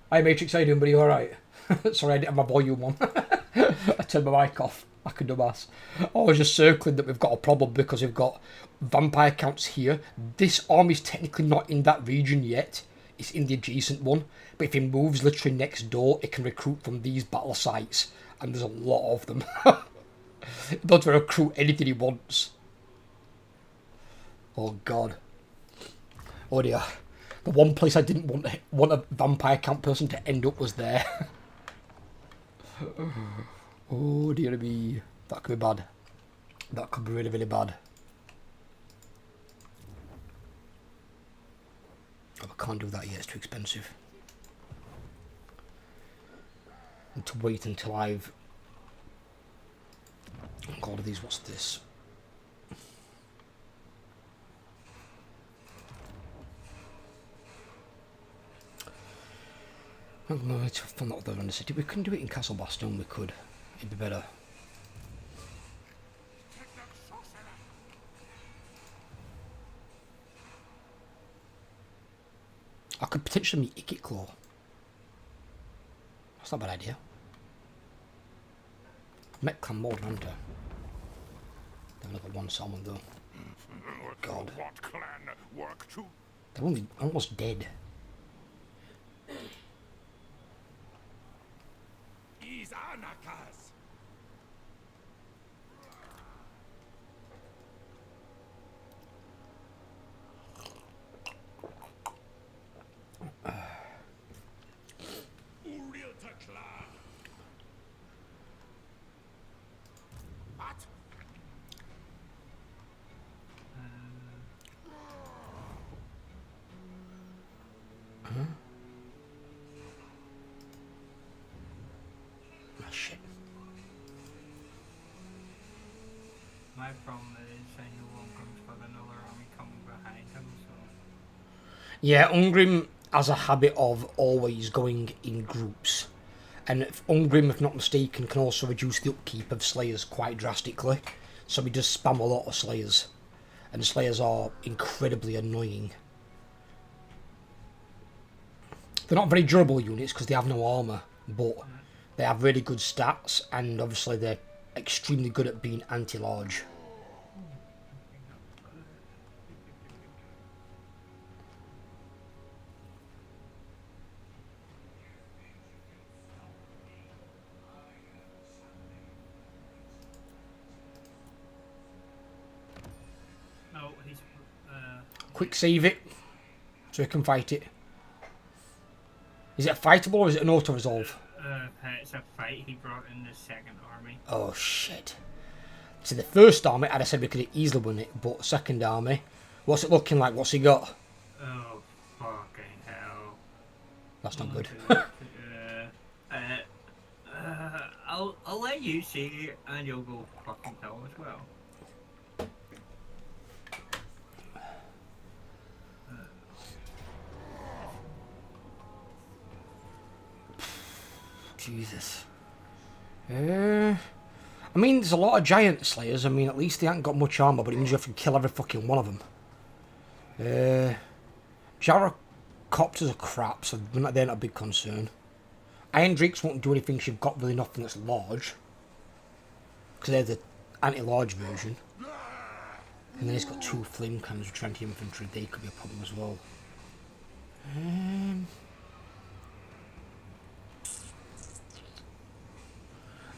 Hi Matrix, how you doing, buddy? You alright? Sorry, I didn't have my volume on. I turned my mic off. I could do mass. I was just circling that we've got a problem because we've got vampire counts here. This army's technically not in that region yet. It's in the adjacent one. But if he moves literally next door, it can recruit from these battle sites. And there's a lot of them. It doesn't recruit anything he wants. Oh god. Oh dear. The one place I didn't want a vampire count person to end up was there. Oh dear me. That could be bad. That could be really, really bad. Oh, I can't do that yet, it's too expensive. And to wait until I've... got all of these, what's this? I'm going to find that other in the city. We couldn't do it in Castle Bastion, we could. It'd be better. I could potentially meet Icket Claw. That's not a bad idea. Met Clan Mold Hunter. They've only got one salmon though. God. They're only almost dead. My problem is I know Ungrim's got another army coming behind him, so... Yeah, Ungrim has a habit of always going in groups. And Ungrim, if not mistaken, can also reduce the upkeep of Slayers quite drastically. So he does spam a lot of Slayers. And Slayers are incredibly annoying. They're not very durable units because they have no armour, but they have really good stats, and obviously they're extremely good at being anti-large. No, he's... Quick save it, so we can fight it. Is it fightable or is it an auto-resolve? It's a fight. He brought in the second army. Oh shit. So the first army, I'd have said we could easily win it, but second army, what's it looking like? What's he got? Oh, fucking hell. That's not good. I'll let you see it and you'll go fucking hell as well. Jesus. I mean, there's a lot of giant slayers. I mean, at least they haven't got much armour, but it means you have to kill every fucking one of them. Gyrocopters are crap, so they're not a big concern. Iron Drakes won't do anything if you've got really nothing that's large. Because they're the anti-large version. And then he's got 2 flame cannons with 20 infantry. They could be a problem as well.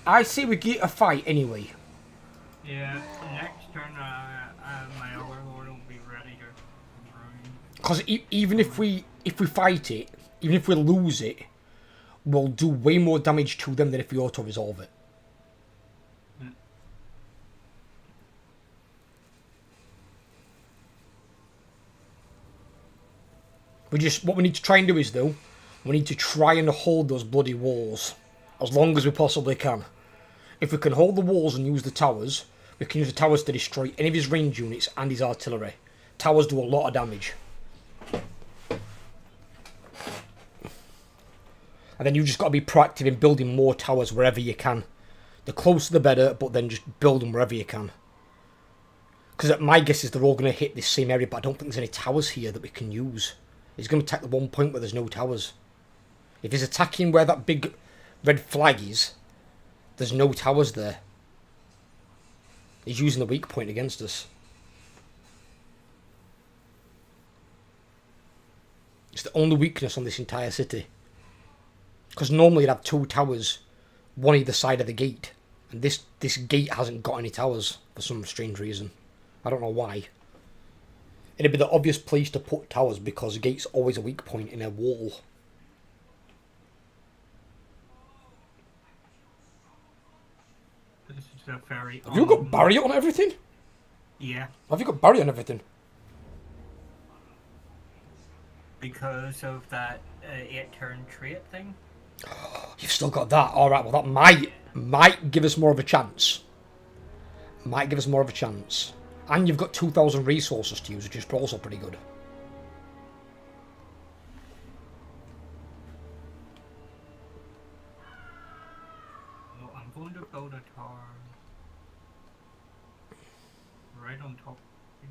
I say we get a fight anyway. Yeah, next turn my other lord will be ready to run. Because even if we fight it, even if we lose it, we'll do way more damage to them than if we auto-resolve it. What we need to try and do is, though, we need to try and hold those bloody walls as long as we possibly can. If we can hold the walls and use the towers, we can use the towers to destroy any of his range units and his artillery. Towers do a lot of damage. And then you just got to be proactive in building more towers wherever you can. The closer the better, but then just build them wherever you can. Because my guess is they're all going to hit this same area, but I don't think there's any towers here that we can use. He's going to attack the one point where there's no towers. If he's attacking where that big red flag is, there's no towers there. He's using the weak point against us. It's the only weakness on this entire city. Because normally you'd have 2 towers, one either side of the gate. And this gate hasn't got any towers for some strange reason. I don't know why. It'd be the obvious place to put towers because the gate's always a weak point in a wall. This is a very... Have you got barrier on everything? Yeah. Have you got barrier on everything? Because of that 8-turn trait thing. You've still got that. Alright, well that might give us more of a chance. Might give us more of a chance. And you've got 2,000 resources to use, which is also pretty good. Well, I'm going to build a tower right on top.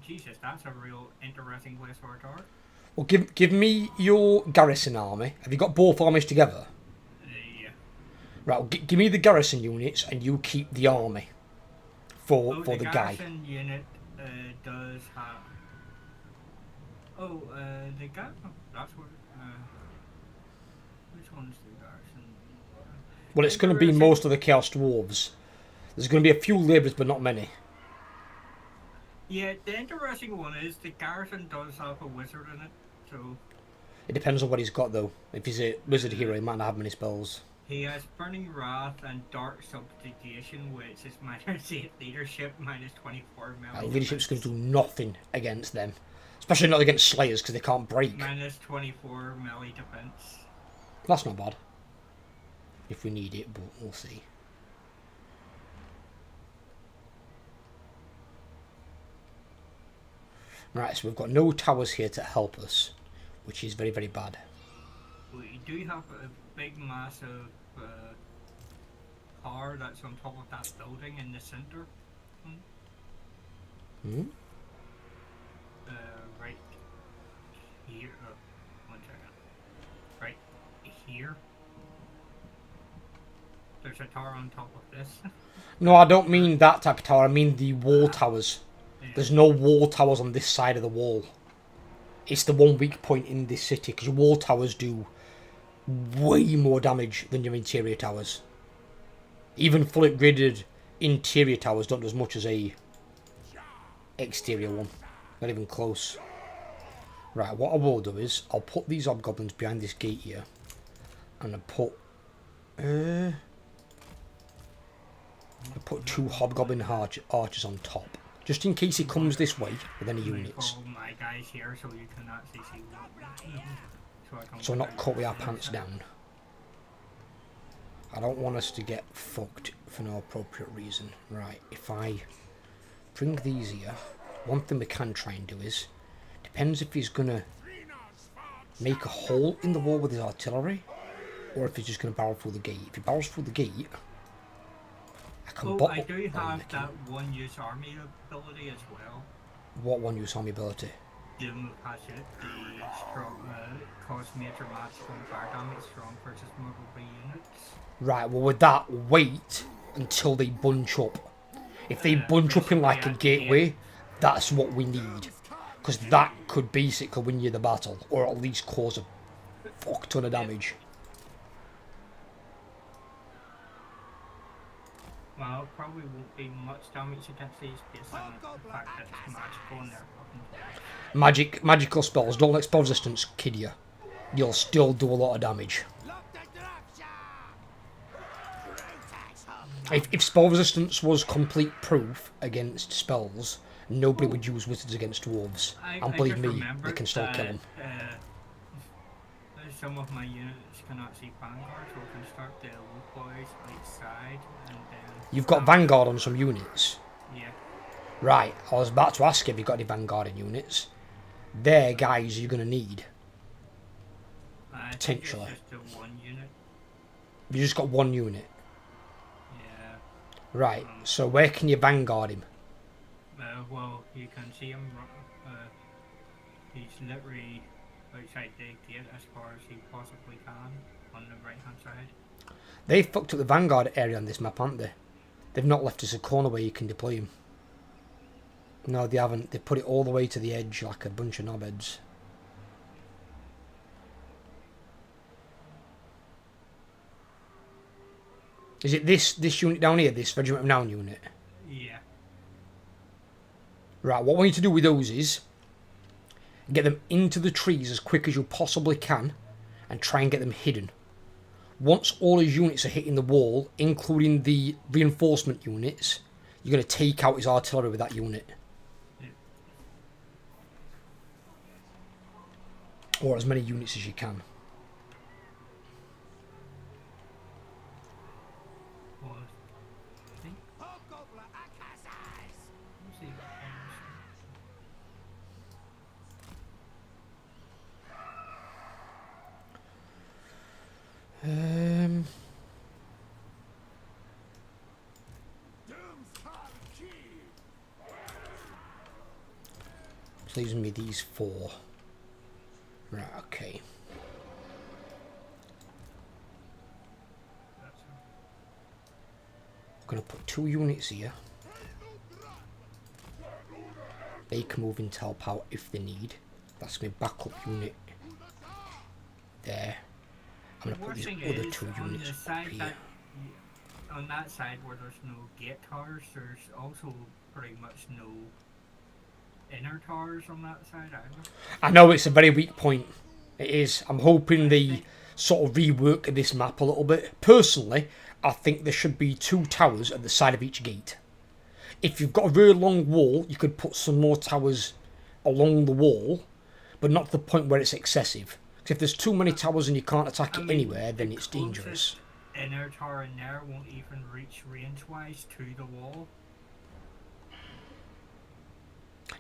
Jesus, that's a real interesting place for a tower. Well, give me your garrison army. Have you got both armies together? Yeah. Right, well, give me the garrison units and you keep the army for the guy. The garrison unit does have... Oh, the guy... That's what... which one's the garrison? Well, it's going to be most of the Chaos Dwarves. There's going to be a few labourers, but not many. Yeah, the interesting one is the garrison does have a wizard in it, so... It depends on what he's got, though. If he's a wizard hero, he might not have many spells. He has Burning Wrath and Dark Subjugation, which is minus 8 leadership, minus 24 melee. Leadership's going to do nothing against them. Especially not against Slayers, because they can't break. Minus 24 melee defense. That's not bad. If we need it, but we'll see. Right, so we've got no towers here to help us, which is very, very bad. We do have a big, massive tower that's on top of that building in the center. Right here. One second. Right here. There's a tower on top of this. No, I don't mean that type of tower. I mean the wall towers. Yeah. There's no wall towers on this side of the wall. It's the one weak point in this city, because your wall towers do way more damage than your interior towers. Even fully upgraded interior towers don't do as much as a exterior one. Not even close. Right, what I will do is, I'll put these hobgoblins behind this gate here. And I'll put 2 hobgoblin archers on top. Just in case he comes this way with any units. My guys here so you can actually see what So we're not caught with our pants down. I don't want us to get fucked for no appropriate reason. Right, if I bring these here, one thing we can try and do is, depends if he's gonna make a hole in the wall with his artillery, or if he's just gonna barrel through the gate. If he barrels through the gate, I can bottle. I do have that one-use army ability as well. What one-use army ability? The move has it. The strong cause major magical and fire damage, strong versus multiple units. Right, well with that, wait until they bunch up. If they bunch up in like a gateway, that's what we need. Because that could basically win you the battle, or at least cause a fuck ton of damage. Well, it probably won't be much damage against these based on the fact that it's magical and they're Magical spells, don't let spell resistance kid you. You'll still do a lot of damage. If spell resistance was complete proof against spells, nobody would use wizards against dwarves. And believe me, they can still kill them. Some of my units cannot see Vanguard, so we can start the loot boys outside and then... You've got Vanguard on some units? Yeah. Right, I was about to ask you if you've got any Vanguard units. They're guys you're going to need. Potentially. It's just the one unit. You just got one unit? Yeah. Right, so where can you Vanguard him? Well, you can see him, he's literally outside the gate as far as he possibly can. on the right hand side. They fucked up the Vanguard area on this map, haven't they? They've not left us a corner where you can deploy them. No, they haven't. They put it all the way to the edge like a bunch of knobheads. Is it this unit down here, this Regiment of Noun unit? Yeah. Right, what we need to do with those is get them into the trees as quick as you possibly can and try and get them hidden. Once all his units are hitting the wall, including the reinforcement units, you're going to take out his artillery with that unit. Yeah. Or as many units as you can. Well, I think. Let's see. So leaves me these 4. Right, okay. That's I'm going to put 2 units here. They can move in to help out if they need. That's my backup unit there. I'm going to put these other 2 units up here. On that side where there's no gate towers, there's also pretty much no inner towers on that side either. I know it's a very weak point. It is. I'm hoping they sort of rework this map a little bit. Personally, I think there should be 2 towers at the side of each gate. If you've got a very long wall, you could put some more towers along the wall, but not to the point where it's excessive. Because if there's too many towers and you can't attack it anywhere, then it's dangerous. Inner tower in there won't even reach range-wise to the wall.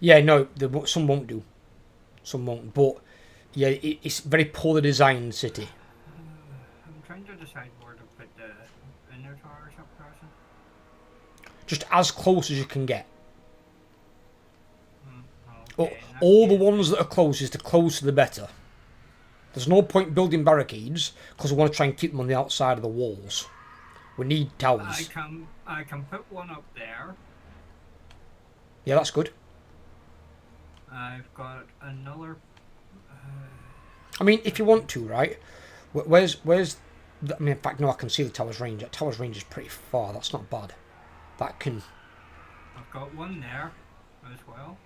Yeah, no, some won't do. Some won't. But, yeah, it's very poorly designed city. I'm trying to decide where to put the inner towers up present. Just as close as you can get. Okay, All the ones that are closest, the closer the better. There's no point building barricades because we want to try and keep them on the outside of the walls. We need towers. I can put one up there. Yeah, that's good. I've got another. I mean, if you want to, right? Where's the, I mean, in fact, no, I can see the tower's range. That tower's range is pretty far. That's not bad. That can. I've got one there as well.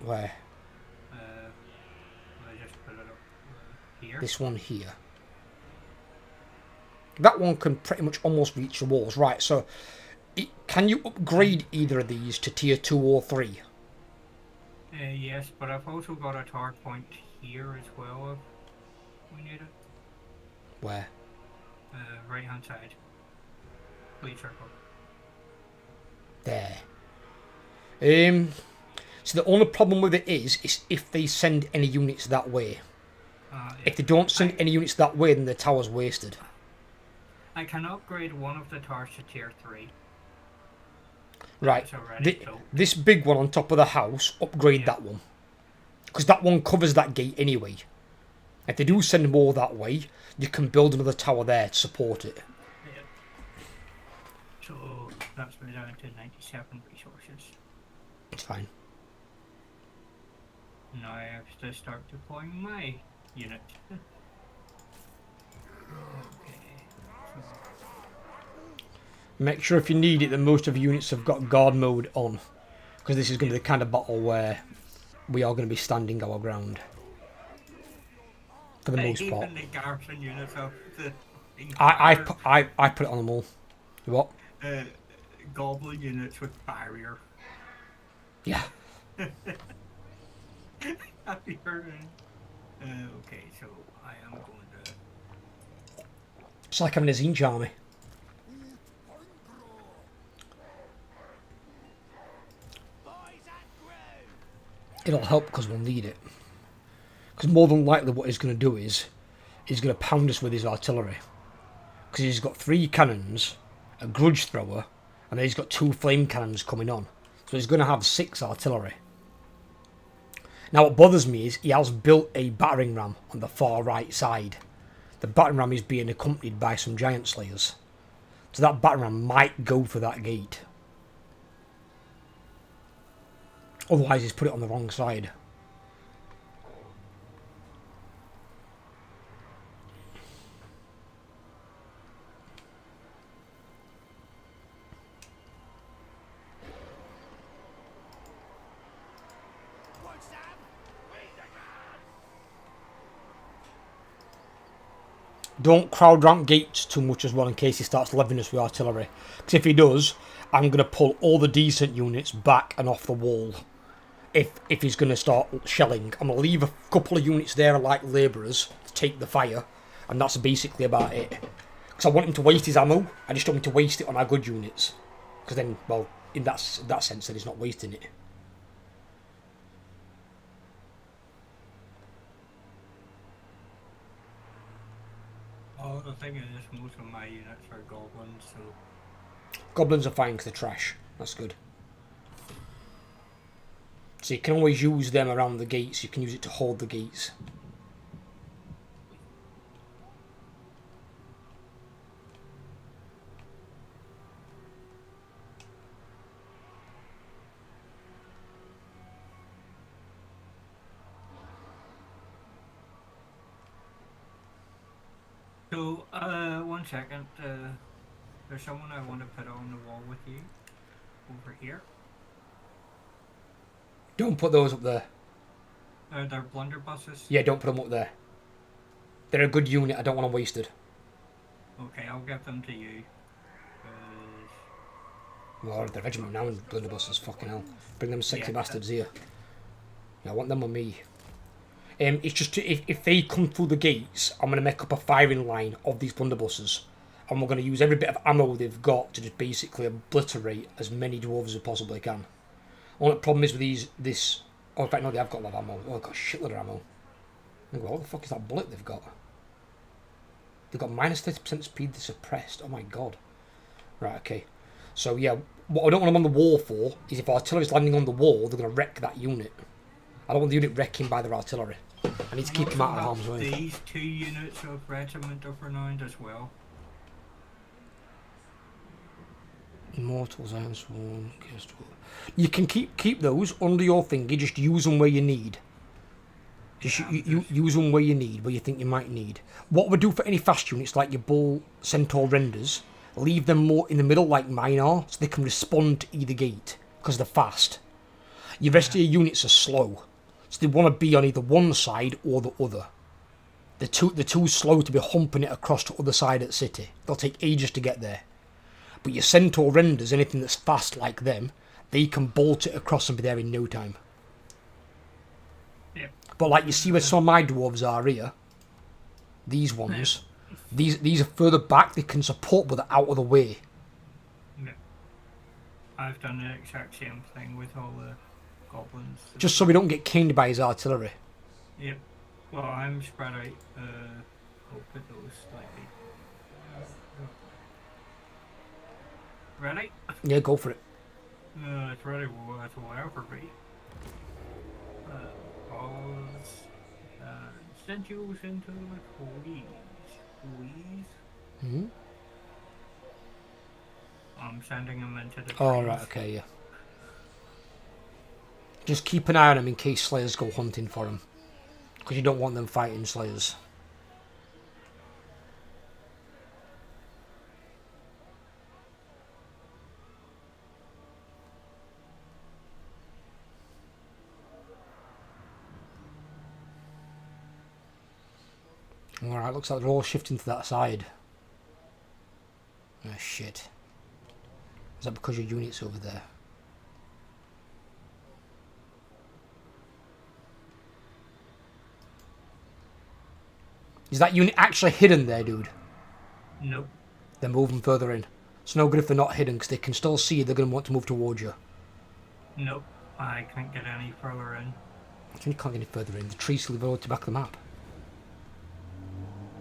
Where? I just put it up here. This one here. That one can pretty much almost reach the walls. Right, so can you upgrade either of these to tier 2 or 3? Yes, but I've also got a tower point here as well if we need it. Where? Right hand side. Blade circle. There. So the only problem with it is if they send any units that way. Yeah. If they don't send any units that way, then the tower's wasted. I can upgrade one of the towers to tier 3. Right. Already built. This big one on top of the house, upgrade that one. Because that one covers that gate anyway. If they do send more that way, you can build another tower there to support it. Yeah. So that's me down to 97 resources. It's fine. Now I have to start deploying my unit. Okay. Make sure if you need it that most of your units have got guard mode on. Because this is going to be the kind of battle where we are going to be standing our ground. For the most part. Even the garrison units of the I put it on them all. What? goblin units with barrier. Yeah. Have you heard of it? Okay, so I am going to... It's like having a Zinj army. It'll help because we'll need it. Because more than likely what he's going to do is he's going to pound us with his artillery. Because he's got 3 cannons, a grudge thrower, and then he's got 2 flame cannons coming on. So he's going to have 6 artillery. Now what bothers me is he has built a battering ram on the far right side. the battering ram is being accompanied by some giant slayers. So that battering ram might go for that gate. Otherwise, he's put it on the wrong side. Don't crowd round gates too much as well in case he starts leveling us with artillery. Because if he does, I'm going to pull all the decent units back and off the wall. If he's going to start shelling. I'm going to leave a couple of units there like labourers to take the fire. And that's basically about it. Because I want him to waste his ammo. I just don't want him to waste it on our good units. Because then, well, in that sense, then he's not wasting it. Oh, the thing is, most of my units are goblins, so... Goblins are fine because they're trash. That's good. So you can always use them around the gates. You can use it to hold the gates. So, 1 second, there's someone I want to put on the wall with you, over here. Don't put those up there. They're blunderbusses? Yeah, don't put them up there. They're a good unit, I don't want them wasted. Okay, I'll give them to you. Well, the regiment now in blunderbusses, fucking hell. Bring them sexy Yeah. bastards here. Yeah, I want them on me. It's just, if they come through the gates, I'm going to make up a firing line of these blunderbusses. And we're going to use every bit of ammo they've got to just basically obliterate as many dwarves as we possibly can. Only problem is with this... Oh, in fact, no, they have got a lot of ammo. Oh, they've got a shitload of ammo. What the fuck is that bullet they've got? They've got minus 30% speed suppressed. Oh my god. Right, okay. So, yeah, what I don't want them on the wall for is if artillery's landing on the wall, they're going to wreck that unit. I don't want the unit wrecking by their artillery. I need to keep them out of harm's way. These 2 units of regiment of renown as well. Immortals, Iron Sworn, you can keep those under your thingy, just use them where you need. Just you use them where you need, where you think you might need. What we do for any fast units like your Bull, Centaur, Renders, leave them more in the middle like mine are, so they can respond to either gate, because they're fast. Your rest of your units are slow, so they want to be on either one side or the other. They're too slow to be humping it across to the other side of the city. They'll take ages to get there. But your Centaur Renders, anything that's fast like them, they can bolt it across and be there in no time. Yep. But like you see where some of my dwarves are here, these ones, these are further back, they can support but they're out of the way. Yep. I've done the exact same thing with all the goblins. Just so we don't get caned by his artillery. Yep. Well, I'm spread out. I'll put those slightly. Ready? Yeah, go for it. It's ready. Well, that's whatever be. Pause. Send you into the please. Mm-hmm. I'm sending them into the. Oh, right, okay, yeah. Just keep an eye on them in case Slayers go hunting for them. Because you don't want them fighting Slayers. Alright, looks like they're all shifting to that side. Oh shit. Is that because your unit's over there? Is that unit actually hidden there, dude? Nope. They're moving further in. It's no good if they're not hidden, because they can still see you, they're going to want to move towards you. Nope. I can't get any further in. You can't get any further in. The trees still go to the back of the map.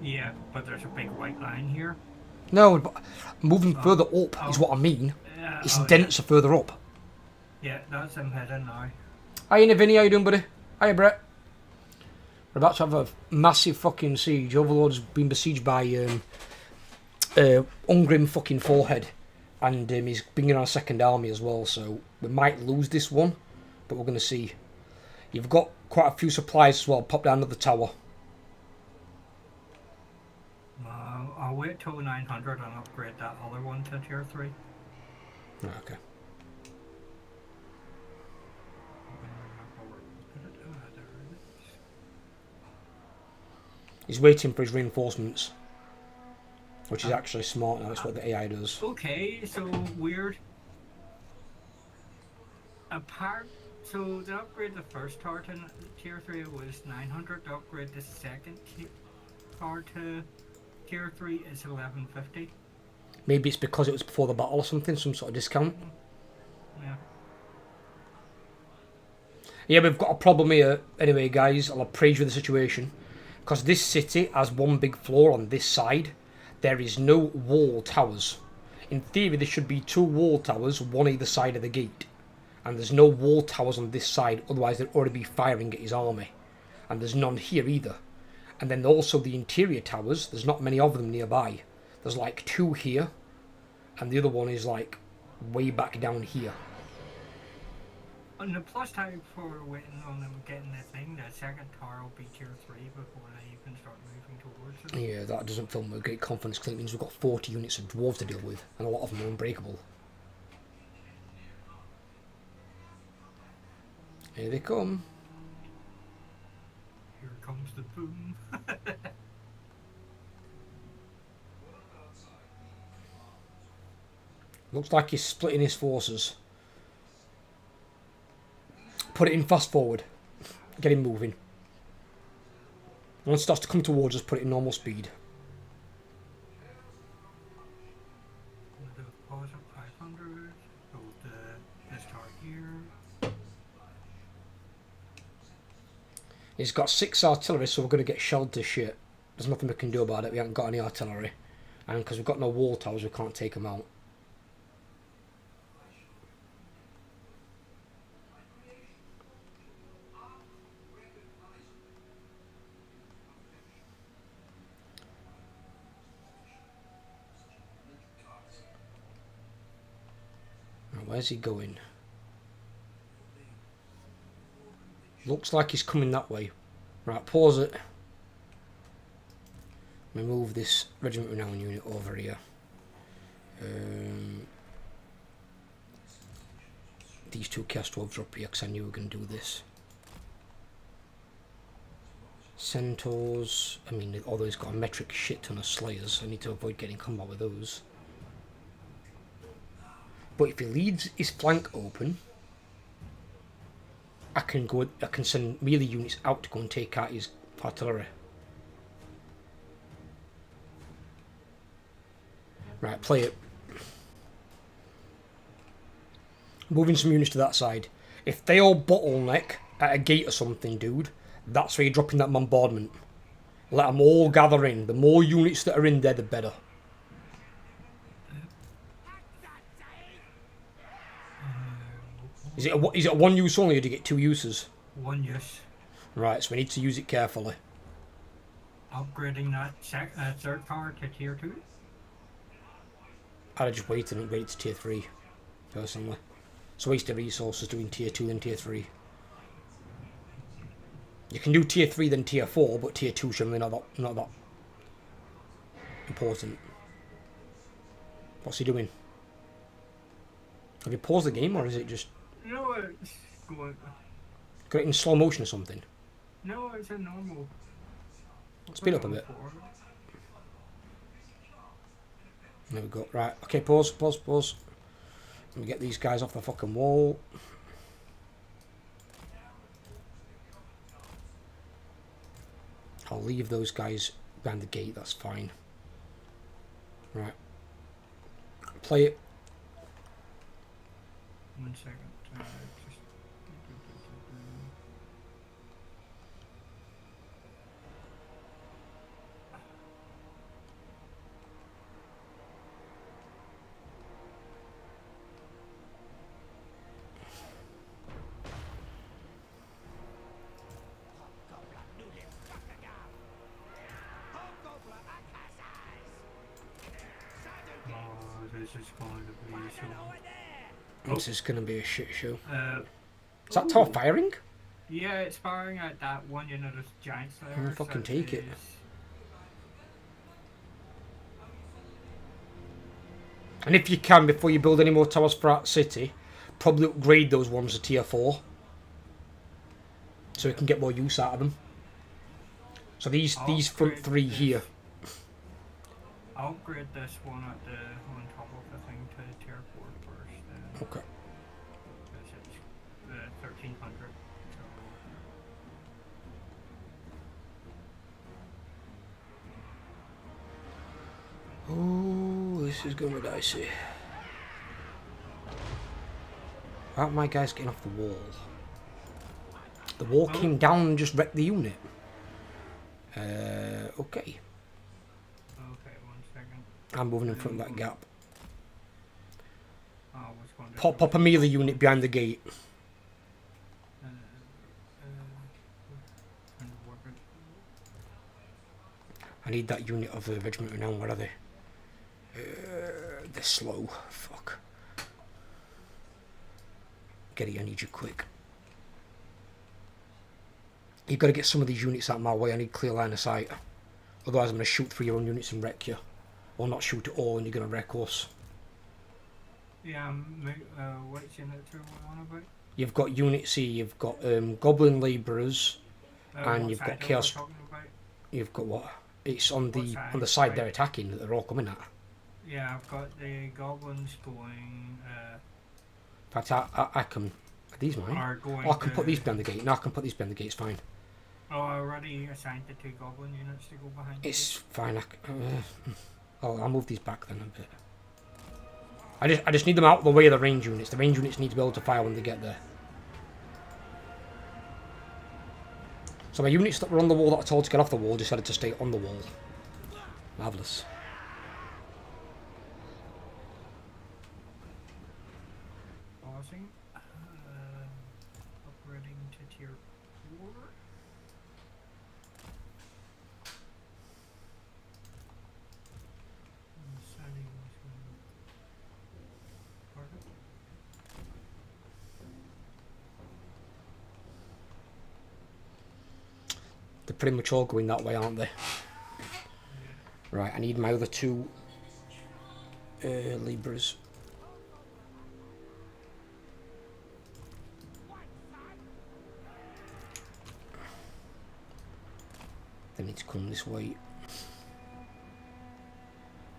Yeah, but there's a big white line here. No, but moving further up is what I mean. It's denser further up. Yeah, that's him heading now. Hiya, Vinny, how you doing, buddy? Hiya, Brett. We're about to have a massive fucking siege. Overlord's been besieged by Ungrim fucking Forehead. And he's bringing on a second army as well, so we might lose this one. But we're going to see. You've got quite a few supplies as well. Pop down to the tower. I'll wait till 900 and upgrade that other one to tier 3. Right, okay. He's waiting for his reinforcements. Which is actually smart now, that's what the AI does. Okay, so weird. So to upgrade the first tower to tier 3 was 900, to upgrade the second tower to tier 3 is 1150. Maybe it's because it was before the battle or something, some sort of discount. Yeah. Yeah, we've got a problem here. Anyway, guys, I'll appraise you the situation. Because this city has one big floor on this side. There is no wall towers. In theory, there should be 2 wall towers, one either side of the gate. And there's no wall towers on this side, otherwise they'd already be firing at his army. And there's none here either. And then also the interior towers, there's not many of them nearby. There's like 2 here, and the other one is like way back down here. On the plus side for waiting on them getting the thing, the second tower will be tier 3 before they even start moving towards it. Yeah, that doesn't fill me with great confidence because it means we've got 40 units of dwarves to deal with, and a lot of them are unbreakable. Here they come. Here comes the boom. Looks like he's splitting his forces. Put it in fast forward. Get him moving. Once it starts to come towards us, put it in normal speed. Pause at 500. Go to this tower here. He's got 6 artillery, so we're going to get shelled to shit. There's nothing we can do about it. We haven't got any artillery. And because we've got no wall towers, we can't take them out. Where's he going? Looks like he's coming that way. Right, pause it. Let me move this Regiment Renown unit over here. These 2 Castrovs are up here because I knew we were going to do this. Centaurs. I mean, although he's got a metric shit ton of Slayers, I need to avoid getting combat with those. But if he leaves his flank open, I can send melee units out to go and take out his artillery. Right, play it. Moving some units to that side. If they all bottleneck at a gate or something, dude, that's where you're dropping that bombardment. Let them all gather in. The more units that are in there, the better. Is it a 1 use only, or do you get 2 uses? 1 use. Right, so we need to use it carefully. Upgrading that third tower to tier 2? I'd have just waited and waited to tier 3, personally. It's a waste of resources doing tier 2 then tier 3. You can do tier 3 then tier 4, but tier 2 is generally not that important. What's he doing? Have you paused the game, or is it just... No, it's going... Got it in slow motion or something? No, it's a normal. Speed up a bit. There we go. Right, okay, pause. Let me get these guys off the fucking wall. I'll leave those guys behind the gate, that's fine. Right. Play it. 1 second. this is going to be so. This is going to be a shit show. Uh, Is that tower firing? yeah, it's firing at that one unit of giant slayers. I'll fucking take it. And if you can, before you build any more towers for that city, probably upgrade those ones to tier 4. So we can get more use out of them. So these front 3 here. I'll upgrade this one at the on top of the thing to tier 4 first. Okay. Because it's 1300. Oh, this is going to be dicey. Aren't my guys getting off the wall? The wall came down and just wrecked the unit. Okay. Okay, 1 second. I'm moving in front of that gap. Oh, what's going to Pop a melee unit behind the gate. I need that unit of the regiment renown. Where are they? They're slow. Fuck. Get it, I need you quick. You've got to get some of these units out of my way. I need clear line of sight. Otherwise I'm going to shoot through your own units and wreck you. Or not shoot at all and you're going to wreck us. Yeah, what units are we on about? You've got units here. You've got goblin labourers. And you've got chaos. You've got what? It's on the side right. they're attacking that they're all coming at. Yeah, I've got the goblins going. In fact, I can. Are these mine? Are going Oh, I can put these behind the gate. No, I can put these behind the gate. It's fine. Oh, I already assigned the 2 goblin units to go behind. It's fine. I'll move these back then a bit. I just need them out of the way of the range units. The range units need to be able to fire when they get there. So my units that were on the wall that I told to get off the wall decided to stay on the wall. Marvellous. Pausing. Upgrading to tier 4. Settings. Target. They're pretty much all going that way, aren't they? Right, I need my other 2 Libras. They need to come this way.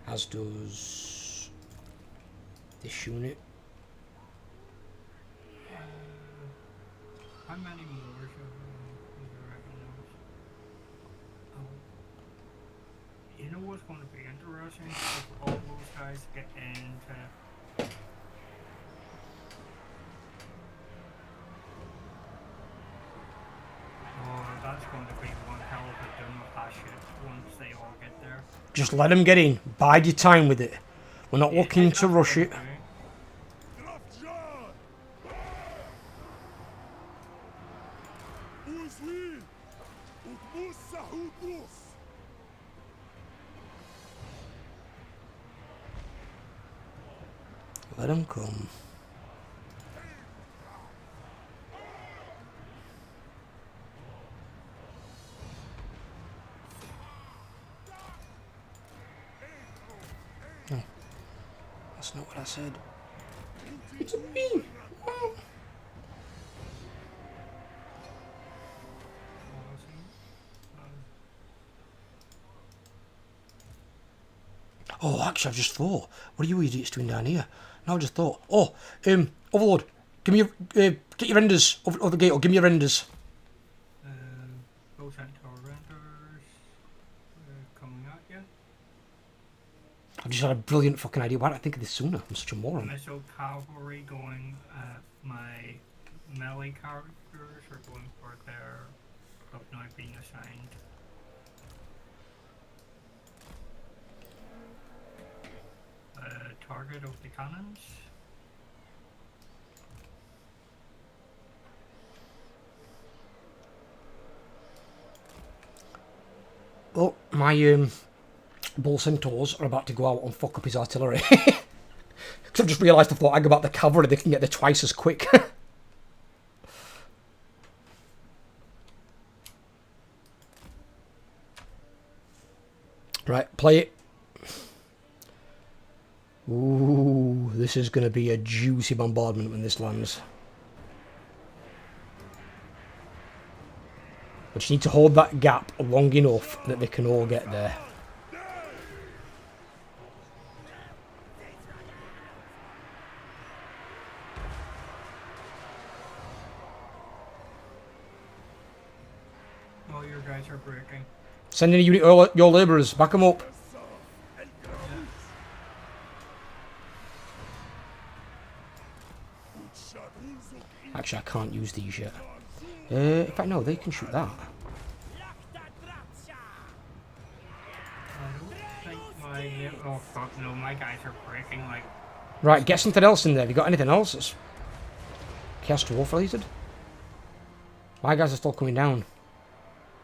As does this unit. How many more you know what's going to be interesting? If all those guys get into. Oh, that's going to be one hell of a done with that shit once they all get there. Just let them get in. Bide your time with it. We're not looking to rush it. Let them come. No, that's not what I said. It's me. Oh, actually, I've just thought. What are you idiots doing down here? Now I just thought. Oh, Overlord, give me your, get your renders over the gate, or give me your renders. Both Centaur renders coming at you. I've just had a brilliant fucking idea. Why didn't I think of this sooner? I'm such a moron. Missile cavalry going. My melee characters are going for their have now been assigned. Target of the cannons. Oh, my bull centaurs are about to go out and fuck up his artillery. Because I've just realised I thought about the cavalry, they can get there twice as quick. Right, play it. Ooh, this is going to be a juicy bombardment when this lands. But you need to hold that gap long enough that they can all get there. All your guys are breaking. Send in a unit, your labourers, back them up. Actually, I can't use these yet. In fact, no, they can shoot that. Oh fuck no, my guys are breaking like... Right, get something else in there. Have you got anything else that's Chaos Dwarf related? My guys are still coming down.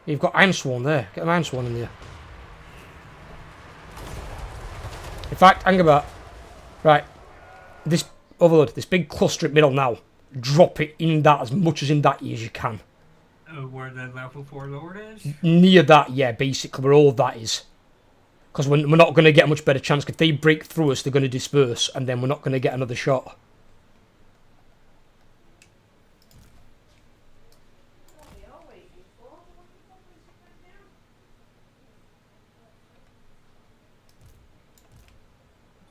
You've got Iron Sworn there. Get an Iron Sworn in there. In fact, hang about. Right. This Overload, this big cluster in middle now. Drop it in that as much as in that as you can. Where the level 4 lord is? Near that, yeah, basically, where all that is. Because we're not going to get a much better chance. If they break through us, they're going to disperse, and then we're not going to get another shot.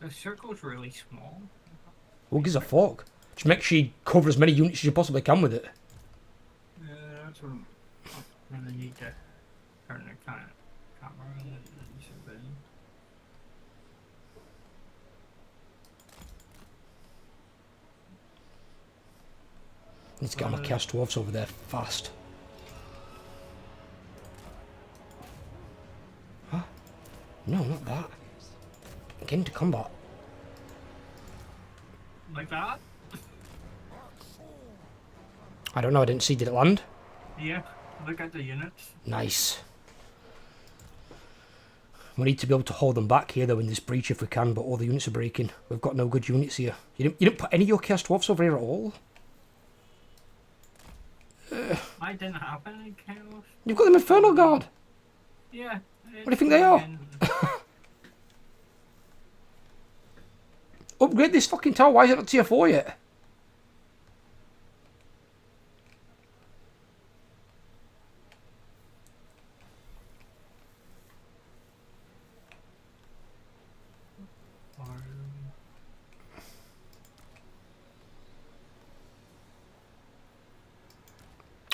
The circle's really small. Who gives a fuck? Just make sure you cover as many units as you possibly can with it. Yeah, that's what I'm gonna need to turn the camera on and something. Need to get my Chaos Dwarfs over there fast. Huh? No, not that. Get into combat. Like that? I don't know, I didn't see. Did it land? Yeah, look at the units. Nice. We need to be able to hold them back here though in this breach if we can, but all the units are breaking. We've got no good units here. You didn't put any of your Chaos Dwarfs over here at all? I didn't have any chaos. You've got them Infernal Guard! Yeah. What do you think they are? Upgrade this fucking tower, why is it not tier 4 yet?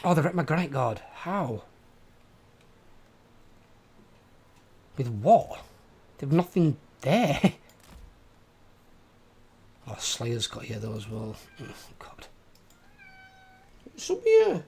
Oh, they're at my Granite Guard. How? With what? They've nothing there. Oh, Slayer's got here though as well. Oh, God. What's up here?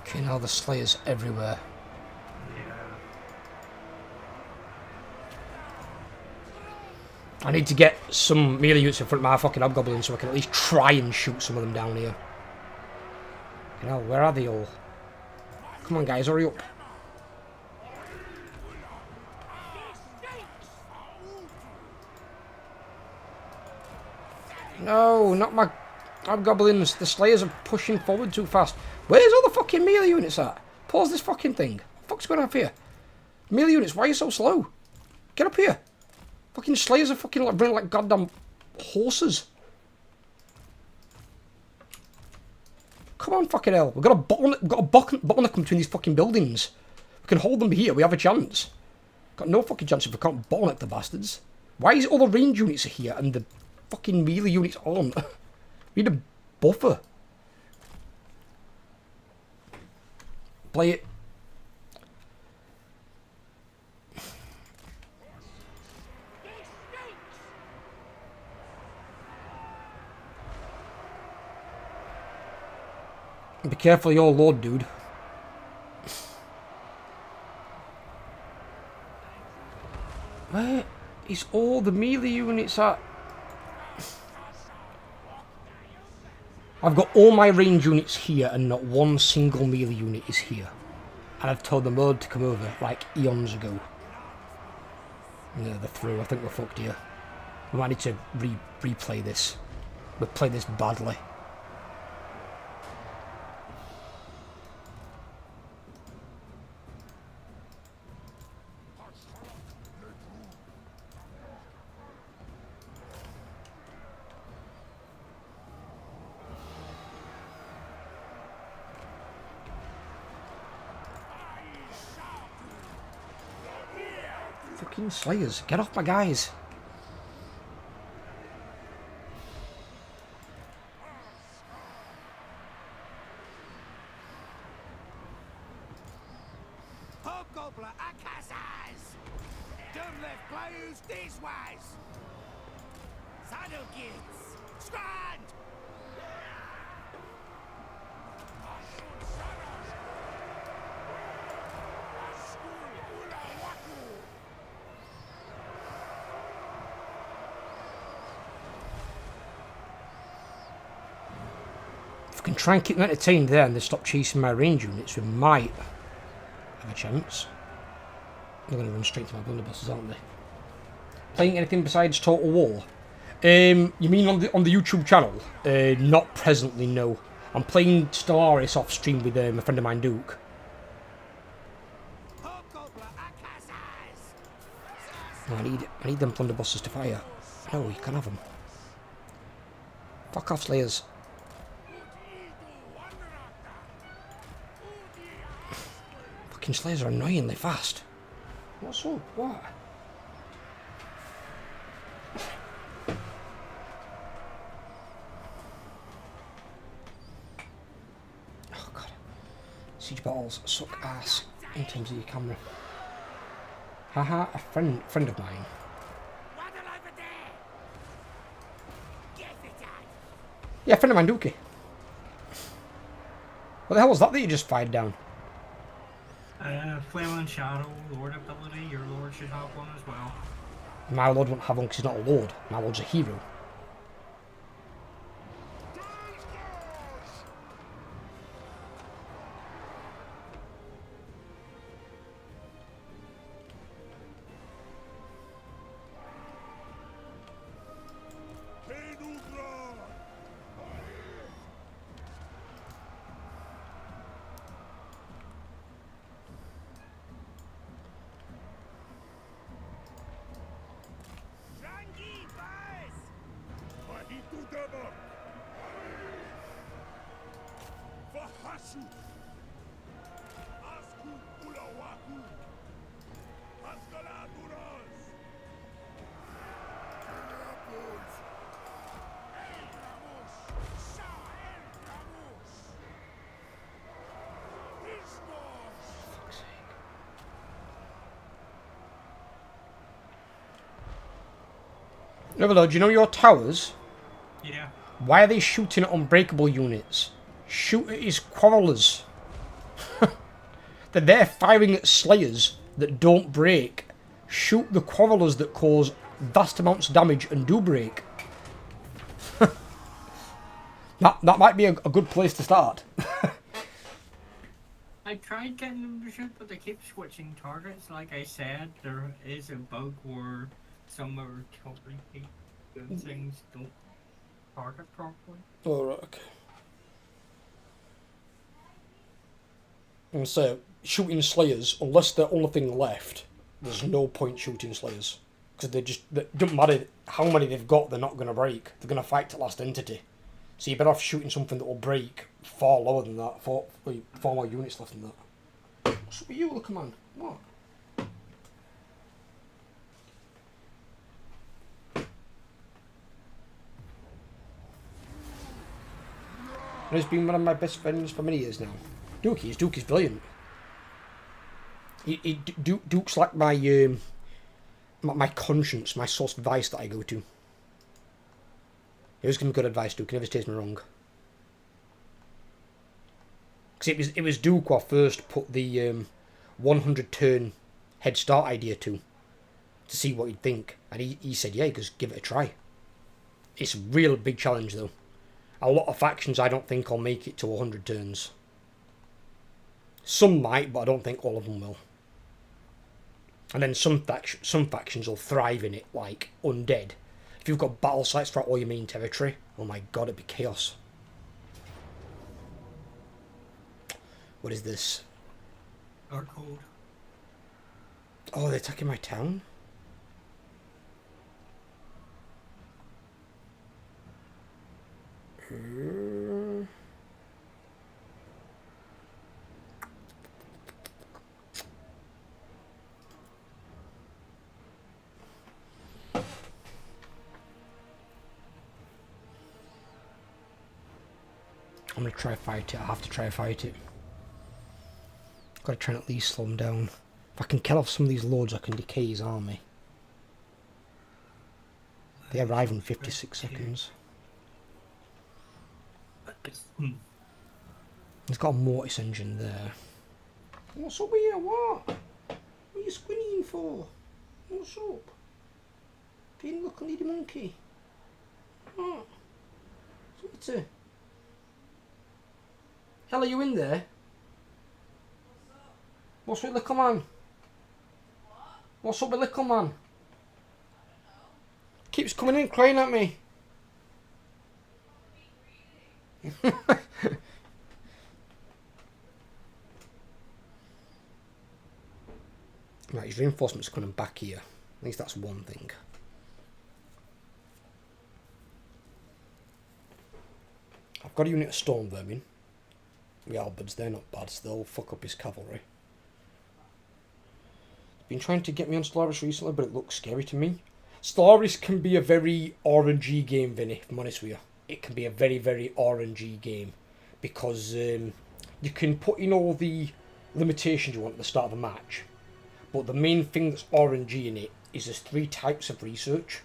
Okay, now the Slayer's everywhere. I need to get some melee units in front of my fucking hobgoblins so I can at least try and shoot some of them down here. You know, where are they all? Come on guys, hurry up. No, not my hobgoblins. The Slayers are pushing forward too fast. Where's all the fucking melee units at? Pause this fucking thing. What the fuck's going on up here? Melee units, why are you so slow? Get up here. Fucking Slayers are fucking like running like goddamn horses. Come on, fucking hell. We've got a bottleneck between these fucking buildings. We can hold them here. We have a chance. Got no fucking chance if we can't bottleneck the bastards. Why is it all the range units are here and the fucking melee units aren't? We need a buffer. Play it. Be careful of your load, dude. Where is all the melee units at? I've got all my range units here and not one single melee unit is here. And I've told them all to come over like eons ago. Yeah, they're through. I think we're fucked here. We might need to replay this. We've played this badly. Fucking Slayers, get off my guys. Hobgoblin Akasas! Don't let players this ways! Saddle kids! Strand! If we can try and keep them entertained there and they stop chasing my range units, we might have a chance. They're going to run straight to my blunderbusses, aren't they? Playing anything besides Total War? You mean on the YouTube channel? Not presently, no. I'm playing Stellaris off stream with a friend of mine, Duke. No, I need them blunderbusses to fire. No, you can't have them. Fuck off, Slayers. Fucking Slayers are annoyingly fast. What's up? What? Oh god. Siege battles suck ass in terms of your camera. Haha, a friend of mine. Yeah, friend of mine, Dookie. What the hell was that you just fired down? Flame and Shadow, Lord ability, your Lord should have one as well. My Lord won't have one because he's not a Lord. My Lord's a hero. Overlord, do you know your towers? Yeah. Why are they shooting at unbreakable units? Shoot at his quarrelers. They're firing at Slayers that don't break. Shoot the quarrelers that cause vast amounts of damage and do break. that might be a good place to start. I tried getting them to shoot, but they keep switching targets. Like I said, there is a bug where some are totally good things don't target properly. Alright, okay. And so, shooting Slayers, unless they're only thing left, there's no point shooting Slayers. Because they don't matter how many they've got, they're not going to break. They're going to fight to last entity. So you're better off shooting something that will break far lower than that, far more units left than that. What's up with you, look, man? What? And he's been one of my best friends for many years now. Dookie's brilliant. Duke's like my my conscience, my source of advice that I go to. He always gives me good advice, Duke. He never steers me wrong. Because it was Duke who I first put the 100 turn head start idea to see what he'd think. And he said, yeah, just give it a try. It's a real big challenge, though. A lot of factions I don't think will make it to 100 turns. Some might, but I don't think all of them will. And then some factions will thrive in it, like Undead. If you've got battle sites throughout all your main territory, oh my god, it'd be chaos. What is this? Our code. Oh, they're attacking my town? I'm gonna try fight it. I have to try fight it. Gotta try and at least slow him down. If I can kill off some of these lords, I can decay his army. They arrive in 56 seconds. He's got a mortis engine there. What's up here? What? What are you squinting for? What's up? Didn't look a little monkey. What? What's it? Hell, are you in there? What's with little man? What's up with little man? Keeps coming in crying at me. Right, his reinforcements coming back here. At least that's one thing. I've got a unit of storm vermin. The Alberts, they're not bad, so they'll fuck up his cavalry. Been trying to get me on Stellaris recently, but it looks scary to me. Stellaris can be a very RNG game, Vinny, if I'm honest with you. It can be a very, very RNG game. Because you can put in all the limitations you want at the start of a match. But the main thing that's RNG in it is there's 3 types of research.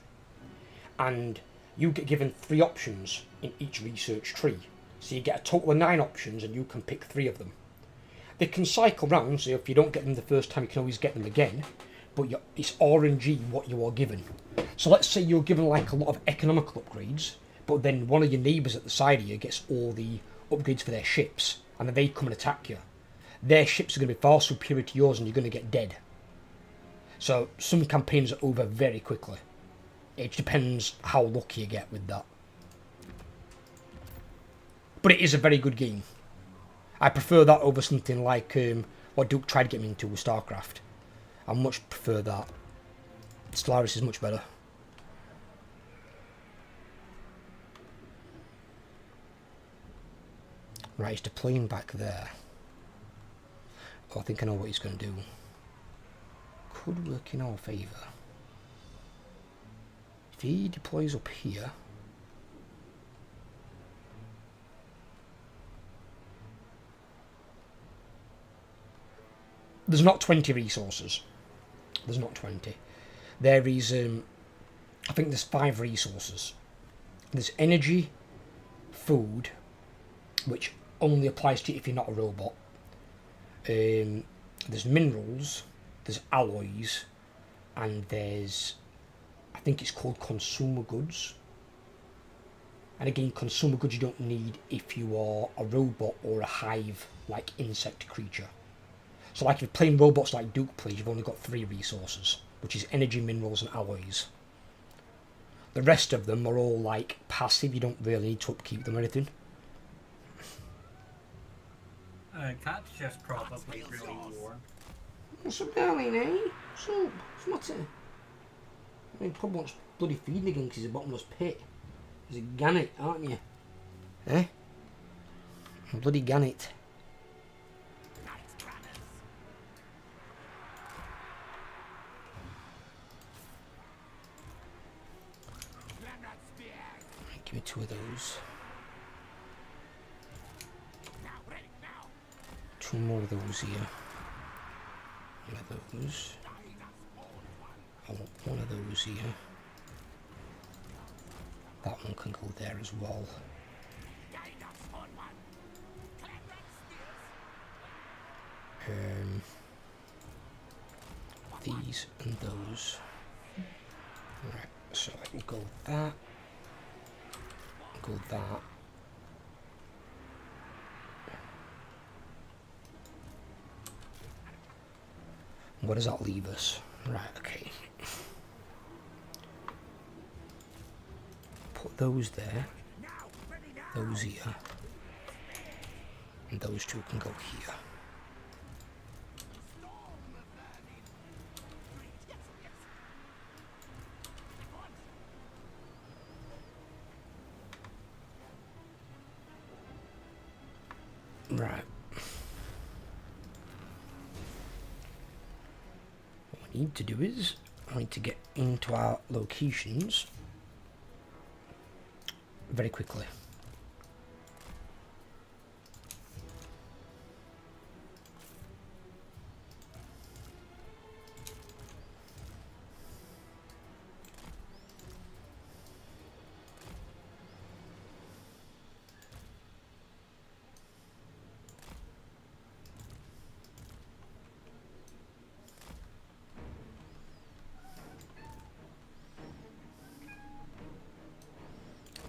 And you get given 3 options in each research tree. So you get a total of 9 options and you can pick 3 of them. They can cycle round, so if you don't get them the first time you can always get them again. But it's RNG what you are given. So let's say you're given like a lot of economical upgrades, but then one of your neighbours at the side of you gets all the upgrades for their ships, and then they come and attack you. Their ships are going to be far superior to yours and you're going to get dead. So some campaigns are over very quickly. It depends how lucky you get with that. But it is a very good game. I prefer that over something like what Duke tried to get me into with StarCraft. I much prefer that. Stellaris is much better. Right, he's deploying back there. Oh, I think I know what he's going to do. Could work in our favour. If he deploys up here... There's not 20 resources. There's not 20. There is, I think there's 5 resources. There's energy, food, which only applies to you if you're not a robot. There's minerals, there's alloys, and there's, I think it's called consumer goods. And again, consumer goods you don't need if you are a robot or a hive, like insect creature. So like if you're playing robots like Duke plays, you've only got 3 resources, which is energy, minerals and alloys. The rest of them are all like passive, you don't really need to upkeep them or anything. Cat's just probably really warm. What's up, darling, eh? What's up? What's the matter? I mean, probably wants bloody feeding again because he's a bottomless pit. He's a gannet, aren't you? Eh? A bloody gannet. Give me 2 of those. 2 more of those here. One of those. I want one of those here. That one can go there as well. These and those. Right, so it will go that. Go that. Where does that leave us? Right, okay. Put those there. Those here. And those two can go here. Right. What I need to do is I need to get into our locations very quickly.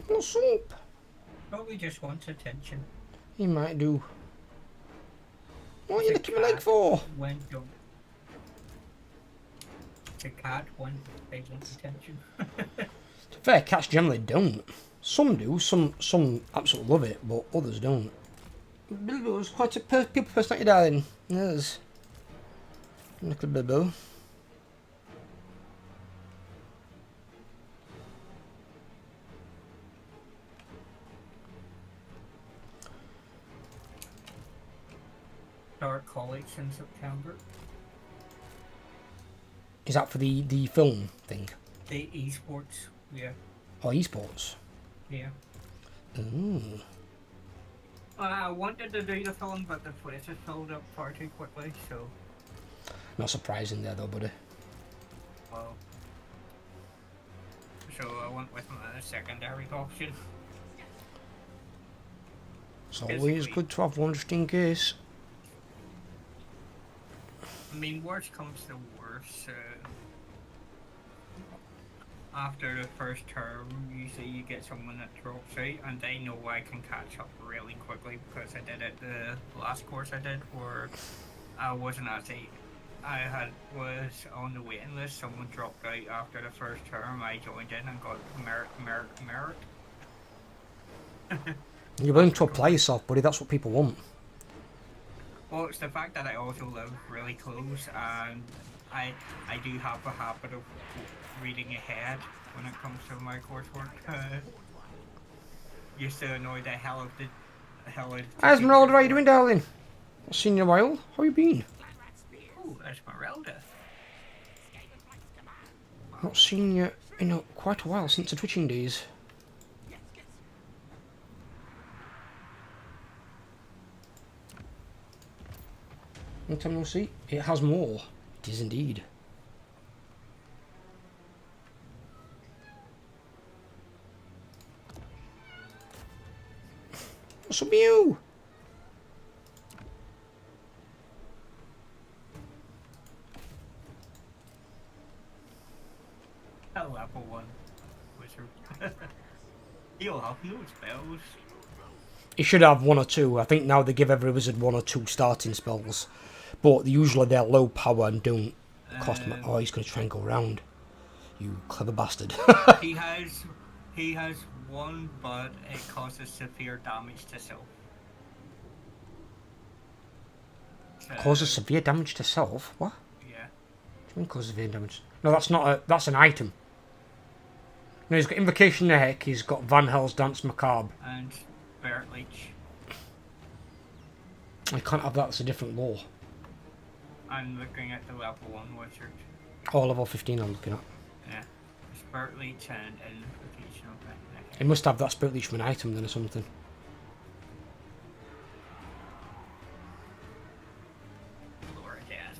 What's up? Probably just wants attention. He might do. What are you looking at my leg for? When don't. The cat when they want attention. Fair, cats generally don't. Some do, some absolutely love it, but others don't. Bilbo's quite a people personality, darling. Yes. Little Bilbo. Start college in September. Is that for the film thing? The esports, yeah. Oh, esports? Yeah. Ooh. I wanted to do the film, but the place is filled up far too quickly, so. Not surprising there though, buddy. Well. So I went with my secondary option. It's always good to have one just in case. I mean, worst comes to worst. After the first term, usually you get someone that drops out, and they know I can catch up really quickly because I did it the last course I did where I wasn't actually. Was on the waiting list. Someone dropped out after the first term. I joined in and got merit. You're willing to apply yourself, buddy. That's what people want. Well, it's the fact that I also live really close, and I do have a habit of reading ahead when it comes to my coursework. Used to annoy the hell of the Hi, Esmeralda, how are you doing, darling? I've seen you in a while. How you been? Oh, Esmeralda. Not seen you in quite a while since the twitching days. Long time no see. It has more. It is indeed. What's up with you? A level 1 wizard. He'll have no spells. He should have one or two. I think now they give every wizard one or two starting spells. But usually they're low power and don't cost much. Oh, he's going to try and go round. You clever bastard. He has one, but it causes severe damage to self. Causes severe damage to self? What? Yeah. What do you mean causes severe damage? No, that's not a... That's an item. No, he's got Invocation Neck, he's got Van Hell's Dance Macabre. And Spirit Leech. I can't have that, it's a different law. I'm looking at the level 1 wizard. Oh, level 15 I'm looking at. Yeah. Spirit Leech and Invocation of Neck. He must have that Spirit Leech from an item then or something. Lord Death.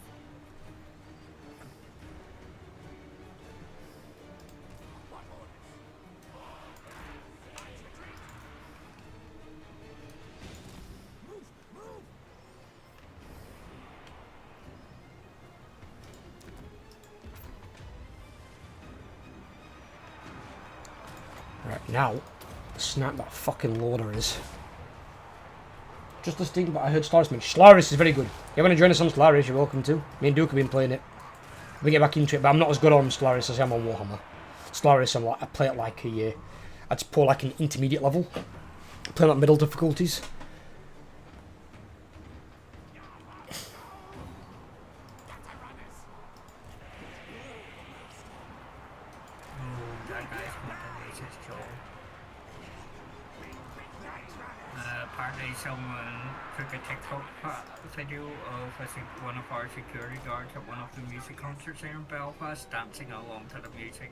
Now, snap that fucking loader is. Just listening, but I heard Stellaris mention. Stellaris is very good. If you want to join us on Stellaris, you're welcome to. Me and Duke have been playing it. We get back into it, but I'm not as good on Stellaris as I am on Warhammer. Stellaris, I play it like I'd pull like an intermediate level. Play like middle difficulties. Apparently someone took a TikTok video of one of our security guards at one of the music concerts here in Belfast dancing along to the music.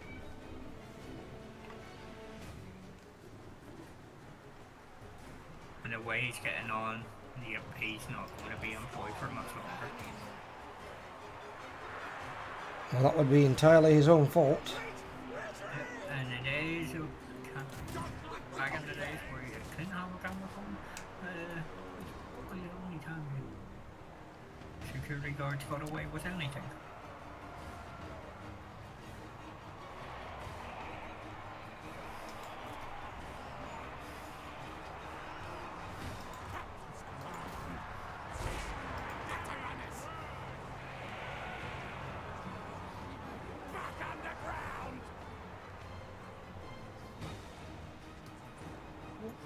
And the way he's getting on, he's not going to be employed for much longer. Well, that would be entirely his own fault. And the days of back in the days where you couldn't have a camera phone, probably the only time security guards got away with anything.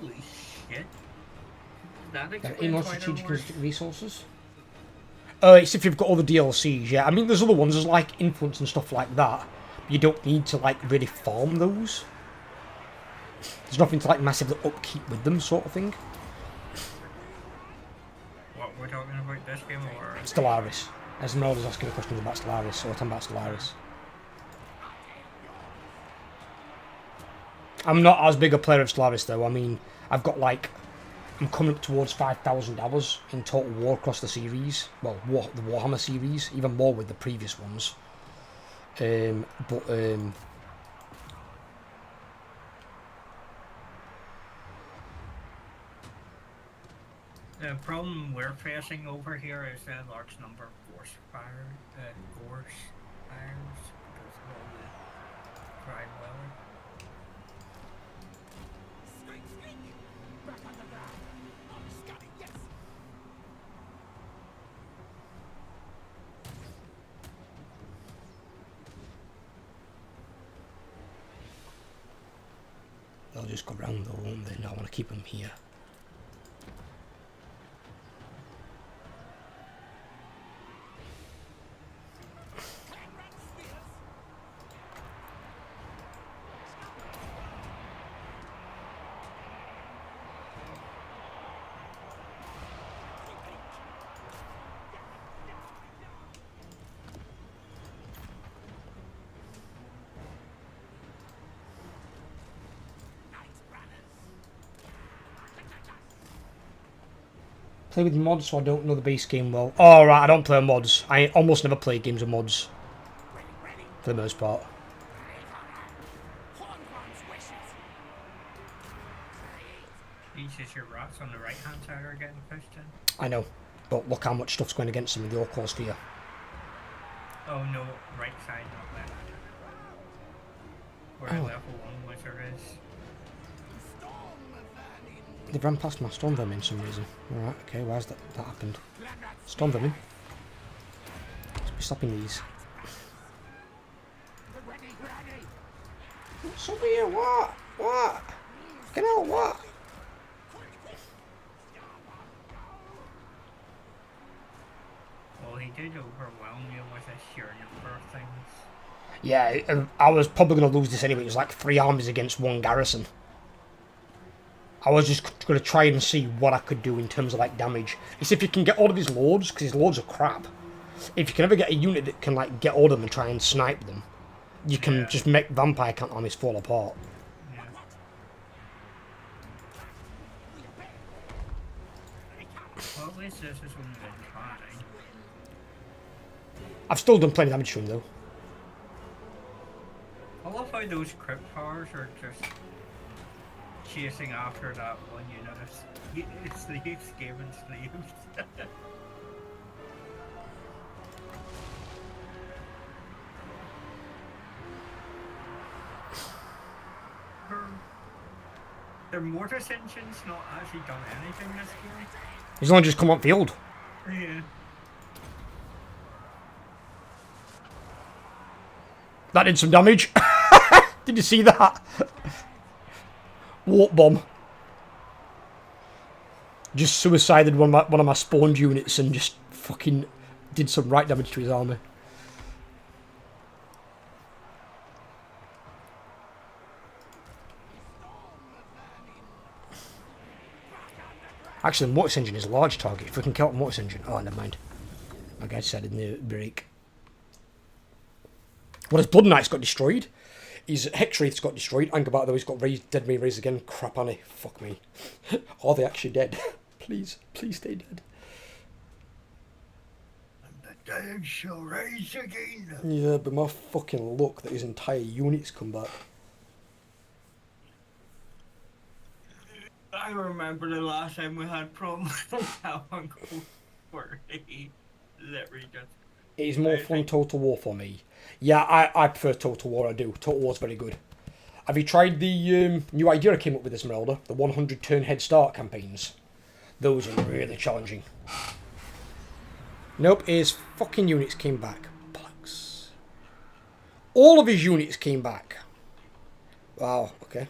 Holy shit. That Any more quite a strategic lot. resources? It's if you've got all the DLCs, yeah. I mean, there's other ones, there's like influence and stuff like that. You don't need to like really farm those. There's nothing to like massively upkeep with them, sort of thing. What we're talking about this game or? Stellaris. As Merle's asking questions about Stellaris, or I'm about Stellaris. I'm not as big a player of Stellaris though. I mean, I've got like, I'm coming up towards 5,000 hours in total war across the series. Well, the Warhammer series, even more with the previous ones. The problem we're facing over here is a large number of gorse fires because of all the dry weather. Back underground. Scotty, yes. They'll just go round though, won't they? No, I want to keep them here. Play with mods, so I don't know the base game well. Oh, right, I don't play mods. I almost never play games with mods. For the most part. Jesus, your rats on the right hand side are getting pushed in. I know, but look how much stuff's going against them in the Orc sphere. Oh no, right side, not left. Where Oh. level 1 wizard is. They've ran past my storm vermin for some reason. Alright, okay, why's that happened? Storm vermin. Let's be stopping these. What's up here? What? What? Get out, what? Well, he did overwhelm you with a sheer number of things. Yeah, I was probably going to lose this anyway. It was like 3 armies against 1 garrison. I was just going to try and see what I could do in terms of like damage. It's if you can get all of his lords, because his lords are crap. If you can ever get a unit that can like get all of them and try and snipe them, you can just make vampire count armies fall apart. Yeah. Well, at least this is only been trying. I've still done plenty of damage to him though. I love how those crypt powers are just chasing after that one unit of slaves, giving slaves. The mortis engine's not actually done anything this game. He's only just come on field. Yeah. That did some damage. Did you see that? Warp bomb. Just suicided one of my spawned units and just fucking did some right damage to his army. Actually, the mortis engine is a large target. If we can kill the mortis engine... Oh, never mind. My guy said in the break. Well, his Blood Knight's got destroyed. His Hex Wraith's got destroyed. Angerbat, though, he's got raised, dead me raised again. Crap, Annie. Fuck me. Are they actually dead? Please. Please stay dead. And the dead shall rise again. Yeah, but my fucking luck that his entire unit's come back. I remember the last time we had problems with that one go for a literally just. It is more fun Total War for me. Yeah, I prefer Total War, I do. Total War's very good. Have you tried the new idea I came up with, Esmeralda? The 100 turn head start campaigns. Those are really challenging. Nope, his fucking units came back. Bollocks. All of his units came back. Wow, okay.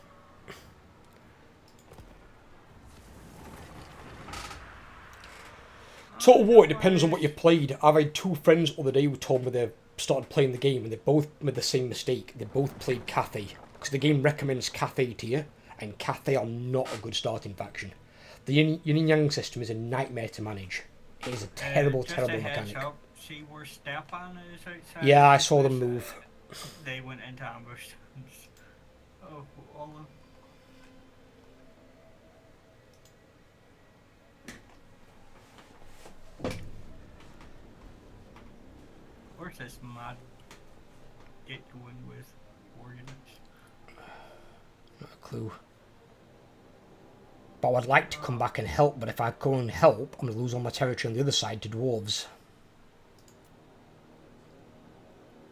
Total War, it depends on what you've played. I've had two friends the other day who told me they started playing the game and they both made the same mistake. They both played Cathay. Because the game recommends Cathay to you, and Cathay are not a good starting faction. The yin and yang system is a nightmare to manage. It is a terrible, Just terrible a heads mechanic. up, see where Stepan is outside? Yeah, I saw them move. They went into ambush. Oh, all of Where's this mod get going with ordnance? Not a clue. But I'd like to come back and help, but if I go and help, I'm going to lose all my territory on the other side to dwarves.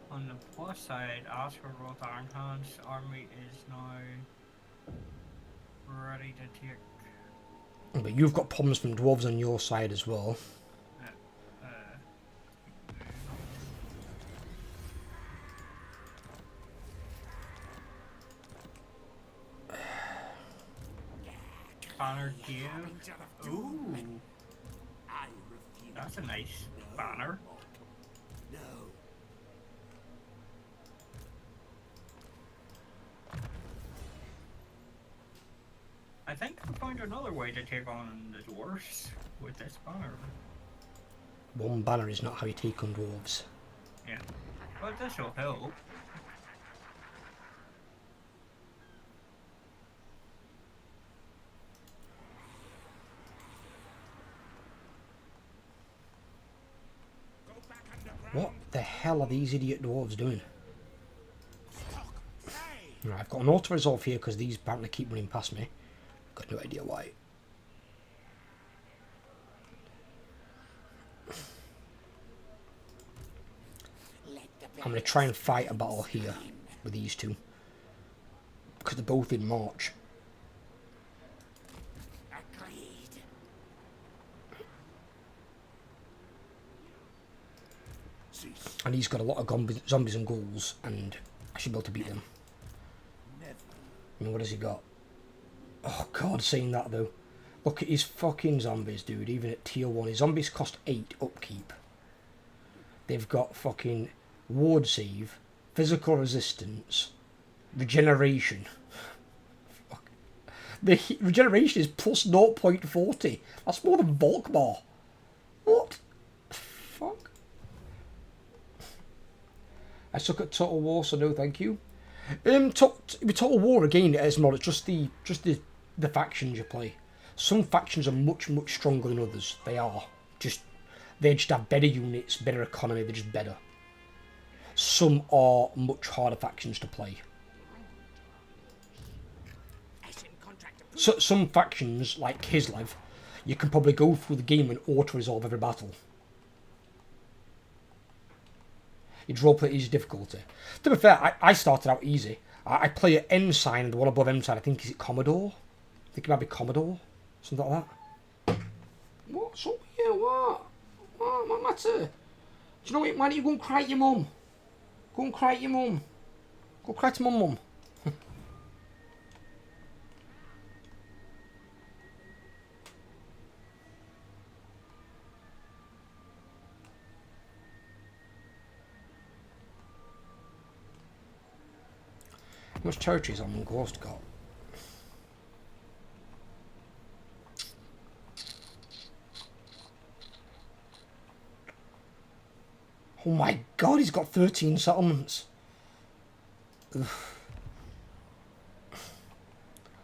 On the plus side, Astrogath Ironhand's army is now ready to take. But you've got problems from dwarves on your side as well. Banner give. Ooh, I refuse. that's a nice banner. No. I think I found another way to take on the dwarfs with this banner. One banner is not how you take on dwarves. Yeah, but this will help. Go back underground. What the hell are these idiot dwarves doing? Stock. Hey. Right, I've got an auto-resolve here because these apparently keep running past me. Got no idea why. Let the I'm going to try and fight a battle here with these two. Because they're both in March. agreed. Cease. And he's got a lot of zombies and ghouls, and I should be able to beat them. Never. I mean, what has he got? Oh god, saying that though. Look at his fucking zombies, dude. Even at tier 1, his zombies cost 8 upkeep. They've got fucking ward save, physical resistance, regeneration. Fuck. The regeneration is plus 0.40. That's more than Volkmar. What? Fuck. I suck at Total War, so no thank you. With Total War again, Esmeralda, it's just the factions you play. Some factions are much stronger than others. They just have better units, better economy. They're just better. Some are much harder factions to play. So some factions like Kislev, you can probably go through the game and auto resolve every battle. You drop it easy difficulty. To be fair, I started out easy. I play at Ensign, and the one above Ensign, I think, is it Commodore? think it might be Commodore, something like that. What's up here? What matter? Do you know what? Why don't you go and cry at your mum? Go and cry at your mum. Go cry to mum. How much territory has on Ghost got? Oh my god, he's got 13 settlements. Ugh.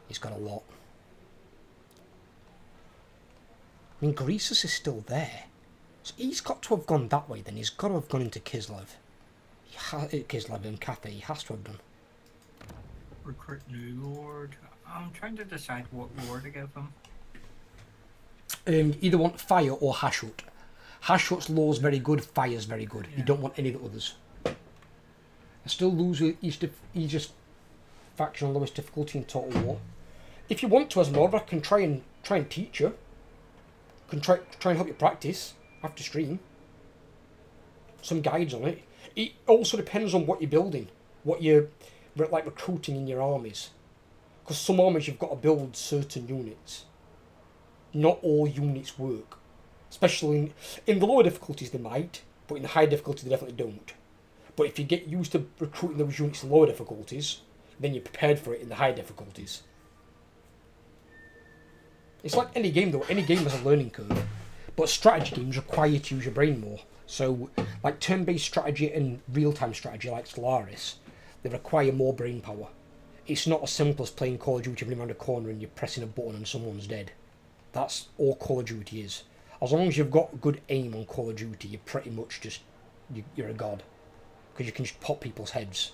He's got a lot. I mean, Greasus is still there. So he's got to have gone that way then. He's got to have gone into Kislev. Kislev and Cathay, he has to have done. Recruit new lord. I'm trying to decide what lord to give them. You either want Fire or Hashut. Hashut's law's very good, Fire's very good. Yeah. You don't want any of the others. I still lose with easiest faction on lowest difficulty in Total War. If you want to, as Mordor, I can try and teach you. Can try and help you practice after stream. Some guides on it. It also depends on what you're building, what you're like recruiting in your armies. Because some armies you've got to build certain units. Not all units work. Especially in the lower difficulties they might, but in the higher difficulties they definitely don't. But if you get used to recruiting those units in lower difficulties, then you're prepared for it in the higher difficulties. It's like any game though, any game has a learning curve. But strategy games require you to use your brain more. So, like turn-based strategy and real-time strategy like Stellaris, they require more brain power. It's not as simple as playing Call of Duty running around a corner and you're pressing a button and someone's dead. That's all Call of Duty is. As long as you've got good aim on Call of Duty, you're pretty much just, you're a god. Because you can just pop people's heads.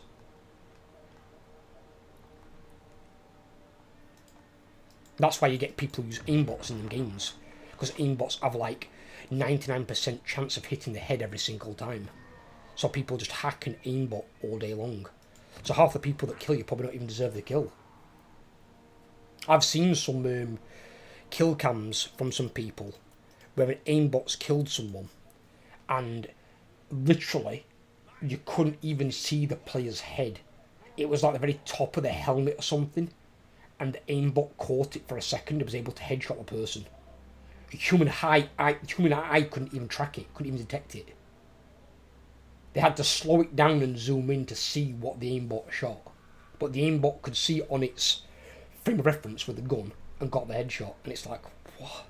That's why you get people who use aimbots in them games. Because aimbots have like 99% chance of hitting the head every single time. So people just hack an aimbot all day long. So half the people that kill you probably don't even deserve the kill. I've seen some kill cams from some people where an aimbot's killed someone and literally you couldn't even see the player's head. It was like the very top of the helmet or something, and the aimbot caught it for a second and was able to headshot the person. Human eye couldn't even track it, couldn't even detect it. They had to slow it down and zoom in to see what the aimbot shot. But the aimbot could see it on its frame of reference with the gun and got the headshot, and it's like, what?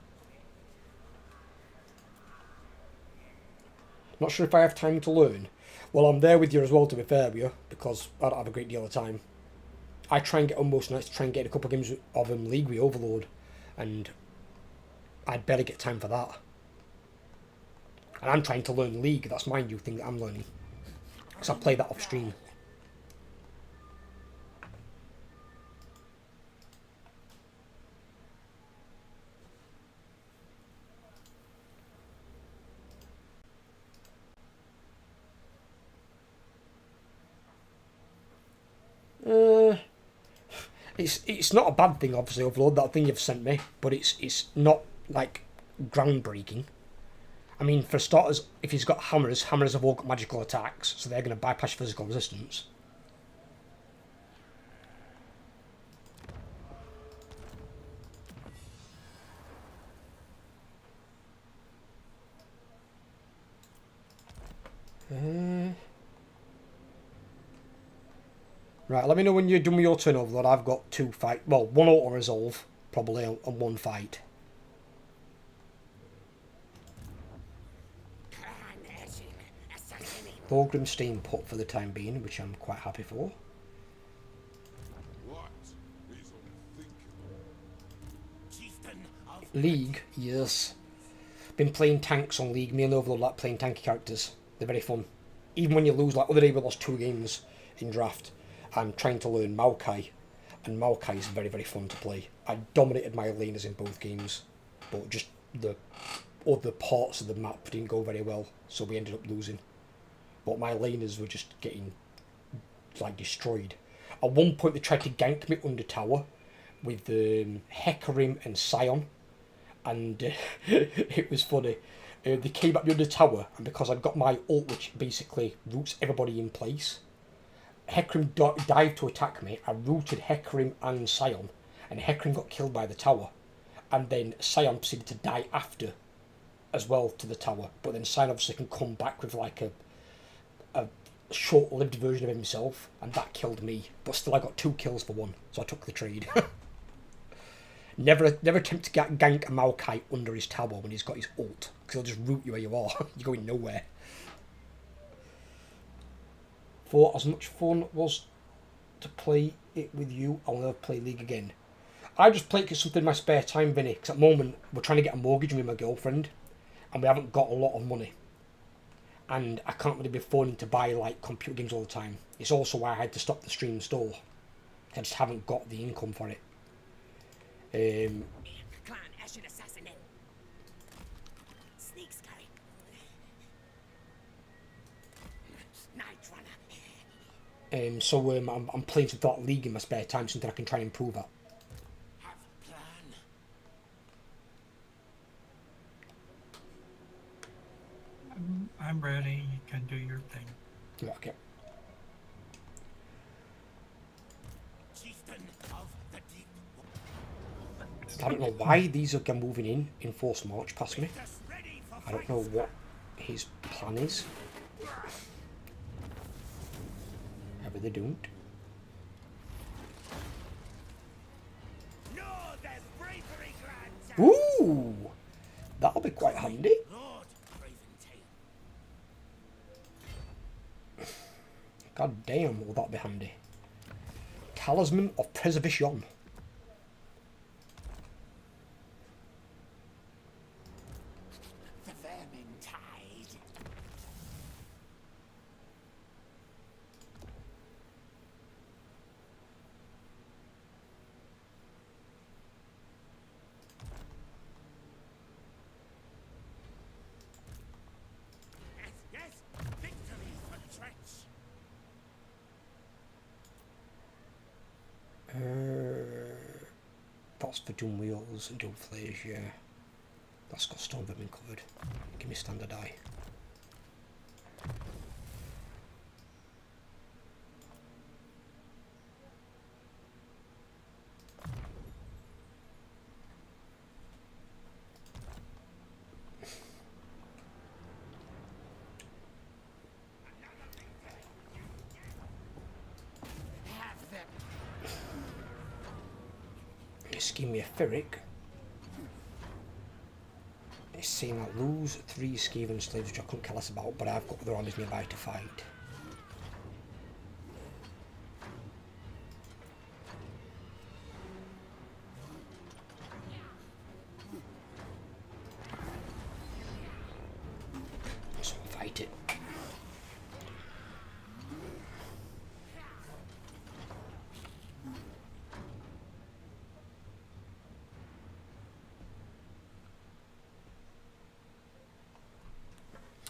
Not sure if I have time to learn. Well, I'm there with you as well, to be fair with you, because I don't have a great deal of time. I try and get on most nights to try and get a couple of games of League with Overlord, and I'd better get time for that. And I'm trying to learn League, that's my new thing that I'm learning. Because I play that off stream. It's not a bad thing, obviously, Overlord, that thing you've sent me, but it's not like groundbreaking. I mean, for starters, if he's got hammers have all got magical attacks, so they're going to bypass physical resistance. Right, let me know when you're done with your turn, Overlord. I've got one auto-resolve, probably, and one fight. Thorgrim staying put for the time being, which I'm quite happy for. What is unthinkable? League, yes. Been playing tanks on League. Me and Overlord like playing tanky characters. They're very fun. Even when you lose, like the other day we lost 2 games in draft. I'm trying to learn Maokai, and Maokai is very, very fun to play. I dominated my laners in both games, but just the other parts of the map didn't go very well, so we ended up losing. But my laners were just getting like destroyed. At one point they tried to gank me under tower, with Hecarim and Scion, and it was funny. They came at me under the tower, and because I'd got my ult, which basically roots everybody in place, Hecarim dived to attack me. I rooted Hecarim and Scion, and Hecarim got killed by the tower, and then Scion proceeded to die after as well to the tower, but then Scion obviously can come back with like a short-lived version of himself, and that killed me, but still I got 2 kills for 1, so I took the trade. Never attempt to gank a Maokai under his tower when he's got his ult, because he'll just root you where you are. You're going nowhere. For as much fun was to play it with you, I'll never play League again. I just play it because something in my spare time, Vinny, because at the moment we're trying to get a mortgage with my girlfriend, and we haven't got a lot of money. And I can't really be affording to buy like computer games all the time. It's also why I had to stop the stream store. I just haven't got the income for it. Clan Ashen Assassin. Sneak Sky. Night Runner. So I'm playing some Thought League in my spare time, something I can try and improve at. Have a plan. I'm ready. You can do your thing. Okay. Chieftain of the Deep. I don't know why these are moving in force march past me. Just ready for I don't know what his plan is. Maybe they don't. No, there's bravery glad. Ooh! That'll be quite handy. Lord Raventail. God damn, will that be handy. Talisman of Preservation. The Vermintide. Yes, victory for Tretch. That's for Doom Wheels and Doom Flares, yeah. That's got Storm Vermin covered. Give me standard eye. Have them. Just give me a Ferric. It's saying I lose 3 Skaven slaves, which I couldn't care less about, but I've got other armies nearby to fight. So I'll fight it.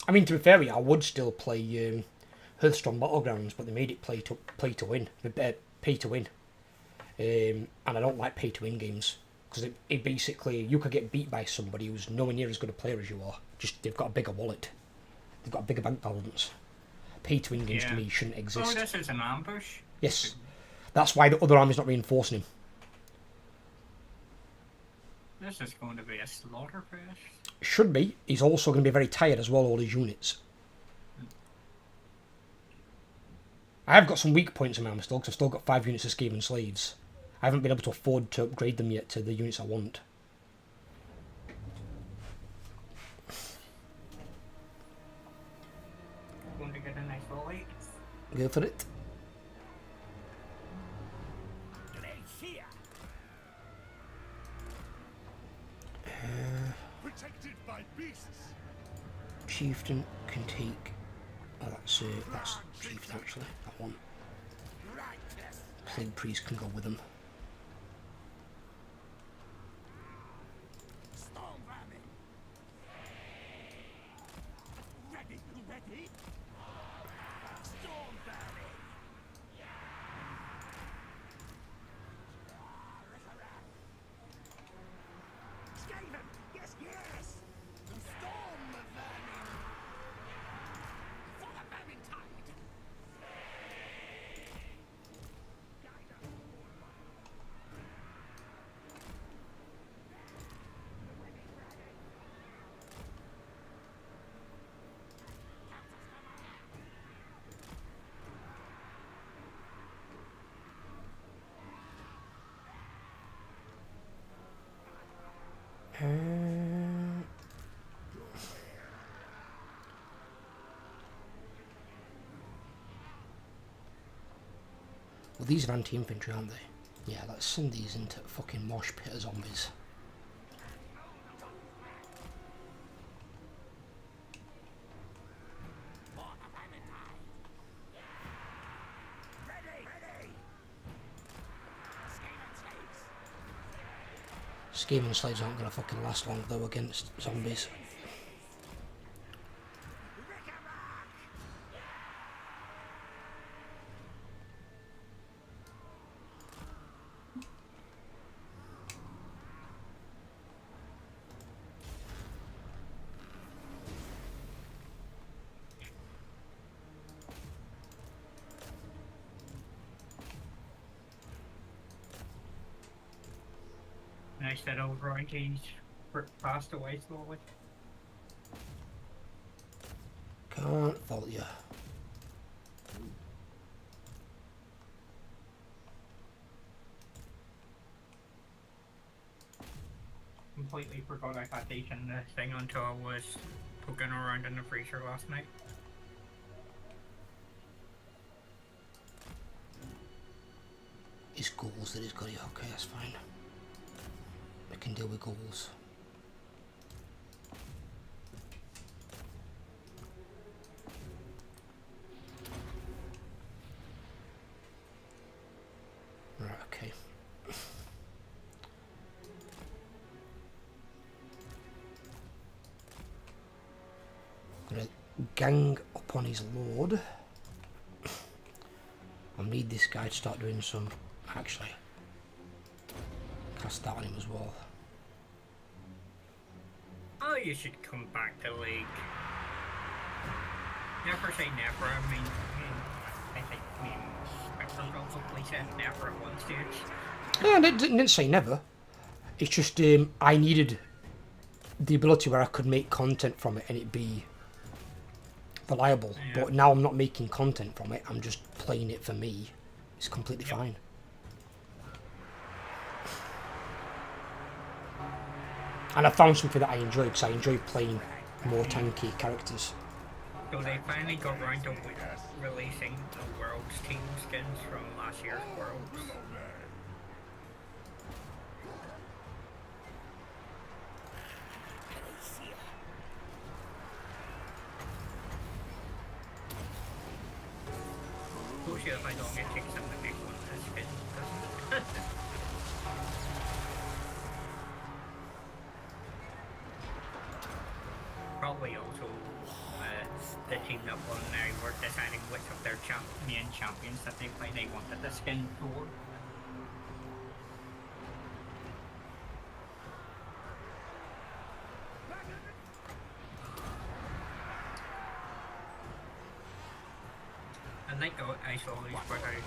I mean, to be fair, I would still play Hearthstone Battlegrounds, but they made it play to win, pay to win, and I don't like pay to win games because it basically you could get beat by somebody who's nowhere near as good a player as you are. Just they've got a bigger wallet, they've got a bigger bank balance. Pay to win games to me shouldn't exist. Oh, this is an ambush? Yes, that's why the other army's not reinforcing him. This is going to be a slaughter fest. Should be. He's also going to be very tired as well, all his units. I have got some weak points in my army still, because I've still got 5 units of Skaven slaves. I haven't been able to afford to upgrade them yet to the units I want. Going to get a nice volley. Go for it. Glacier. Protected by beasts. Chieftain can take. Oh, that's Chieftain actually. That one. Righteous. Plague Priest can go with him. Storm Vermin. Ready, ready. Storm Vermin. Well, these are anti-infantry, aren't they? Yeah, let's send these into fucking mosh pit of zombies. Scheming slaves aren't going to fucking last long though against zombies. Nice that old Royalties passed away slowly. Can't fault you. Completely forgot I had taken the thing until I was poking around in the freezer last night. It's ghouls that he's got it. Okay, that's fine. I can deal with ghouls. Right, okay. Gonna gang upon his lord. I need this guy to start doing some, actually. Cast that on him as well. Oh, you should come back to League. Never say never. I think Spectre probably said never at one stage. No, I didn't say never. It's just I needed the ability where I could make content from it and it be reliable. Yeah. But now I'm not making content from it. I'm just playing it for me. It's completely fine. And I found something that I enjoy because I enjoy playing more tanky characters. So they finally got around to releasing the World's team skins from last year's Worlds. Bullshit if I don't get takes them to make one of the skins, doesn't it? Probably also the team that won now were deciding which of their main champions that they play they wanted the skin for. I think I saw these where I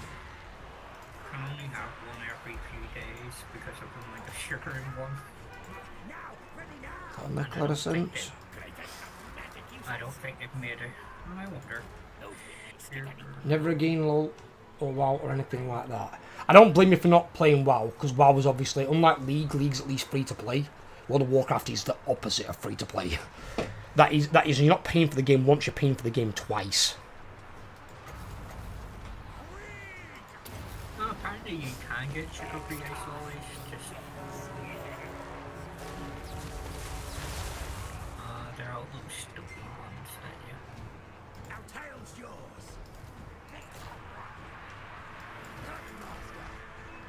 can only have one every few days because of only the sugar in one. That'll make a lot of sense. I don't think they've made it. I wonder. Never again LOL or WoW or anything like that. I don't blame you for not playing WoW, because WoW was obviously, unlike League's at least free to play. World of Warcraft is the opposite of free to play. That is, you're not paying for the game once, you're paying for the game twice. Well, apparently you can get sugar-free isolation, just... they're all those stupid ones that you... Now tail's yours.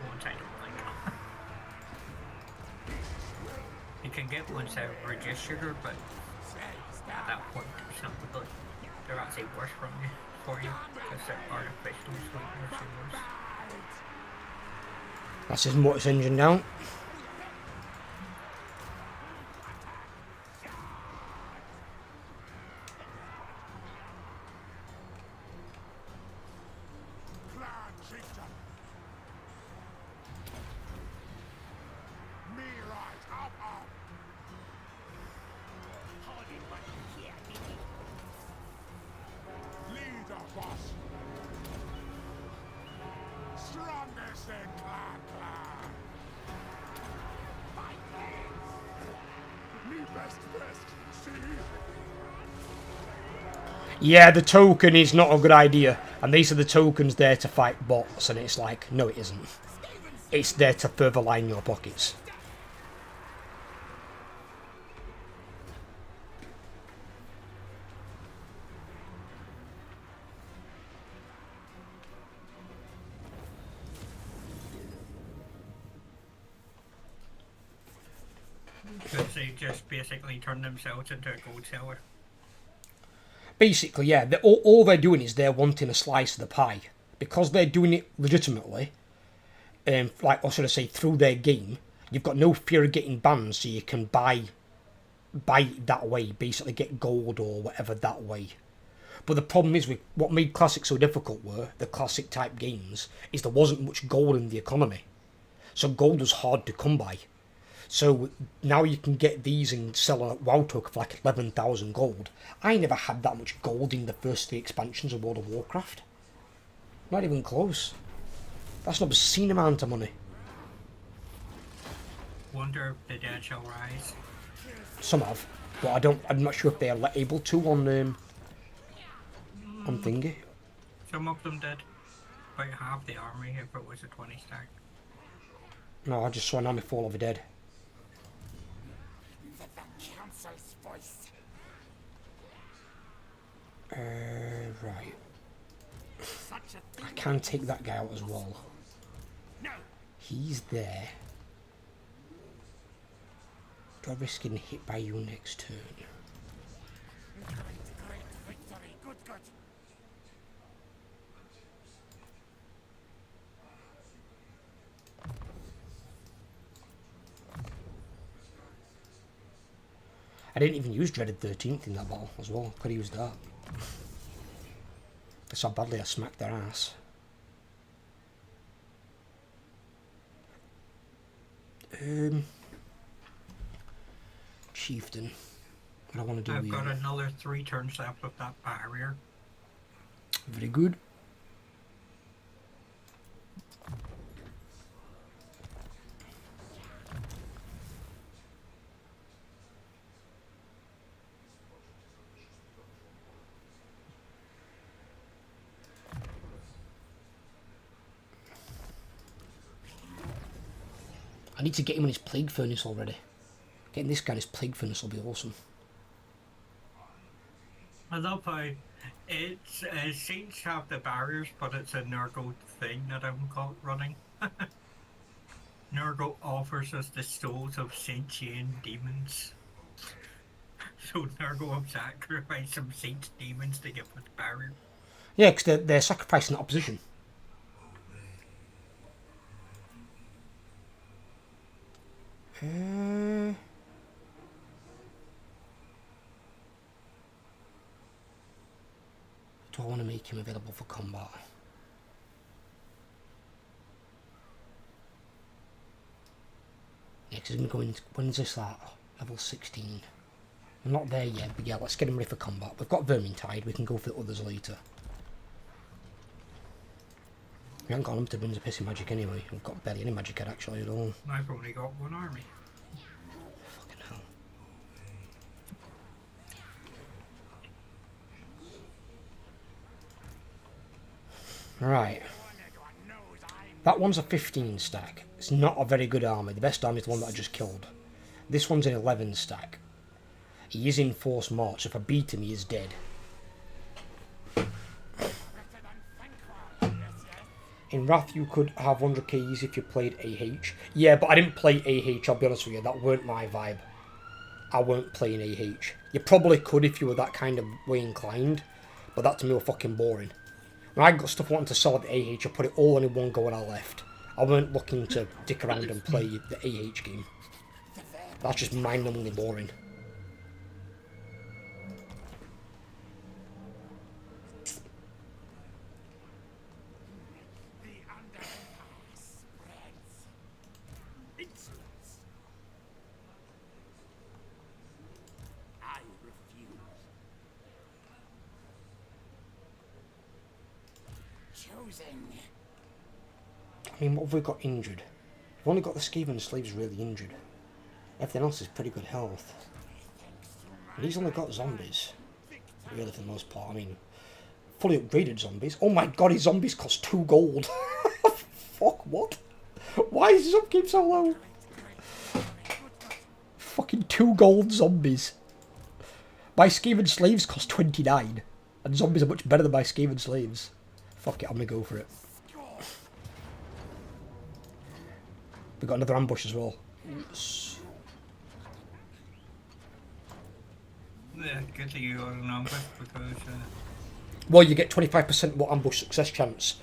ones I don't like. You can get ones that reduce sugar, but at that point they're actually worse for you because they're artificial sweeteners or worse. That's his motor's engine down. Yeah, the token is not a good idea. And these are the tokens there to fight bots, and it's like, no it isn't. It's there to further line your pockets. Because they just basically turn themselves into a gold seller. Basically, yeah, all they're doing is they're wanting a slice of the pie. Because they're doing it legitimately, like, or should I say, through their game, you've got no fear of getting banned, so you can buy it that way, basically get gold or whatever that way. But the problem is, with what made Classic so difficult were the Classic type games, is there wasn't much gold in the economy. So gold was hard to come by. So now you can get these and sell a WoW token for like 11,000 gold. I never had that much gold in the first 3 expansions of World of Warcraft. Not even close. That's an obscene amount of money. Wonder if the dead shall rise. Some have, but I'm not sure if they are able to on thingy. Some of them did. About half the army if it was a 20 stack. No, I just saw an army fall over dead. The council's voice. Right. Such a I thing. can take that guy out as well. No. He's there. Do I risk getting hit by you next turn? Great victory. Good. I didn't even use Dreaded 13th in that battle as well. Could have used that. That's how badly I smacked their ass. Chieftain. What I want to do I've here. got another 3 turns left with that barrier. Very good. I need to get him on his Plague Furnace already. Getting this guy on his Plague Furnace will be awesome. I love how it's Saints have the barriers, but it's a Nurgle thing that I'm running. Nurgle offers us the souls of sentient demons. So Nurgle have sacrificed some saint demons to get with the barrier. Yeah, because they're sacrificing that opposition. Do I want to make him available for combat? Yeah, because he's going to go in. When's this at? Level 16. I'm not there yet, but yeah, let's get him ready for combat. We've got Vermintide, we can go for the others later. We haven't got unlimited runes of pissing magic anyway. We've got barely any magic yet actually at all. I've only got 1 army. Fucking hell. Right. That one's a 15 stack. It's not a very good army. The best army is the one that I just killed. This one's an 11 stack. He is in Force March, so if I beat him, he is dead. In Wrath, you could have 100 Ks if you played AH. Yeah, but I didn't play AH, I'll be honest with you. That weren't my vibe. I weren't playing AH. You probably could if you were that kind of way inclined, but that to me was fucking boring. When I got stuff I wanted to sell at the AH, I put it all in one go and I left. I weren't looking to dick around and play the AH game. That's just mind-numbingly boring. I mean, what have we got injured? We've only got the Skaven Slaves really injured. Everything else is pretty good health. And he's only got zombies. really, for the most part. I mean, fully upgraded zombies. Oh my god, his zombies cost 2 gold. Fuck, what? Why is his upkeep so low? Fucking 2 gold zombies. My Skaven slaves cost 29. And zombies are much better than my Skaven slaves. Fuck it, I'm gonna go for it. We got another ambush as well. Yeah, good that you got an ambush because Well, you get 25% more ambush success chance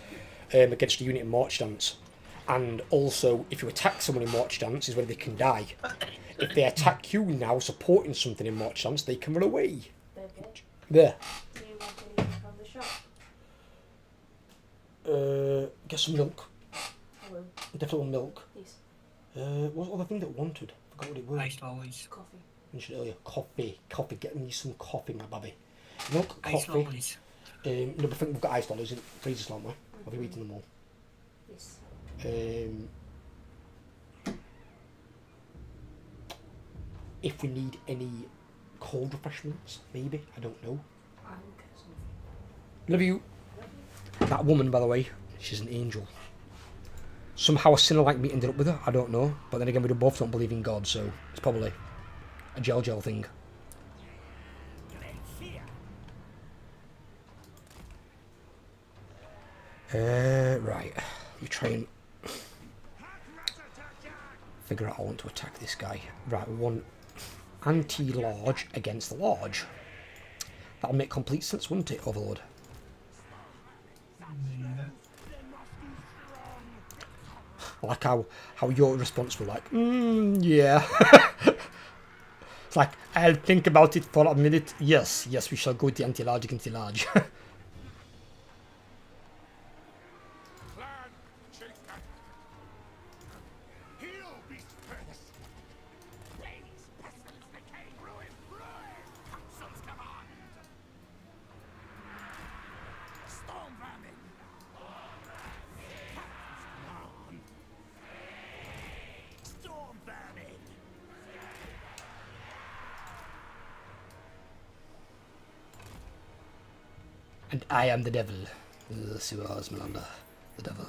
against a unit in March Dance. And also, if you attack someone in March Dance, is where they can die. If they attack you now, supporting something in March Dance, they can run away. Okay. There. Do you want anything from the shop? Get some milk. I will. Definitely want milk. Please. What was the other thing that I wanted? Forgot what it was. ice lollies. Coffee. Mentioned earlier. Coffee. Coffee. Get me some coffee, my baby. Milk, Ice coffee. lollies. No, but I think we've got ice lollies in freezers, aren't we? Have we eaten them all? Yes. If we need any cold refreshments, maybe. I don't know. I will get some. Love you. That woman, by the way, she's an angel. Somehow a sinner like me ended up with her. I don't know. But then again, we both don't believe in God, so it's probably a gel thing. Right. You try and figure out how I want to attack this guy. Right, we want anti-large against the large. That'll make complete sense, wouldn't it, Overlord? I like how your response was like, yeah. It's like, I'll think about it for a minute. Yes, we shall go with the anti-large against the large. And I am the devil. Yes, you are, Esmeralda. The devil.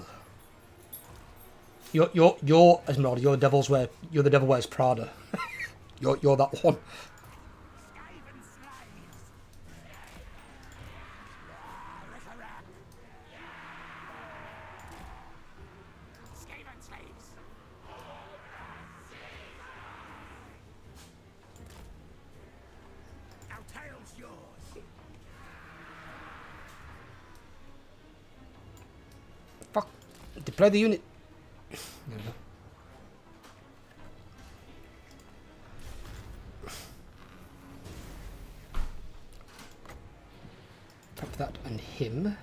You're Esmeralda. You're the devil wears Prada. you're that one. Fuck. Deploy the unit. There we go. Tap that and him.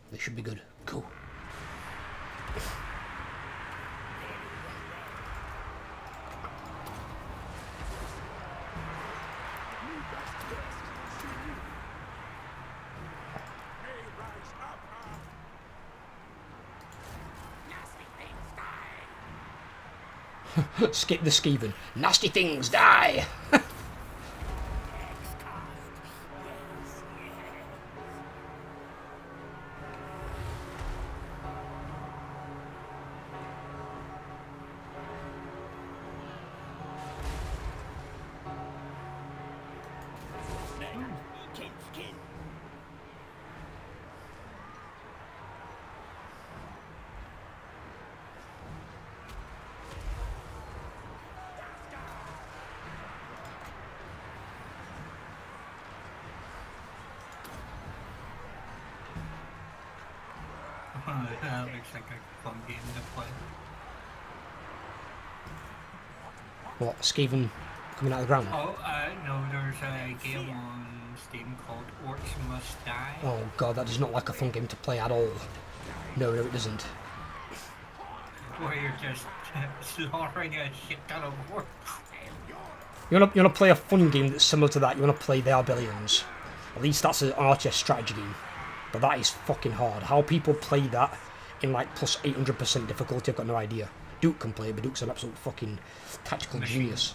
They should be good. Cool. Skip the skeeving. Nasty things die! Oh, that looks like a fun game to play. What, Skaven coming out of the ground? Oh, no, there's a game on Steam called Orcs Must Die, Oh god, that does not like a fun game to play at all. No, it doesn't. where you're just slaughtering a shit ton of orcs. You wanna play a fun game that's similar to that, you wanna play The Arbellions. At least that's an RTS strategy game. But that is fucking hard. How people play that in like plus 800% difficulty, I've got no idea. Duke can play it, but Duke's an absolute fucking tactical genius.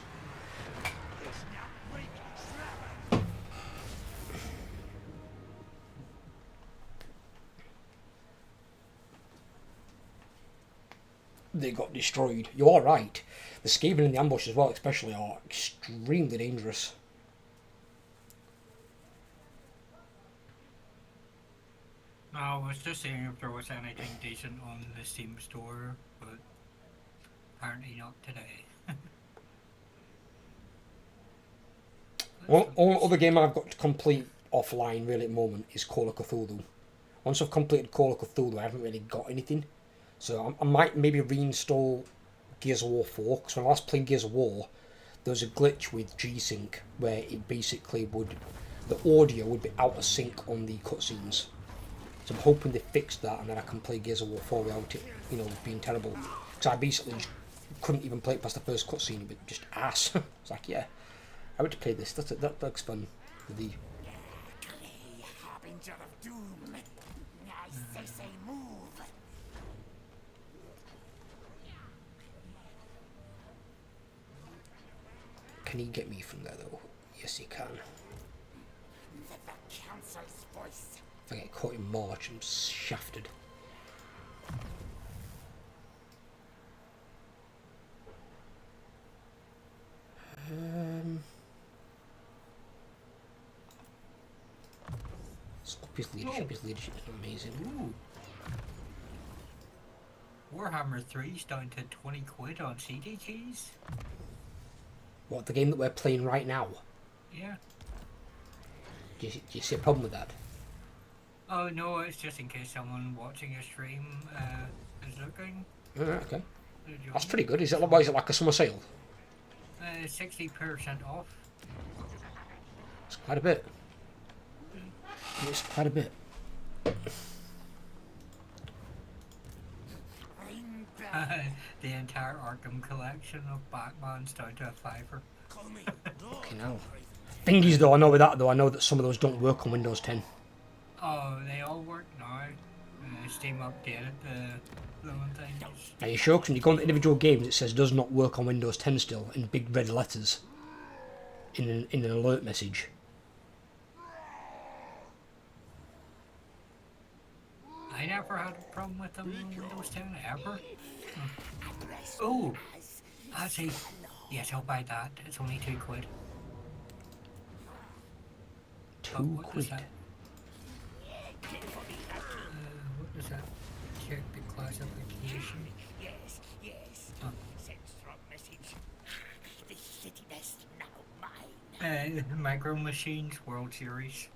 They got destroyed. You are right. The Skaven in the ambush as well, especially, are extremely dangerous. No, I was just saying if there was anything decent on the Steam store, but apparently not today. Only other game I've got to complete offline really at the moment is Call of Cthulhu. Once I've completed Call of Cthulhu, I haven't really got anything. So I might maybe reinstall Gears of War 4, because when I last played Gears of War, there was a glitch with G-Sync where it basically would, the audio would be out of sync on the cutscenes. So I'm hoping they fixed that and then I can play Gears of War 4 without it, you know, being terrible. Because I basically just couldn't even play it past the first cutscene, but just ass. It's like, yeah, I would play this. That looks fun. With the Harbinger of doom. I say move. Can he get me from there though? Yes, he can. The council's voice. If I get caught in March, I'm shafted. So obviously leadership is amazing. Ooh. Warhammer 3's down to 20 quid on CD keys. What, the game that we're playing right now? Yeah. Do you see a problem with that? Oh no, it's just in case someone watching a stream is looking. Okay. That's pretty good. Is it like a summer sale? 60% off. It's quite a bit. It's quite a bit. The entire Arkham collection of Batman's down to a fiver. Okay, now. Thing is though, I know that some of those don't work on Windows 10. Oh, they all work now. Steam updated the one things. Are you sure? Because when you go into individual games, it says does not work on Windows 10 still in big red letters in an alert message. I never had a problem with them on Windows 10 ever. Oh, I see. Yes, I'll buy that. It's only 2 quid. 2 What quid. is that? What is that? Check the classification. Yes, yes. Oh. Send strong message. The city best now mine. Micro Machines World Series.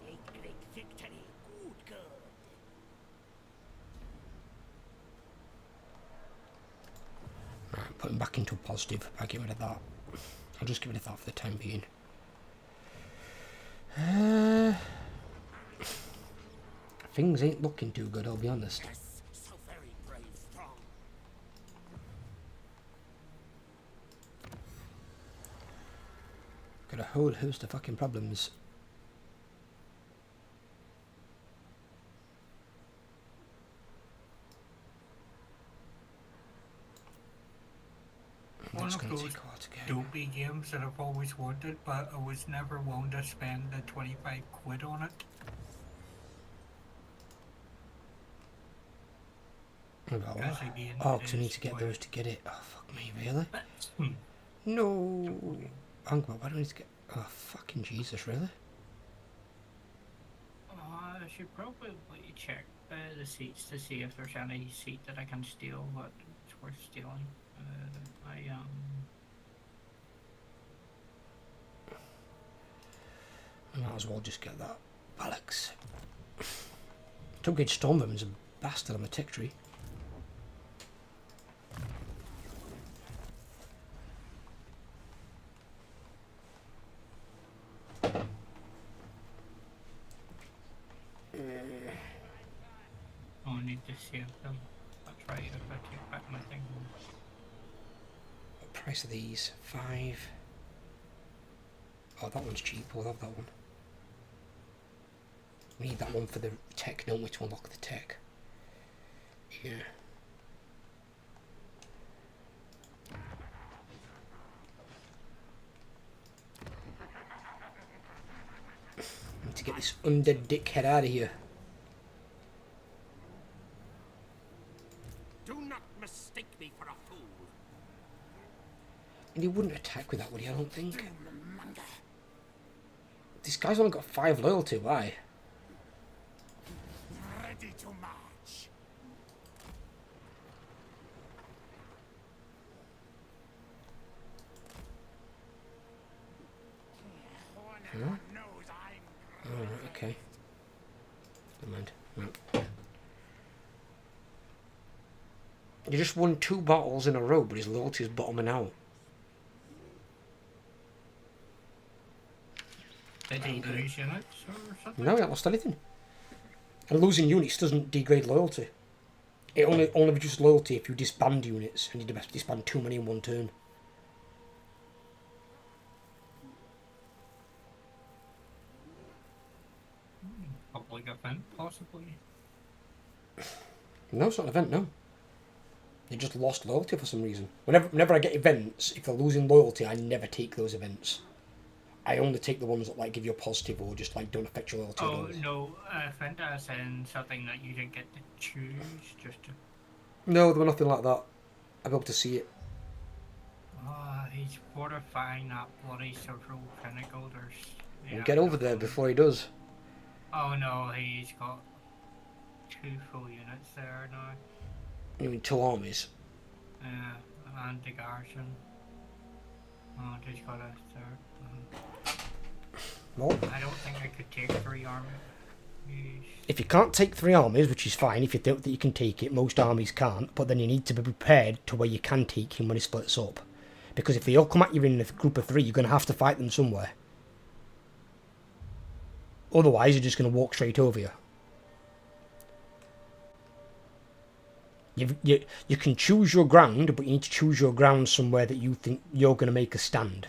A great victory. Good, good. Right, put him back into positive. I get rid of that. I'll just get rid of that for the time being. Things ain't looking too good, I'll be honest. Yes, so very brave, strong. Got a whole host of fucking problems. I'm One just of gonna those take out again. dopey games that I've always wanted, but I was never willing to spend the 25 quid on it. About what? Especially being Oh, it because I need is to get quite- those to get it. Oh, fuck me, really? Hmm. No. Hang on, why do I need to get... Oh, fucking Jesus, really? I should probably check the seats to see if there's any seat that I can steal, but it's worth stealing. Might as well just get that. Alex. Don't get Stormvermin's a bastard on the tech tree. I need to save them. I'll try it if I take back my thing. What price are these? 5. Oh, that one's cheap. We'll have that one. We need that one for the tech, don't we, to unlock the tech? Yeah. Need to get this undead dickhead out of here. Do not mistake me for a fool. And he wouldn't attack with that, would he? I don't think. Doom-monger. This guy's only got 5 loyalty. Why? Ready to march. One knows I'm Oh, right, okay. Never mind. Right. He just won 2 battles in a row, but his loyalty is bottoming out. Did he lose units or something? No, he hasn't lost anything. And losing units doesn't degrade loyalty. It only reduces loyalty if you disband units, and you disband too many in one turn. Public event, possibly. No, it's not an event, no. They just lost loyalty for some reason. Whenever I get events, if they're losing loyalty, I never take those events. I only take the ones that like give you a positive or just like don't affect your loyalty at Oh all. no, event as in something that you didn't get to choose, just to... No, there were nothing like that. I'll be able to see it. He's fortifying that bloody social pinnacle. There's... We'll get over there before he does. Oh no, he's got 2 full units there now. You mean 2 armies? And the garrison. Oh, he's got a 3rd. Well, I don't think I could take 3 armies. if you can't take 3 armies, which is fine, if you don't think you can take it, most armies can't, but then you need to be prepared to where you can take him when he splits up. Because if they all come at you in a group of 3, you're going to have to fight them somewhere. Otherwise, you're just going to walk straight over you. You can choose your ground, but you need to choose your ground somewhere that you think you're going to make a stand.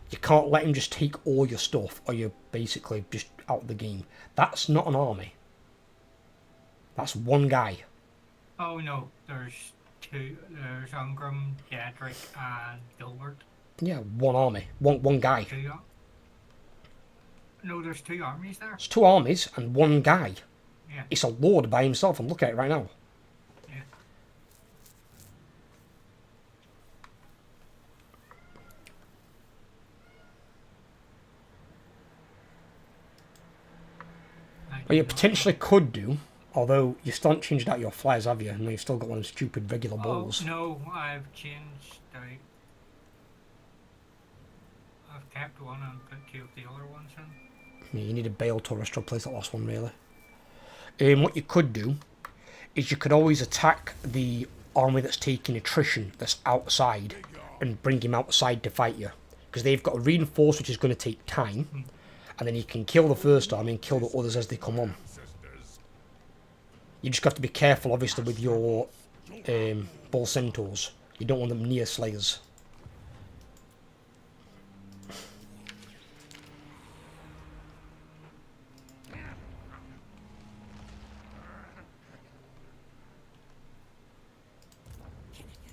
You can't let him just take all your stuff, or you're basically just out of the game. That's not an army. That's one guy. Oh no, there's 2. There's Ungram, Dedrick, and Gilbert. Yeah, one army. One guy. 2 No, there's 2 armies there. It's 2 armies and one guy. Yeah. It's a lord by himself. I'm looking at it right now. Yeah. Well, you potentially could do, although you still haven't changed out your flares, have you? And you've still got one of them stupid regular balls. Oh, no, I've changed out. I've kept one and put 2 of the other ones in. Yeah, you need a Bale Taurus to replace that last one, really. What you could do is you could always attack the army that's taking attrition that's outside and bring him outside to fight you. Because they've got a reinforce, which is going to take time. And then you can kill the first army and kill the others as they come on. You just have to be careful, obviously, with your bull centaurs. You don't want them near slayers.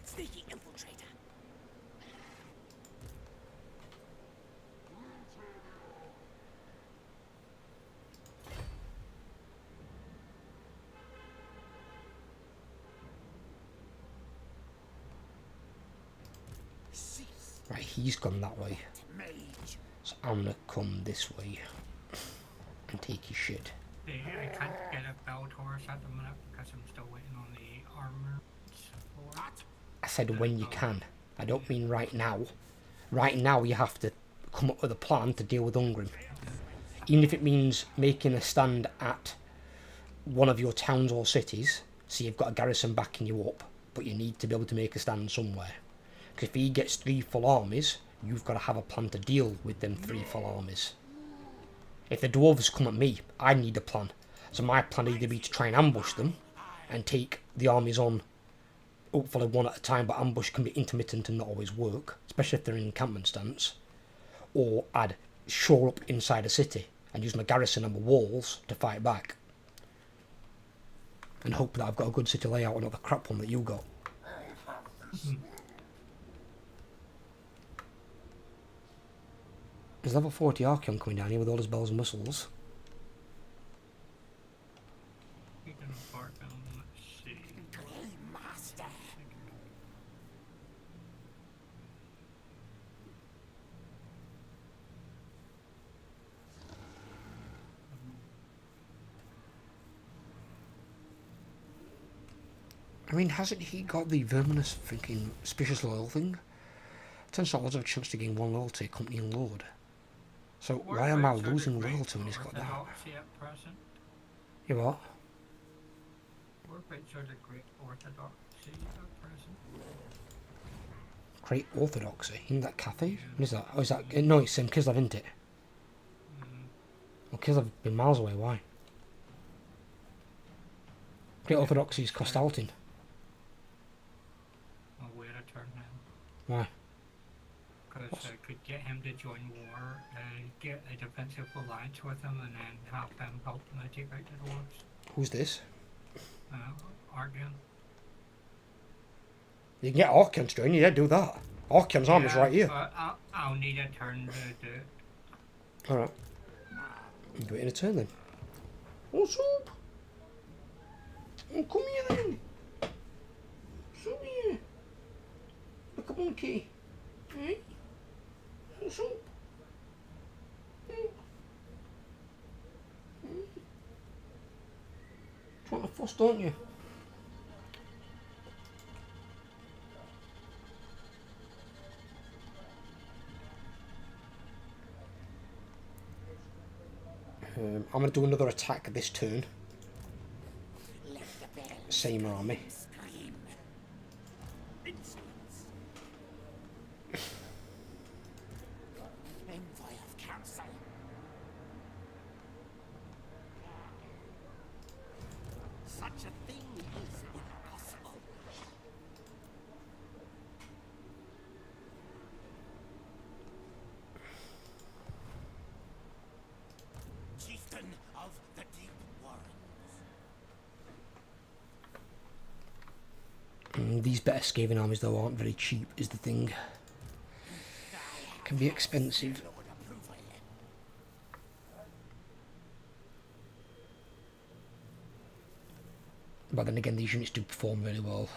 Sneaky infiltrator. Right, he's gone that way. Mage. So I'm going to come this way and take his shit. I can't get a bell Taurus at the minute because I'm still waiting on the armor. I said when you can. I don't mean right now. Right now you have to come up with a plan to deal with Ungrim. even if it means making a stand at one of your towns or cities, so you've got a garrison backing you up, but you need to be able to make a stand somewhere. Because if he gets 3 full armies, you've got to have a plan to deal with them 3 full armies. If the dwarves come at me, I need a plan. So my plan would either be to try and ambush them and take the armies on, hopefully one at a time, but ambush can be intermittent and not always work, especially if they're in encampment stance. Or I'd shore up inside a city and use my garrison and my walls to fight back. And hope that I've got a good city layout and not the crap one that you got. There's level 40 Archeon coming down here with all his bells and whistles. Speaking of Arkham, let's see. Master. I mean, hasn't he got the verminous freaking suspicious loyal thing? 10 slots of a chance to gain 1 loyalty, company and lord. So why am I losing loyalty when he's got that? Orthodoxy at present? You what? Warpits are the great orthodoxy at present. Great orthodoxy? Isn't that Cathay? What is that? Oh, is that... No, it's Kislev, isn't it? Well, Kislev's been miles away, why? Great orthodoxy is Costaltin. I'll wait a turn now. Why? Because I could get him to join war, get a defensive alliance with him, and then have them help him take out the dwarves. Who's this? Argon. You can get Archeon to join you, yeah, do that. Archeon's army's right here. But I'll need a turn to do it. Alright. You do it in a turn then. What's up? Oh, come here then. Come here. Look up on key. Hey? What's up? Hey? Hey? You want the fuss, don't you? I'm going to do another attack this turn. Let the bells Same army. scream. Insolence. Envoy of council. Such a thing is impossible. Chieftain of the Deep Warrens. These better scathing armies though aren't very cheap is the thing. Can be expensive. Lord approval. But then again these units do perform really well.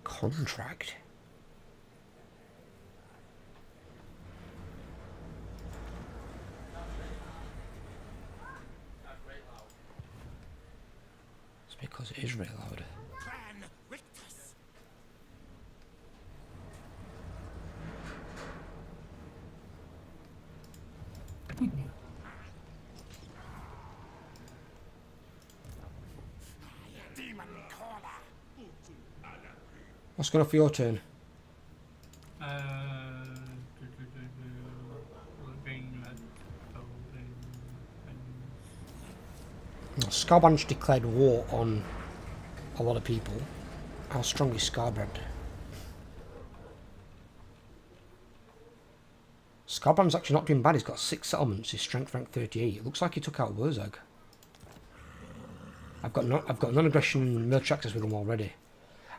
Contract? It's because it is really loud. Clan Rictus. Demon caller. What's going on for your turn? Living at building and Scarbrand declared war on a lot of people. How strong is Scarbrand? Scarbrand's actually not doing bad. He's got 6 settlements. His strength rank 38. It looks like he took out Wurzag. I've got non-aggression military access with him already.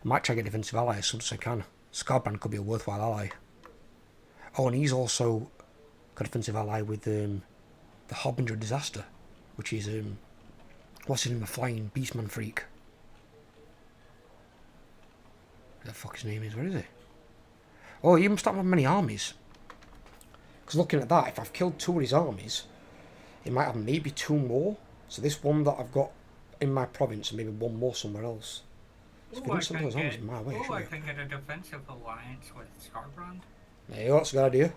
I might try to get defensive ally as soon as I can. Scarbrand could be a worthwhile ally. Oh, and he's also got a defensive ally with the Harbinger Disaster, which is What's his name? A flying beastman freak. What the fuck his name is? Where is he? Oh, he must not have many armies. Because looking at that, if I've killed 2 of his armies, he might have maybe 2 more. So this one that I've got in my province and maybe 1 more somewhere else. So if he doesn't send those armies in my way, I should can get a defensive alliance with Scarbrand. There you go, that's a good idea.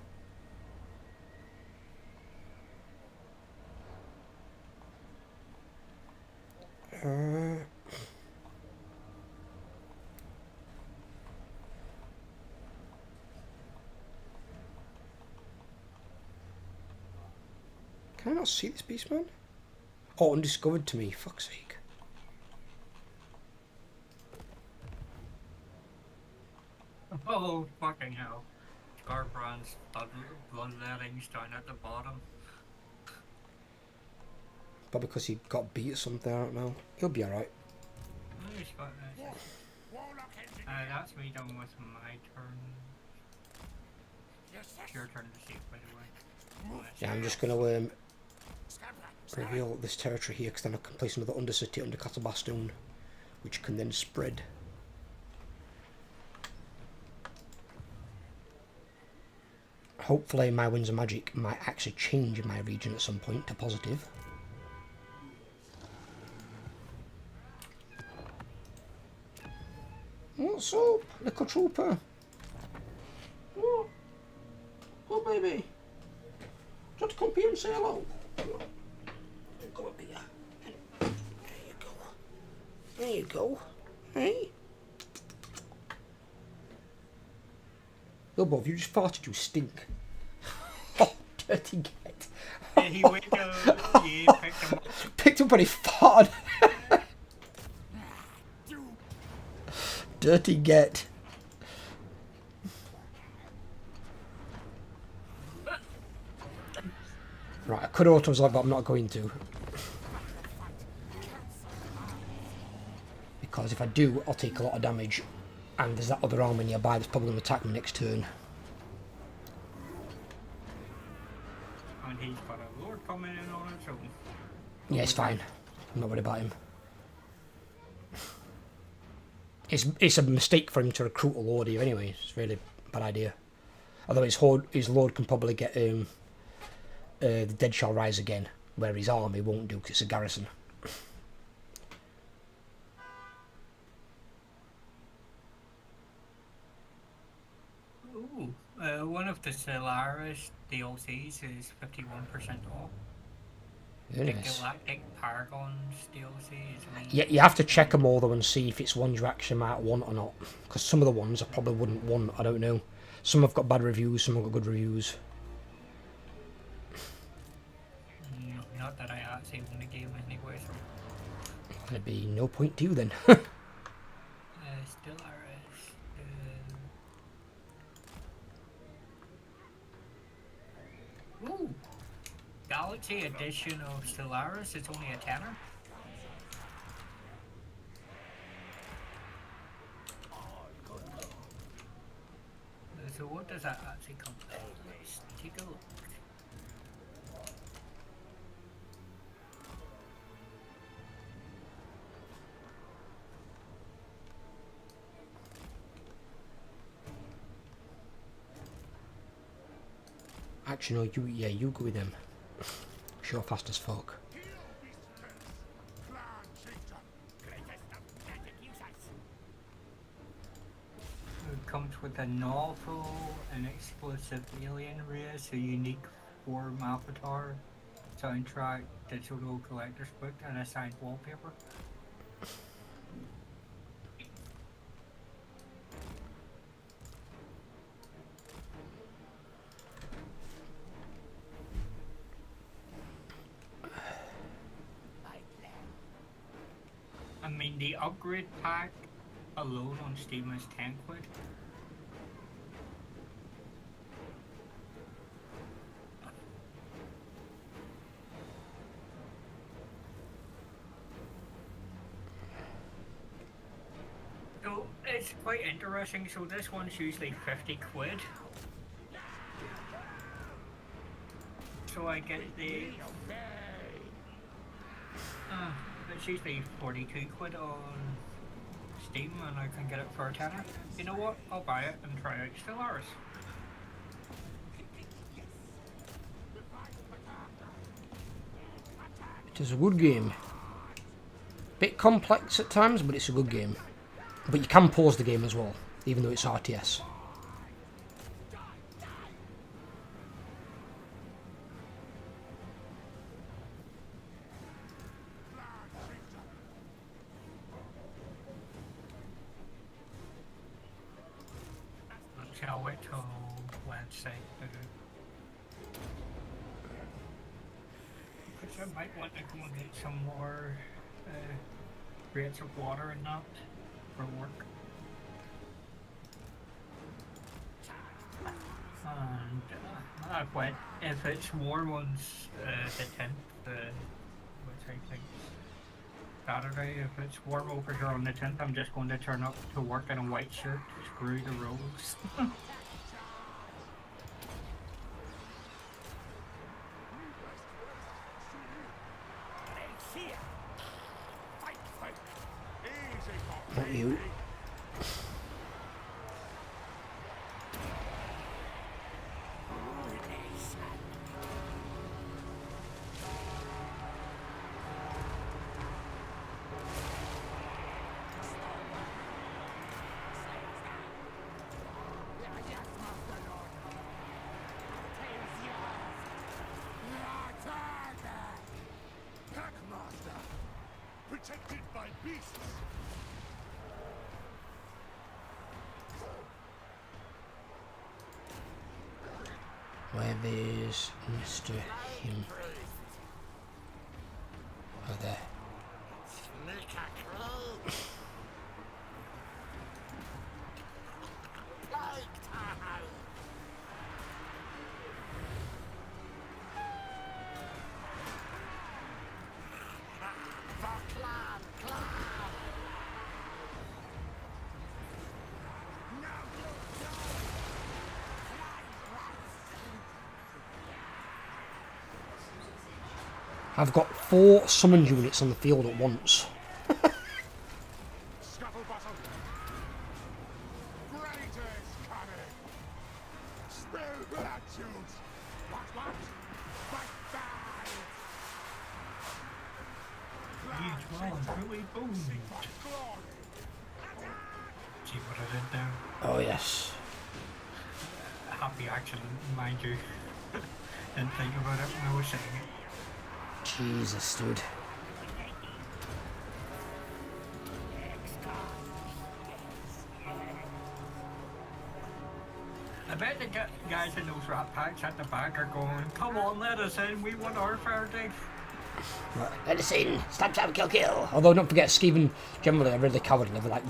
Can I not see this beastman? Oh, undiscovered to me, fuck's sake. Oh, fucking hell. Scarbrand's bloodletting's down at the bottom. Probably because he got beat or something, I don't know. He'll be alright. Oh, he's got this. That's me done with my turn. It's your turn to see, by the way. Yeah, I'm just going to reveal this territory here, because then I can place another Undercity under Castle Bastoon, which can then spread. Hopefully my Winds of Magic might actually change in my region at some point to positive. What's up, little trooper? Oh, oh baby. Do you want to come here and say hello? Go up here. There you go. There you go. Hey? Bilbo, you just farted, you stink. Oh, dirty get. Yeah, he went yeah, picked him up. Picked up when he farted. Dirty get. Right, I could auto-resolve, but I'm not going to. Because if I do, I'll take a lot of damage. And there's that other army nearby that's probably going to attack me next turn. And he's got a lord coming in on its own. Yeah, it's fine. I'm not worried about him. It's a mistake for him to recruit a lord here anyway. It's a really bad idea. Although his lord can probably get the dead shall rise again, where his army won't do because it's a garrison. Ooh, one of the Stellaris DLCs is 51% off. Very The nice. Galactic Paragons DLC is Yeah, you have to check them all though and see if it's ones you actually might want or not. Because some of the ones I probably wouldn't want, I don't know. Some have got bad reviews, some have got good reviews. not that I actually won the game anyway, so. There'd be no point to you then. Stellaris. Ooh! Galaxy edition of Stellaris, it's only a tenner. So what does that actually come to? Let's take a look. Actually, no, you go with them. Sure, fast as fuck. It comes with a novel, an exclusive alien race, a unique form avatar, soundtrack, digital collector's book, and a signed wallpaper. I mean, the upgrade pack alone on Steam is 10 quid. So it's quite interesting. So this one's usually 50 quid. So I get the It's usually 42 quid on Steam and I can get it for a tenner. You know what? I'll buy it and try out Stellaris. It is a good game. Bit complex at times, but it's a good game. But you can pause the game as well, even though it's RTS. I'll wait till Wednesday. Because I might want to go and get some more crates of water and that for work. And I've went, if it's warm on the 10th, which I think Saturday, if it's warm over here on the 10th, I'm just going to turn up to work in a white shirt to screw the rogues. Not you. Protected by beasts. Where is Mr. Him? Oh, there. I've got 4 summoned units on the field at once. Scuttle battle. Raiders coming. Spill latitudes. What? Fight back. Huge one, really boom. Glory. See what I did there? Oh yes. Happy accident, mind you. Didn't think about it when I was saying it. Jesus, dude. I bet the guys in those rat packs at the back are going, come on, let us in, we want our fair day. Right, let us in. Stab, stab, kill, kill. Although, don't forget, Skaven generally are really cowardly. They like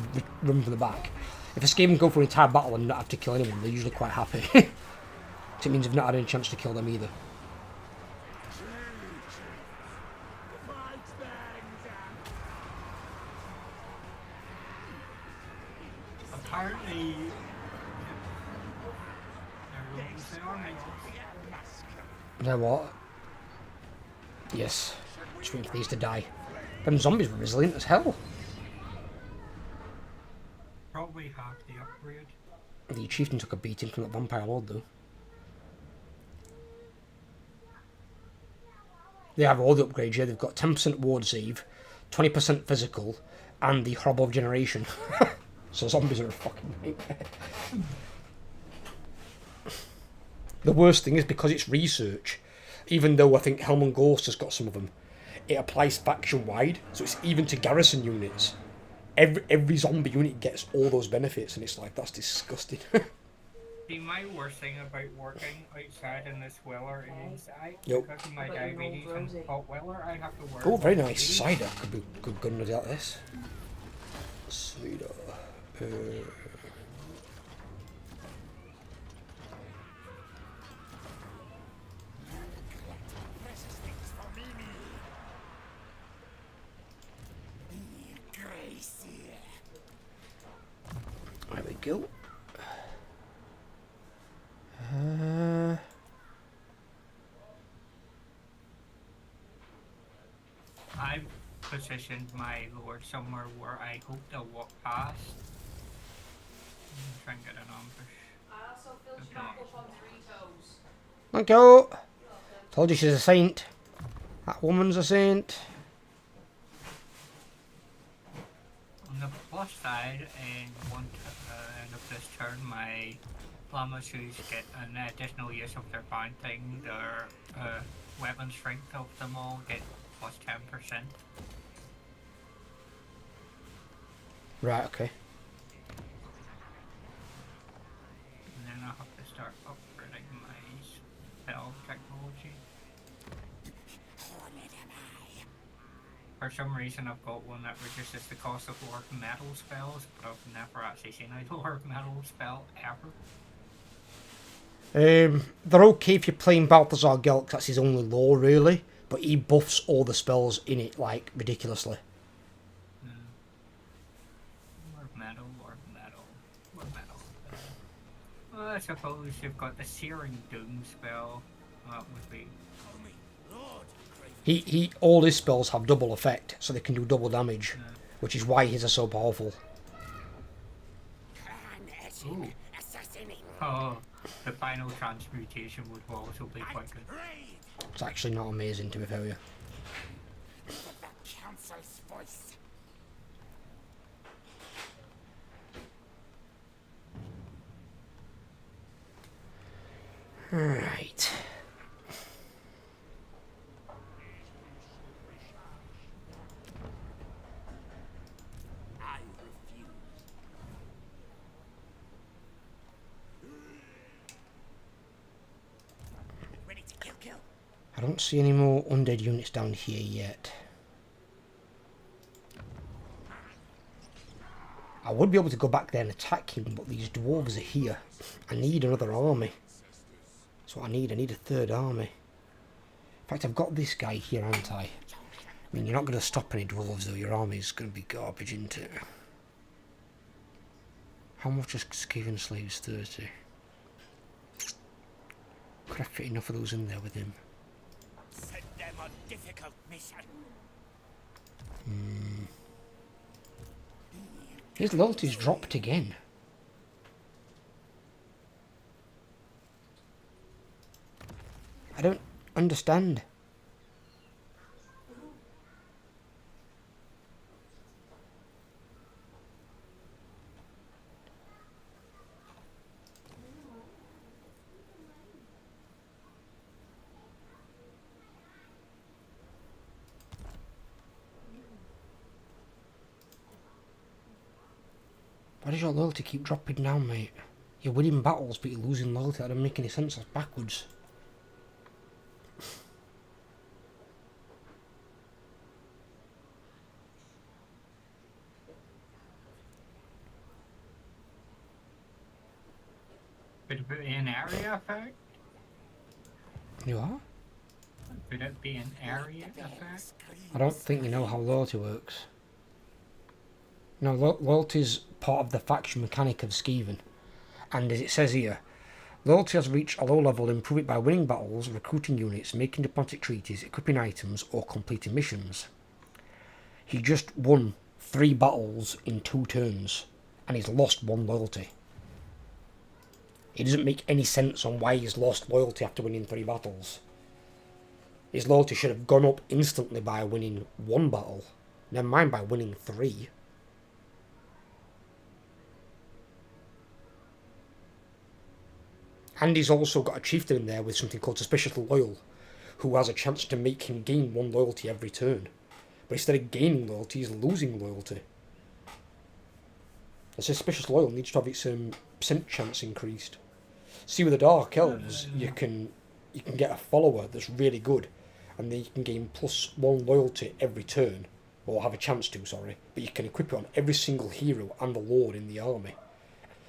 run from the back. If a Skaven go for an entire battle and not have to kill anyone, they're usually quite happy. Because it means they've not had any chance to kill them either. Apparently, They're what? Yes. Just waiting for these to die. Them zombies were resilient as hell. probably half the upgrade. The chieftain took a beating from that vampire lord though. They have all the upgrades here. They've got 10% ward save, 20% physical, and the horrible generation. So zombies are a fucking nightmare. The worst thing is because it's research, even though I think Helm and Ghost has got some of them, it applies faction wide, so it's even to garrison units. Every zombie unit gets all those benefits, and it's like, that's disgusting. See, my worst thing about working outside in this weather is Yep. because of my How about your diabetes old and Rosie? hot weather, I have to work. Oh, very nice. Cider could be good gun without this. Cider. There we go. positioned my lord somewhere where I hope they'll walk past. Try and get an ambush. I also filled you back up on 3 toes. Thank you. Told you she's a saint. That woman's a saint. On the plus side, in end of this turn, my Llama shoes get an additional use of their binding. Their weapon strength of them all get plus 10%. Right, okay. And then I have to start upgrading my spell technology. For some reason I've got one that reduces the cost of Lord Metal spells, but I've never actually seen a Lord Metal spell ever. They're okay if you're playing Balthazar Gelk, that's his only law really, but he buffs all the spells in it, like, ridiculously. Lord Metal, Lord Metal, Lord Metal. Well, I suppose you've got the Searing Doom spell. That would be... All his spells have double effect, so they can do double damage, which is why his are so powerful. Ooh. Oh, the final transmutation would also be quite good. It's actually not amazing, to be fair with you. Council's voice. Right. I refuse. Ready to kill. I don't see any more undead units down here yet. I would be able to go back there and attack him, but these dwarves are here. I need another army. That's what I need. I need a third army. In fact, I've got this guy here, haven't I? I mean, you're not going to stop any dwarves, though. Your army's going to be garbage, isn't it? How much is Skaven Slaves? 30. Could I fit enough of those in there with him? Send them on difficult mission. His loyalty's dropped again. I don't understand. Why does your loyalty keep dropping down, mate? You're winning battles, but you're losing loyalty. That doesn't make any sense. That's backwards. Could it be an area effect? You are? Could it be an area effect? I don't think you know how loyalty works. No, loyalty's part of the faction mechanic of Skaven. And as it says here, loyalty has reached a low level. Improve it by winning battles, recruiting units, making diplomatic treaties, equipping items, or completing missions. He just won 3 battles in 2 turns, and he's lost 1 loyalty. It doesn't make any sense on why he's lost loyalty after winning 3 battles. His loyalty should have gone up instantly by winning 1 battle, never mind by winning 3. And he's also got a chieftain in there with something called Suspicious Loyal, who has a chance to make him gain 1 loyalty every turn. But instead of gaining loyalty, he's losing loyalty. The Suspicious Loyal needs to have its percent chance increased. See, with the Dark Elves, you can get a follower that's really good, and then you can gain +1 loyalty every turn, or have a chance to, sorry, but you can equip it on every single hero and the lord in the army.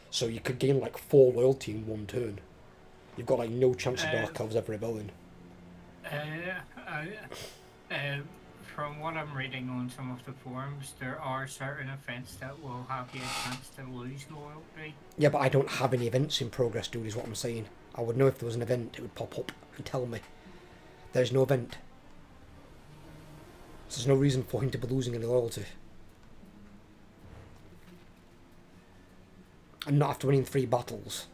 So you could gain like 4 loyalty in 1 turn. You've got like no chance of Dark Elves ever rebelling. From what I'm reading on some of the forums, there are certain events that will have you a chance to lose loyalty. Yeah, but I don't have any events in progress, dude, is what I'm saying. I would know if there was an event, it would pop up and tell me. There's no event. So there's no reason for him to be losing any loyalty. And not after winning 3 battles.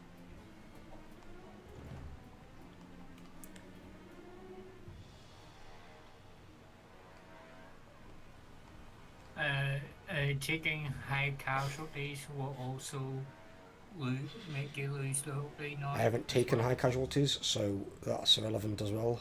Taking high casualties will also make you lose loyalty. I haven't taken high casualties, so that's irrelevant as well.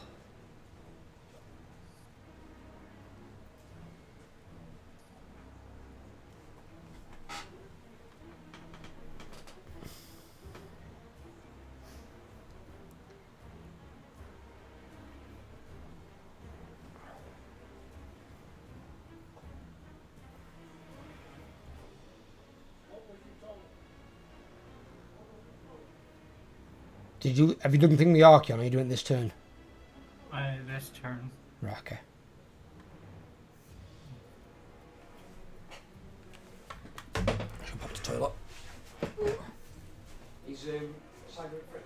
Have you done the thing with the Archeon, or are you doing it this turn? This turn. Right, okay. Jump up to the toilet. He's cider fridge.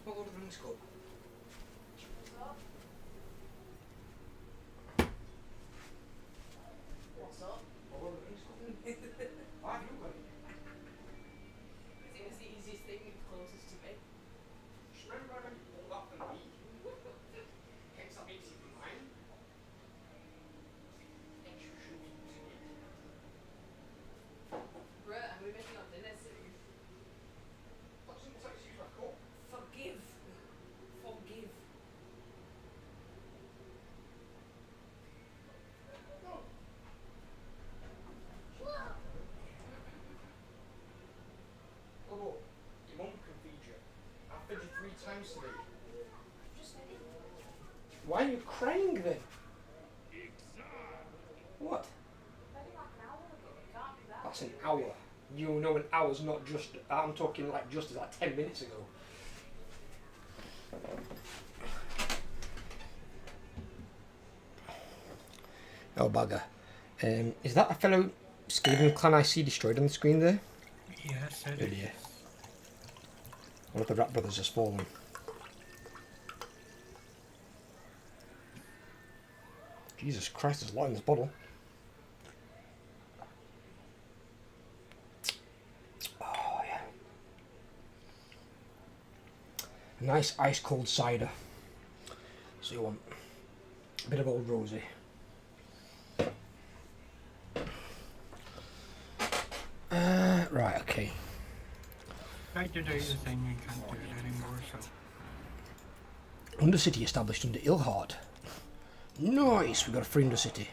What Lord of the Rings Club? What's up? What Lord of the Rings Club? Why have you got it? Because it was the easiest thing and closest to me. Just remember when you pulled up the week? Hence that makes it mine. Extra should be using it. Bruh, I'm gonna be making our dinner soon. What's in the text you back up? Forgive. Forgive. Oh, your mum can feed you. I've fed you 3 times today. Just fed in. Why are you crying then? What? Fed in like an hour ago. You can't do that. That's an hour. You know an hour's not just, I'm talking like just as like 10 minutes ago. Oh bugger. Is that a fellow Skaven clan I see destroyed on the screen there? Yes, it Oh is. dear. One of the Rat Brothers has fallen. Jesus Christ, there's a lot in this bottle. Oh yeah. Nice ice cold cider. So you want a bit of Old Rosie. Right, okay. Try to do the thing, you can't do it anymore, so. Undercity established under Ilhard. Nice, we got a free Undercity.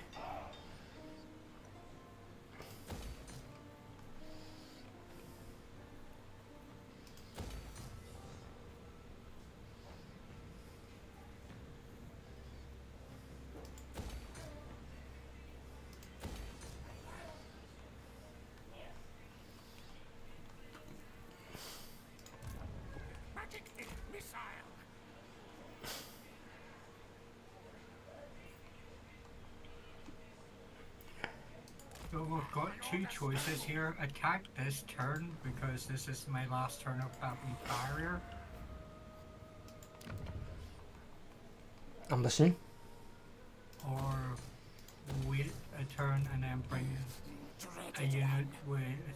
child. So we've got two choices here. Attack this turn because this is my last turn of having barrier. I'm listening. Or wait a turn and then bring a unit with a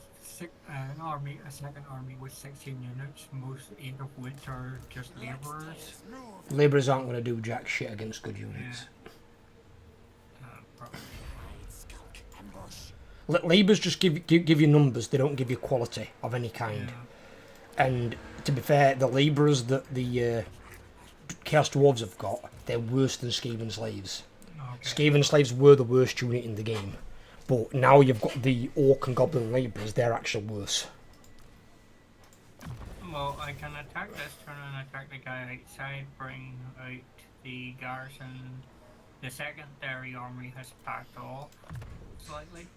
second army with 16 units, most 8 of which are just laborers. Labourers aren't going to do jack shit against good units. Probably. Skulk ambush. Labourers just give you numbers, they don't give you quality of any kind. Yeah. And to be fair, the labourers that the Chaos Dwarves have got, they're worse than Skaven Slaves. Okay. Skaven Slaves were the worst unit in the game. But now you've got the Orc and Goblin Labourers, they're actually worse. Well, I can attack this turn and attack the guy outside, bring out the garrison. The secondary army has backed off slightly.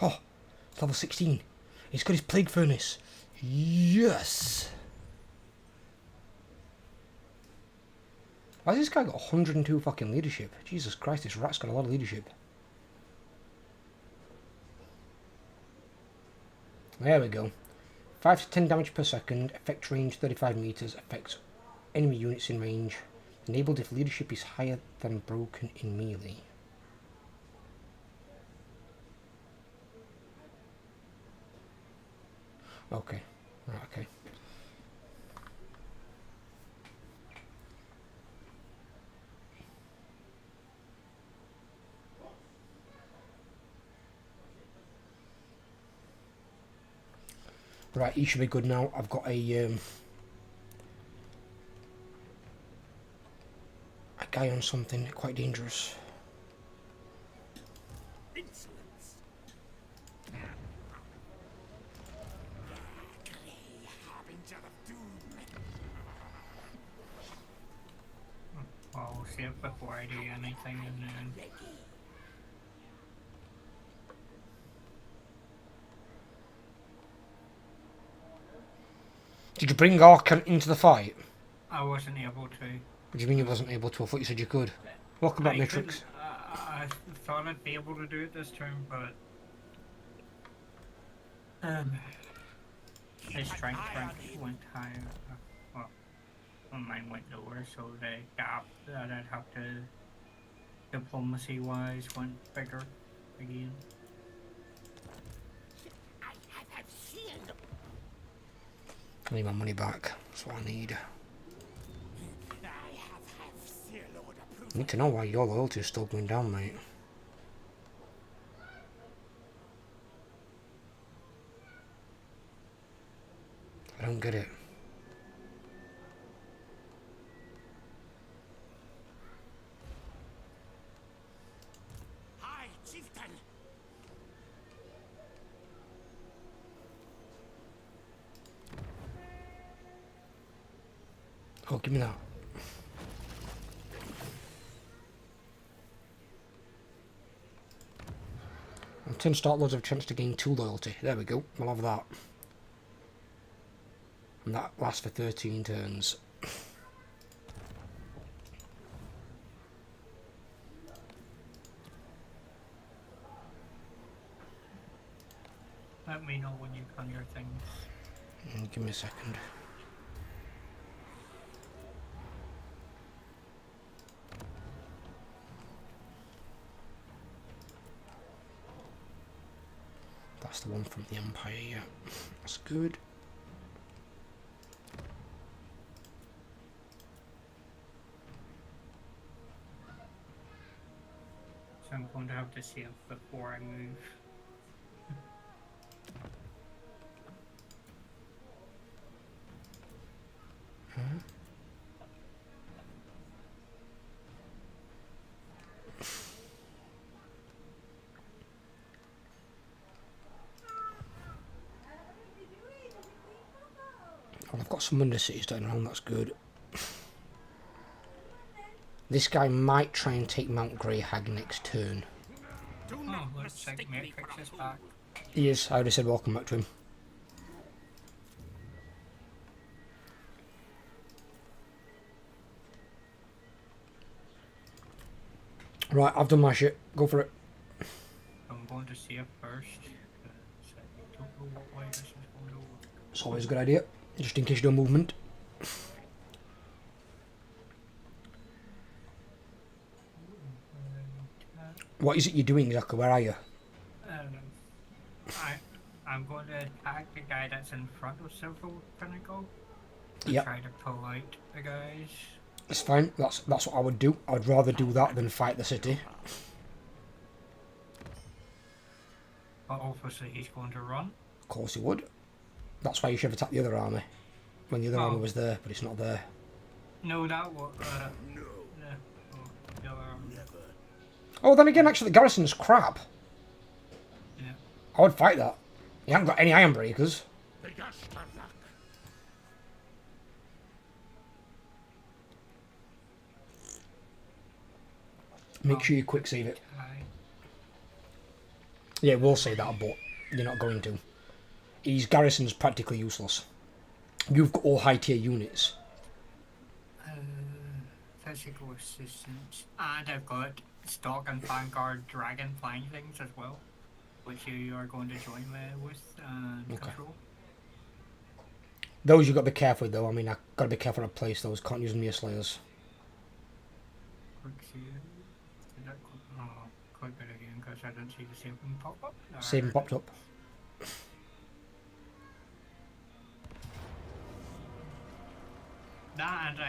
Oh, it's level 16. He's got his Plague Furnace. Yes! Why has this guy got 102 fucking leadership? Jesus Christ, this rat's got a lot of leadership. There we go. 5 to 10 damage per second, effect range 35 meters, affects enemy units in range. Enabled if leadership is higher than broken in melee. Okay, right, okay. Right, he should be good now. I've got a guy on something quite dangerous. Insolence. Grey harbinger of doom. I'll see it before I do anything and then Ready. Did you bring Arkan into the fight? I wasn't able to. What do you mean you wasn't able to? I thought you said you could. Welcome back, I Matrix. couldn't- I thought I'd be able to do it this turn, but his strength rank went higher. Well, mine went lower, so the gap that I'd have to diplomacy-wise went bigger again. I have sealed. I need my money back. That's what I need. I have seal order proof. I need to know why your loyalty is still going down, mate. I don't get it. Hi, chieftain. Oh, give me that. On 10 start loads of chance to gain 2 loyalty. There we go. We'll have that. And that lasts for 13 turns. Let me know when you've done your things. Give me a second. That's the one from the Empire, yeah. That's good. So I'm going to have to see it before I move. Well, I've got some Undercities down around, that's good. This guy might try and take Mount Grey Hag next turn. Do Oh, not looks like mistake me Matrix for a is fool. back. He is. I already said welcome back to him. Right, I've done my shit. Go for it. I'm going to see it first. 'Cause I don't know what way this is going to work. It's always a good idea, just in case you do a movement. What is it you're doing exactly? Where are you? Um, I'm going to attack the guy that's in front of Silver Pinnacle. And Yep. try to pull out the guys. It's fine. That's what I would do. I'd rather do that than fight the city. But obviously he's going to run. Of course he would. That's why you should have attacked the other army. When the other army Oh. was there, but it's not there. No, that was No, the other. never. Oh, then again, actually, the garrison's crap. Yeah. I would fight that. You haven't got any iron breakers. Begasterlack. Make sure you quick save it. Aye. Yeah, we'll say that, but you're not going to. His garrison's practically useless. You've got all high tier units. Physical assistance. And I've got stock and vanguard dragon flying things as well. Which you are going to join me with and Okay. control. Those you've got to be careful with, though. I mean, I've got to be careful to place those. Can't use them near slayers. Quick save. Did that click it again because I didn't see the saving pop up? Saving popped up. That and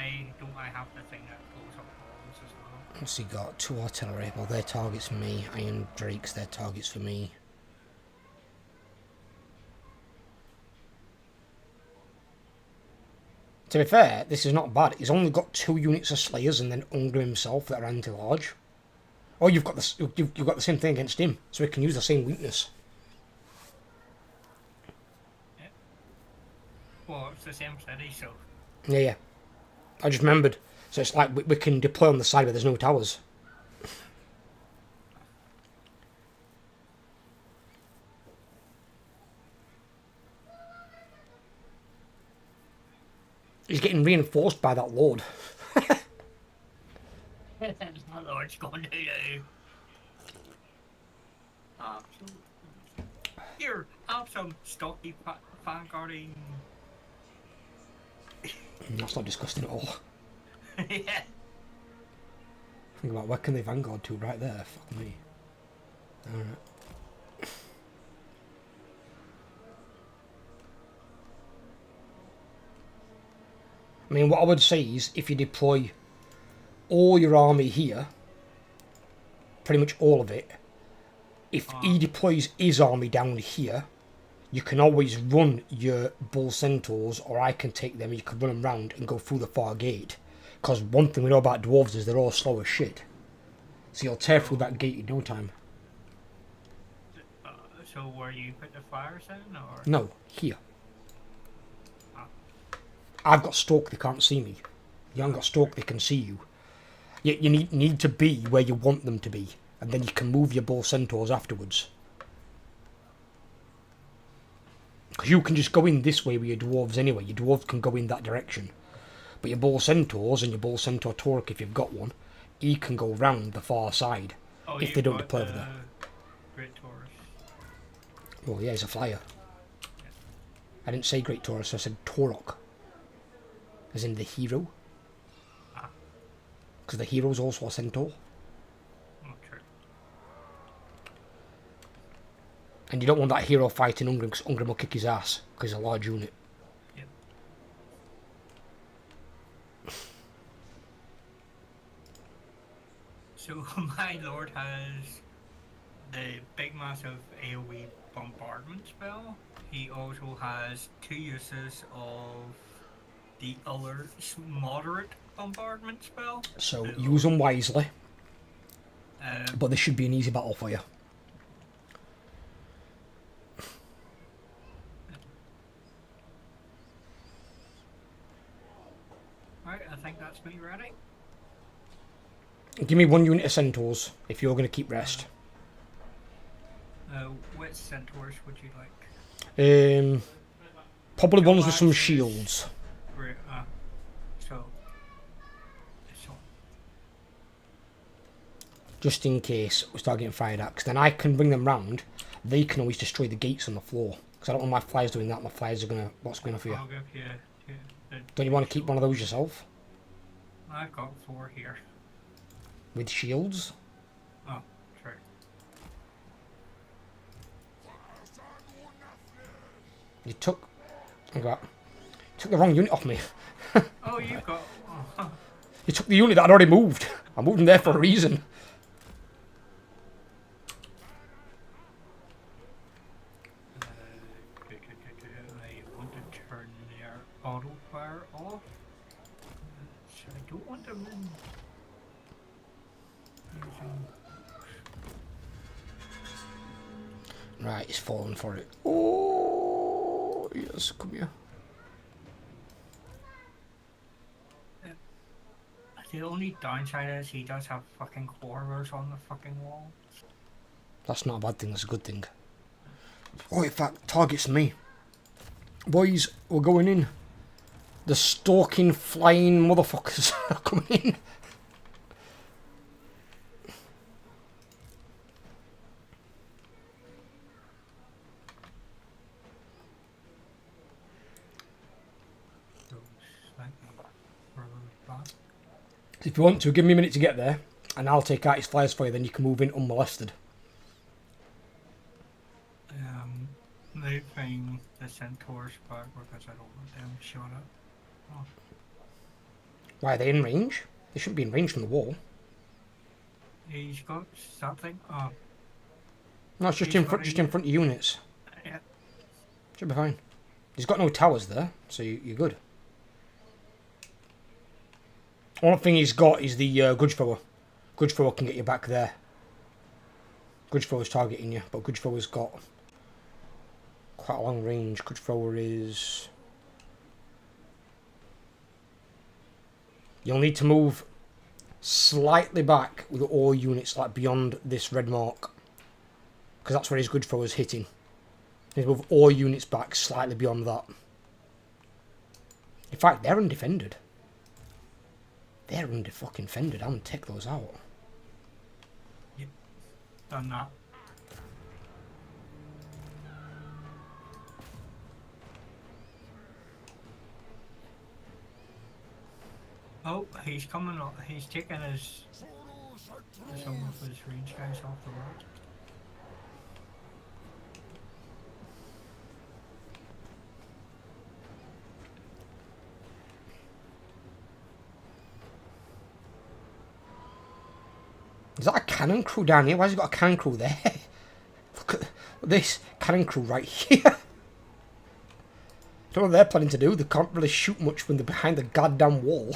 I have the thing that pulls up walls as well. What's he got? 2 artillery. Well, their target's for me. Iron Drakes, their target's for me. To be fair, this is not bad. He's only got 2 units of Slayers and then Ungrim himself that are anti-large. Oh, you've got you've got the same thing against him, so he can use the same weakness. Well, it's the same city, so Yeah, yeah. I just remembered. So it's like we can deploy on the side where there's no towers. He's getting reinforced by that lord. that's my lord's going to do. Here, have some stocky vanguarding. That's not disgusting at all. Yeah. Think about where can they vanguard to? Right there. Fuck me. Alright. I mean, what I would say is if you deploy all your army here, pretty much all of it, if he deploys his army down here, you can always run your bull centaurs, or I can take them, you can run them round and go through the far gate. Because one thing we know about dwarves is they're all slow as shit. So you'll tear through that gate in no time. So where you put the fires in, or? No, here. Ah. I've got stalk, they can't see me. You haven't got stalk, they can see you. You need to be where you want them to be, and then you can move your bull centaurs afterwards. Because you can just go in this way with your dwarves anyway. Your dwarves can go in that direction. But your bull centaurs and your bull centaur Torque, if you've got one, he can go round the far side Oh, if you've they don't got deploy over there. Great Taurus. Well, yeah, he's a flyer. I didn't say Great Taurus, I said Torok. As in the hero. Ah. Because the hero's also a centaur. Oh, true. And you don't want that hero fighting Ungrim, because Ungrim will kick his ass, because he's a large unit. Yep. So my lord has the big massive AoE bombardment spell. He also has 2 uses of the other moderate bombardment spell. So use them wisely, Um, but this should be an easy battle for you. right, I think that's me ready. Give me 1 unit of centaurs if you're going to keep rest. What centaurs would you like? Probably ones with some Axes. shields. Great. So. So. Just in case we start getting fired at. Because then I can bring them round. They can always destroy the gates on the floor. Because I don't want my flyers doing that. My flyers are going to... What's going on for you? I'll give you. Don't you want to keep one of those yourself? I've got 4 here. With shields? Oh, true. You took... Look at that. Took the wrong unit off me. Oh, you got. Oh. You took the unit that I'd already moved. I moved them there for a reason. I want to turn their auto fire off. So I don't want them in. Right, he's falling for it. Oh, yes, come here. The only downside is he does have fucking horrors on the fucking wall. That's not a bad thing, that's a good thing. Oh, in fact, targets me. Boys, we're going in. The stalking, flying motherfuckers are coming in. If you want to, give me a minute to get there, and I'll take out his flyers for you, then you can move in unmolested. Moving the centaurs back because I don't want them shot up. Oh. Why, are they in range? They shouldn't be in range from the wall. He's got something. Oh, No, it's just in front of units. yeah. Should be fine. He's got no towers there, so you're good. One thing he's got is the Grudge Thrower. Grudge Thrower can get you back there. Grudge Thrower's targeting you, but Grudge Thrower's got quite a long range. Grudge Thrower is... You'll need to move slightly back with all units, like beyond this red mark. Because that's where his Grudge Thrower's hitting. You need to move all units back slightly beyond that. In fact, they're undefended. They're fucking fended. I'm gonna take those out. Yep. Done that. Oh, he's coming up. He's taking his some of his range guys off the road. Is that a cannon crew down here? Why has he got a cannon crew there? Look at this cannon crew right here. I don't know what they're planning to do. They can't really shoot much when they're behind the goddamn wall.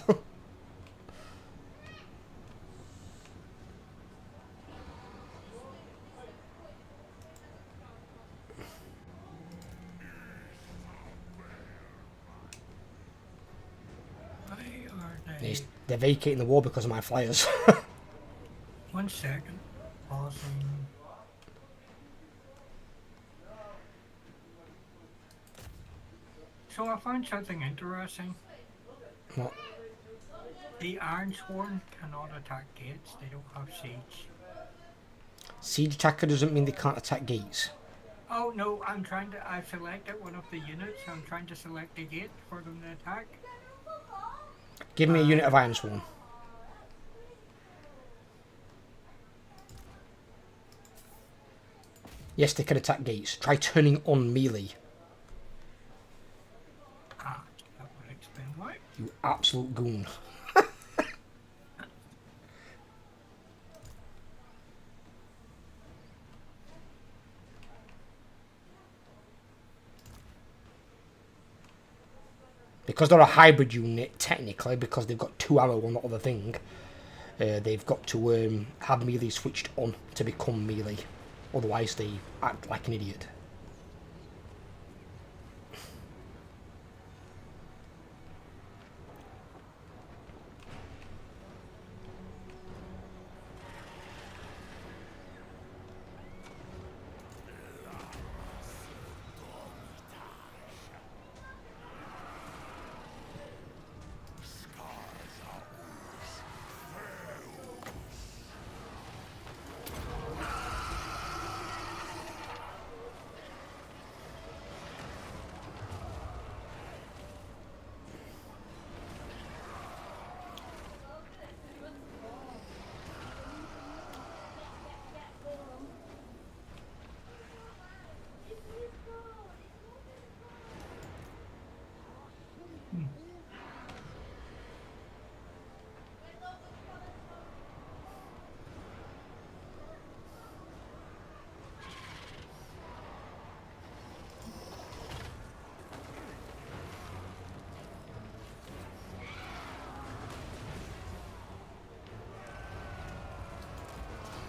They're vacating the wall because of my flyers. 1 second. Pausing. So I found something interesting. What? The Ironsworn cannot attack gates. They don't have siege. Siege attacker doesn't mean they can't attack gates. Oh no, I've selected one of the units. I'm trying to select a gate for them to attack. Give me a unit of Ironsworn. Yes, they can attack gates. Try turning on melee. Ah, that would explain why. You absolute goon. Because they're a hybrid unit, technically, because they've got 2 arrow on the other thing, they've got to have melee switched on to become melee. Otherwise, they act like an idiot.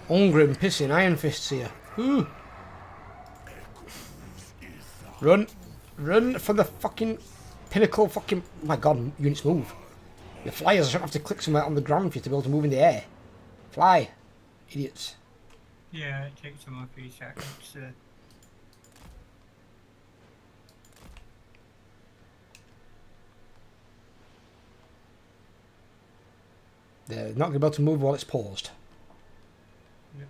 Hungry and pissing Iron Fists here. Ooh. Run. Run for the fucking pinnacle fucking... Oh my god, units move. The flyers don't have to click somewhere on the ground for you to be able to move in the air. Fly. Idiots. Yeah, it takes them a few seconds to... They're not going to be able to move while it's paused. Yep.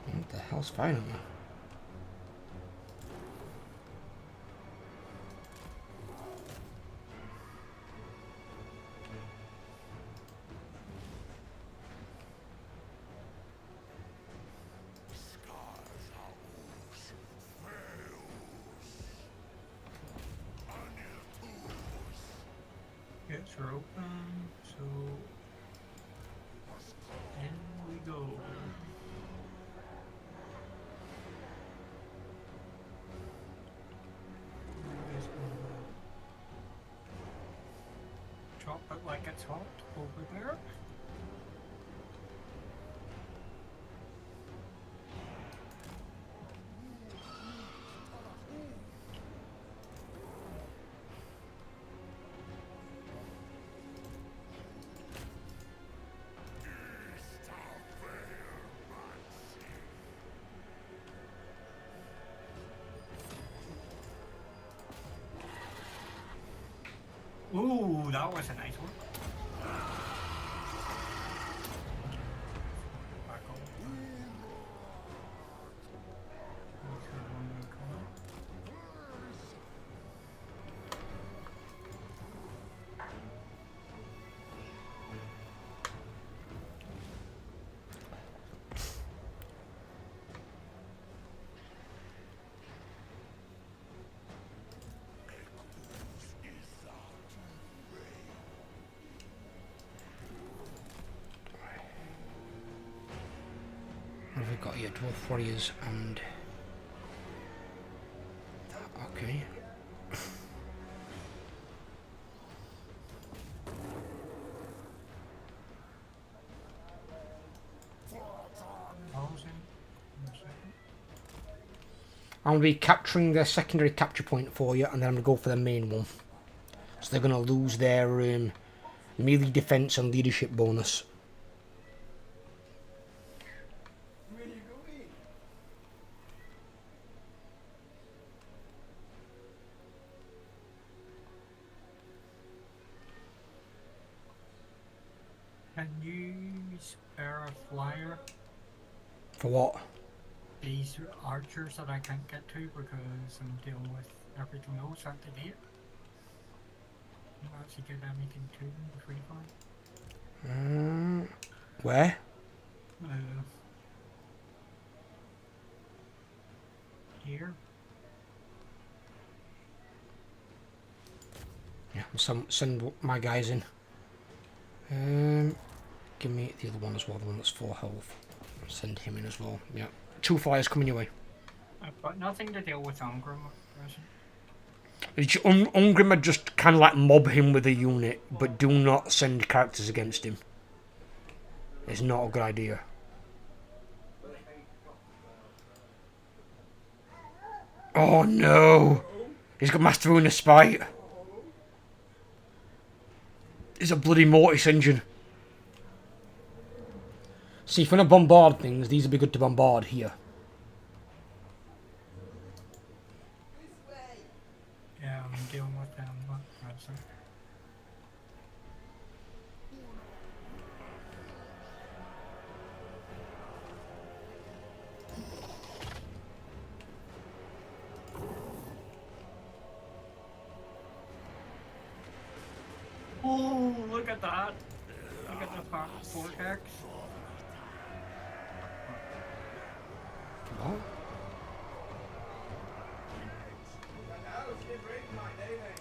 What the hell's firing at me? Gates are open, so... In we go. Just gonna drop it like it's hot over there. Ooh, that was a nice one. Back on. What's the one that come up? What have we got here? Dwarf Warriors and... Okay. Pausing. 1 second. I'm going to be capturing their secondary capture point for you, and then I'm going to go for the main one. So they're going to lose their melee defense and leadership bonus. Can you spare a flyer? For what? These archers that I can't get to because I'm dealing with everything else at the gate. You actually get anything to them before you find? Where? Here. Yeah, send my guys in. Give me the other one as well, the one that's 4 health. Send him in as well. Yeah. 2 flyers coming your way. I've got nothing to deal with Ungrim at present. Ungrimmer just kind of like mob him with a unit, but do not send characters against him. It's not a good idea. Oh no! He's got Master Ruin of Spite. It's a bloody Mortis engine. See, if we're gonna bombard things, these would be good to bombard here. Yeah, I'm dealing with them. Oh, look at that. Look at the vortex. What?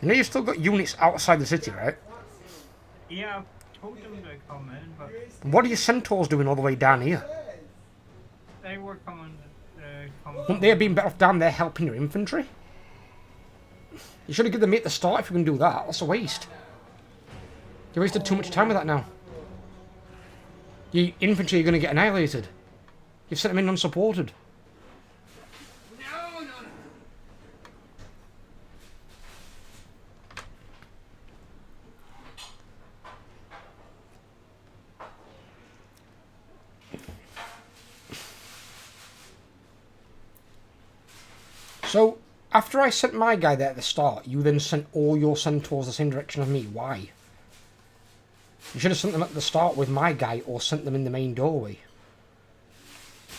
You know you've still got units outside the city, right? Yeah, I told them to come in, but What are your centaurs doing all the way down here? they were coming. Wouldn't they have been better off down there helping your infantry? You should have given them me at the start if you can do that. That's a waste. You wasted too much time with that now. Your infantry are going to get annihilated. You've sent them in unsupported. No. So, after I sent my guy there at the start, you then sent all your centaurs the same direction as me. Why? You should have sent them at the start with my guy or sent them in the main doorway.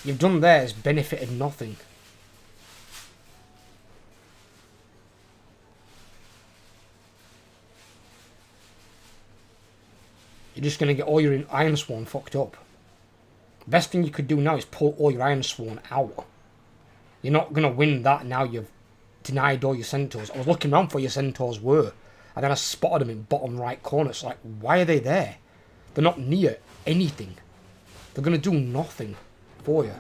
You've done theirs, benefited nothing. You're just going to get all your Iron Sworn fucked up. Best thing you could do now is pull all your Iron Sworn out. You're not going to win that now you've denied all your centaurs. I was looking around for your centaurs were. And then I spotted them in bottom right corner. It's like, why are they there? They're not near anything. They're going to do nothing for you.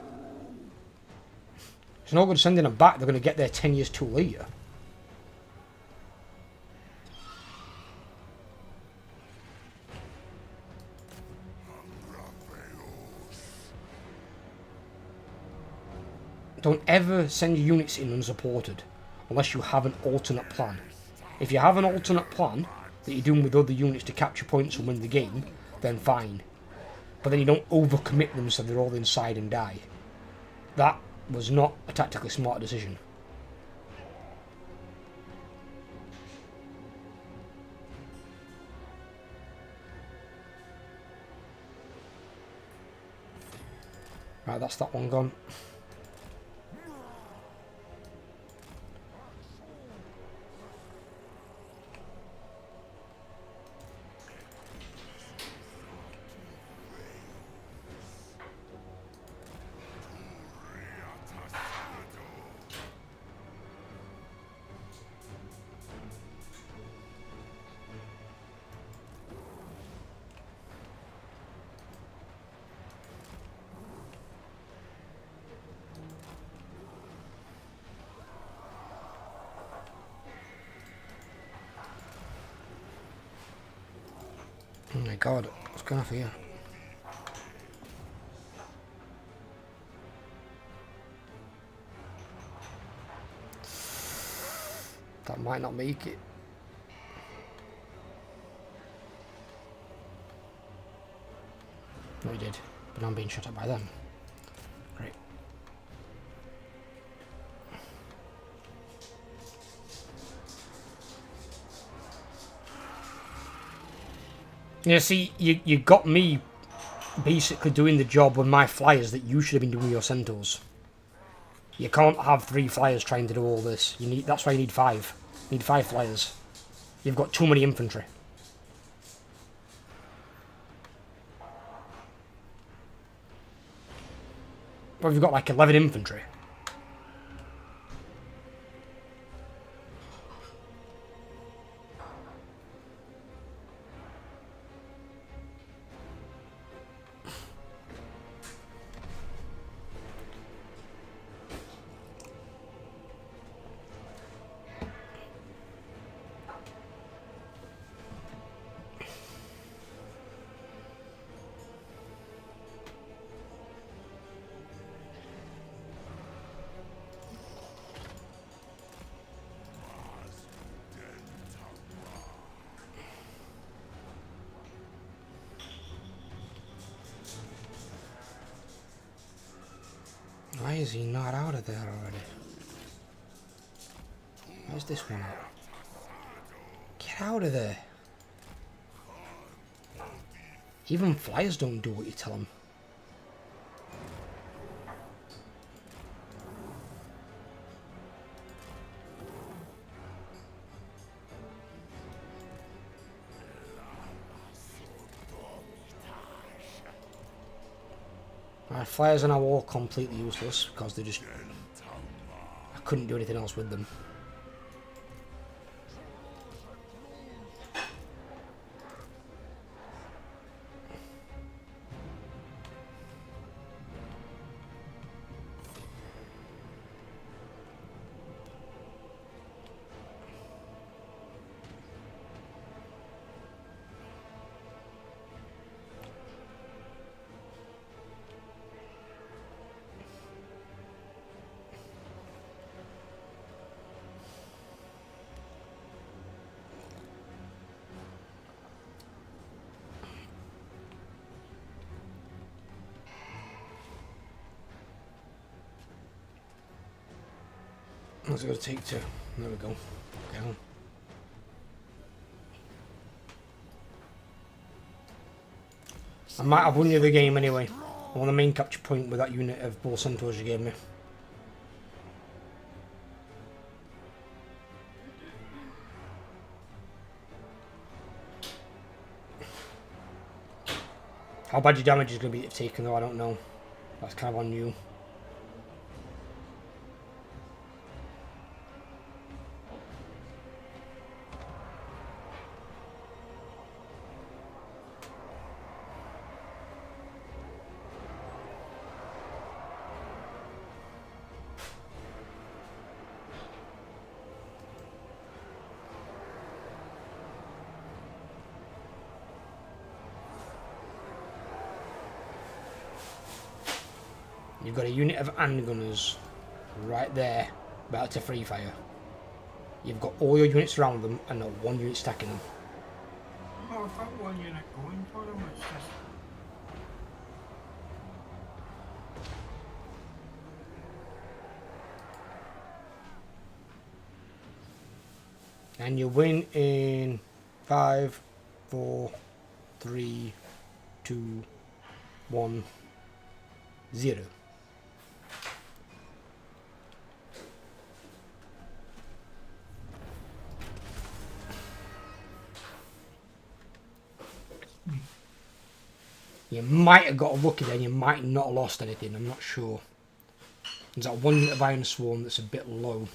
It's no good sending them back. They're going to get there 10 years too later. Don't ever send your units in unsupported unless you have an alternate plan. If you have an alternate plan that you're doing with other units to capture points and win the game, then fine. But then you don't overcommit them so they're all inside and die. That was not a tactically smart decision. Right, that's that one gone. Oh my god, what's going on here? That might not make it. No, he did. But I'm being shot at by them. Great. Yeah, see, you got me basically doing the job with my flyers that you should have been doing with your centaurs. You can't have 3 flyers trying to do all this. That's why you need 5. You need 5 flyers. You've got too many infantry. Well, you've got like 11 infantry. Why is he not out of there already? Where's this one at? Get out of there. Even flyers don't do what you tell them. Right, flyers are now all completely useless because they just... I couldn't do anything else with them. That's going to take two. There we go. Okay. I might have won you the game anyway. I won the main capture point with that unit of bull centaurs you gave me. How bad your damage is going to be taken though, I don't know. That's kind of on you. You've got a unit of handgunners right there, about to free fire. You've got all your units around them and not one unit stacking them. Oh, I've got one unit going for them, it's just... And you win in 5, 4, 3, 2, 1, 0. You might have got lucky then, you might not have lost anything, I'm not sure. There's that one unit of Iron Swarm that's a bit low.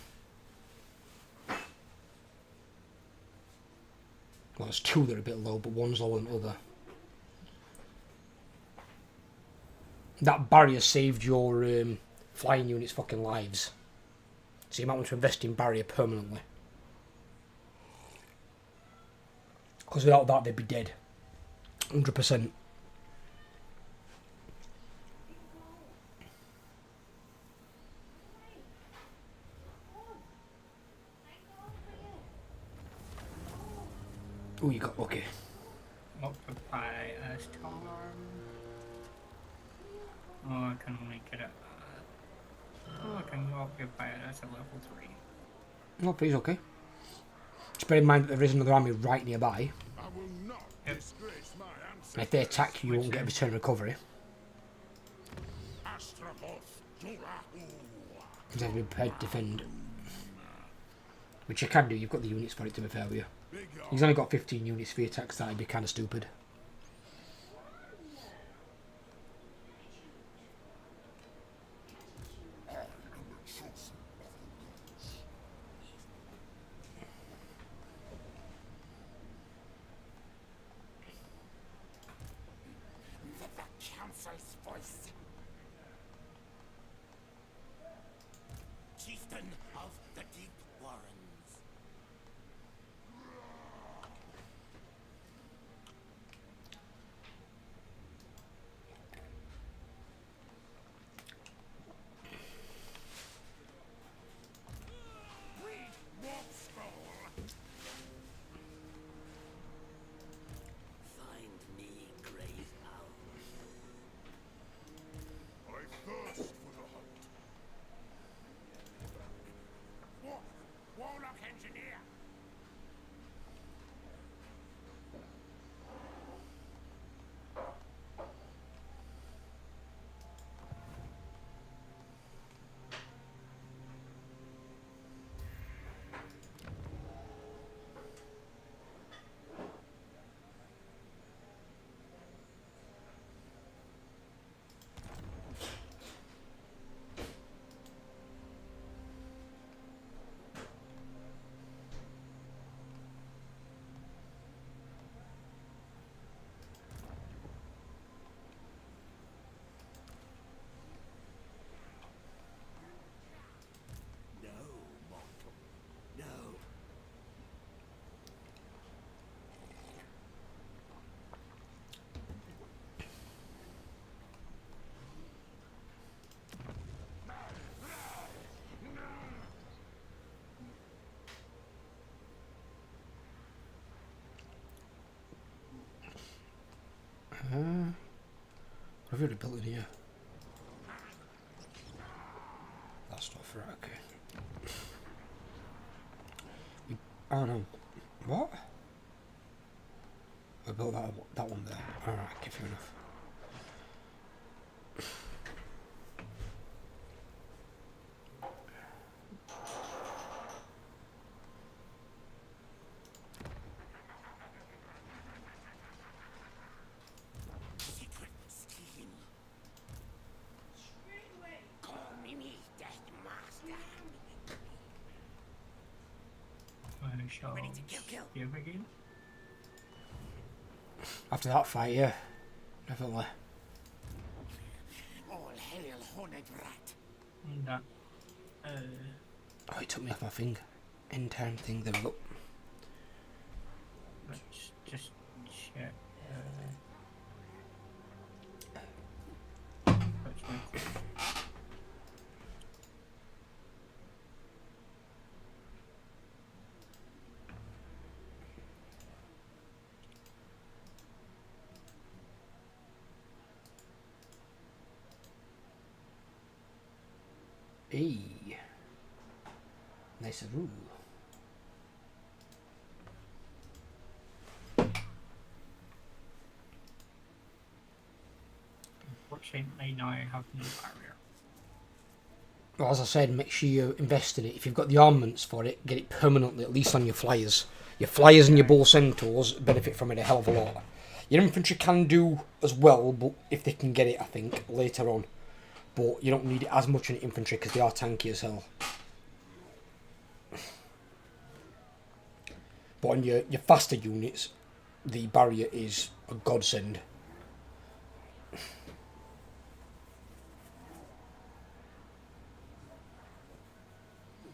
Well, there's two that are a bit low, but one's lower than the other. That barrier saved your flying units' fucking lives. So you might want to invest in barrier permanently. Because without that, they'd be dead. 100%. Oh, you got lucky. Multiply a storm. Oh, I can only get it. Oh, I can occupy it as a level 3. No, please, okay. Just bear in mind that there is another army right nearby. I will not Yep. disgrace my ancestors. And if they attack you, you won't get a return recovery. Astrogath, Durahu. Because they'll be prepared to defend. Which you can do, you've got the units for it, to be fair with you. He's only got 15 units for your attacks, that'd be kind of stupid. The council's voice. Chieftain of the Deep Warrens. I've already built in here. That stuff, right, okay. I don't know. What? I built that one there. Alright, okay, fair enough. Secret scheme. Call me Death Master. I shall Ready to kill. give again. After that fight, yeah. Definitely. All hail Horned Rat. And that, Oh, it took me off my thing. End time thing, there we go. let's just check. What's my course? Hey. Nice rule. Fortunately, now I have no barrier. Well, as I said, make sure you invest in it. If you've got the armaments for it, get it permanently, at least on your flyers. Your flyers and your bow centaurs benefit from it a hell of a lot. Your infantry can do as well, but if they can get it, I think, later on. But you don't need it as much in infantry because they are tanky as hell. But on your faster units, the barrier is a godsend.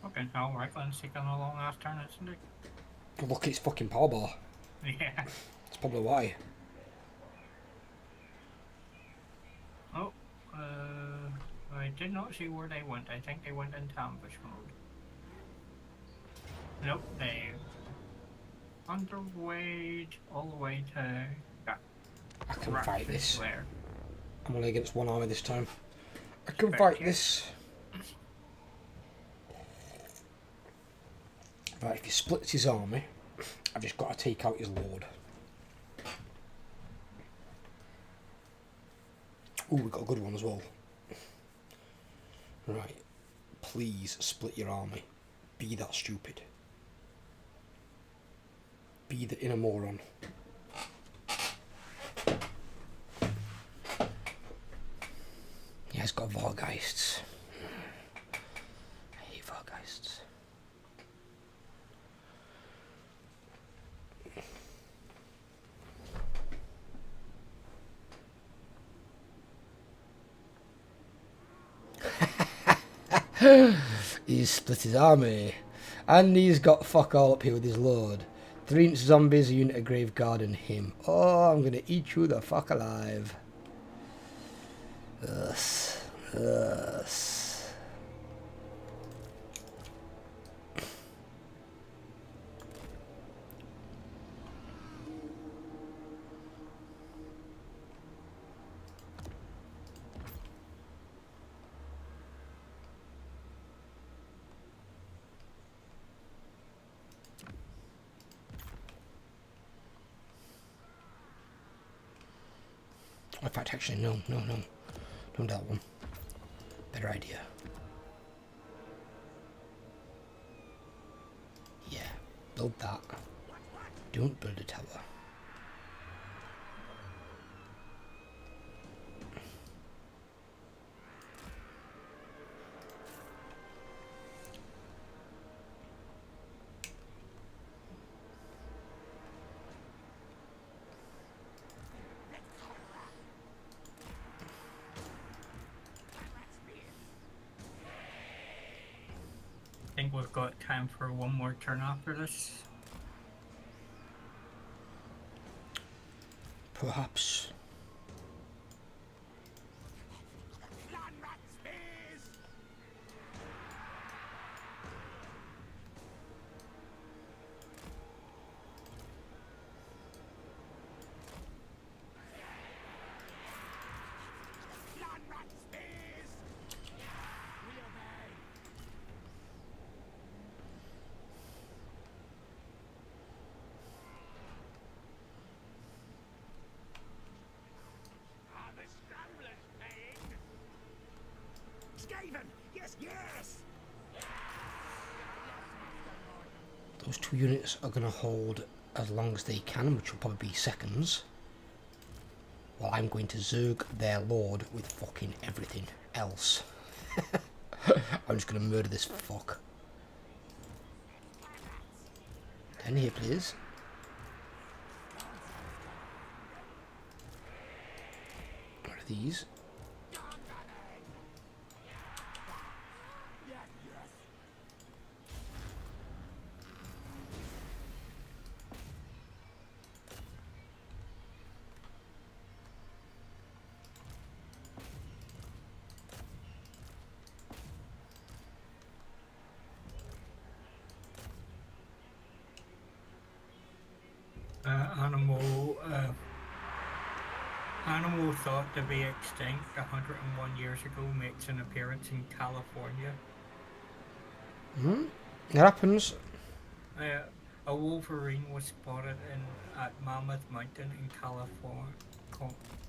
Fucking hell, Reichland's taking a long ass turn, isn't it? Look at its fucking power bar. Yeah. That's probably why. Oh, I did not see where they went. I think they went into ambush mode. Nope, they underweight all the way to I can fight this. Lair. I'm only against one army this time. I can Spectre. fight this. Right, if he splits his army, I've just got to take out his lord. Ooh, we got a good one as well. Right, please split your army. Be that stupid. Be the inner moron. Yeah, it's got Vargeists. I hate Vargeists. He's split his army. And he's got fuck all up here with his lord. 3-inch zombies, a unit of Graveguard and him. Oh, I'm gonna eat you the fuck alive. Yes. Yes. In fact, actually, no. Don't do that one. Better idea. Yeah, build that. Don't build a tower. I think we've got time for one more turn after this. Perhaps. Clan Rat Spears. Those two units are going to hold as long as they can, which will probably be seconds. While I'm going to Zerg their lord with fucking everything else. I'm just going to murder this fuck. 10 here, please. What are these? Animal thought to be extinct 101 years ago makes an appearance in California. It happens. A wolverine was spotted at Mammoth Mountain in California.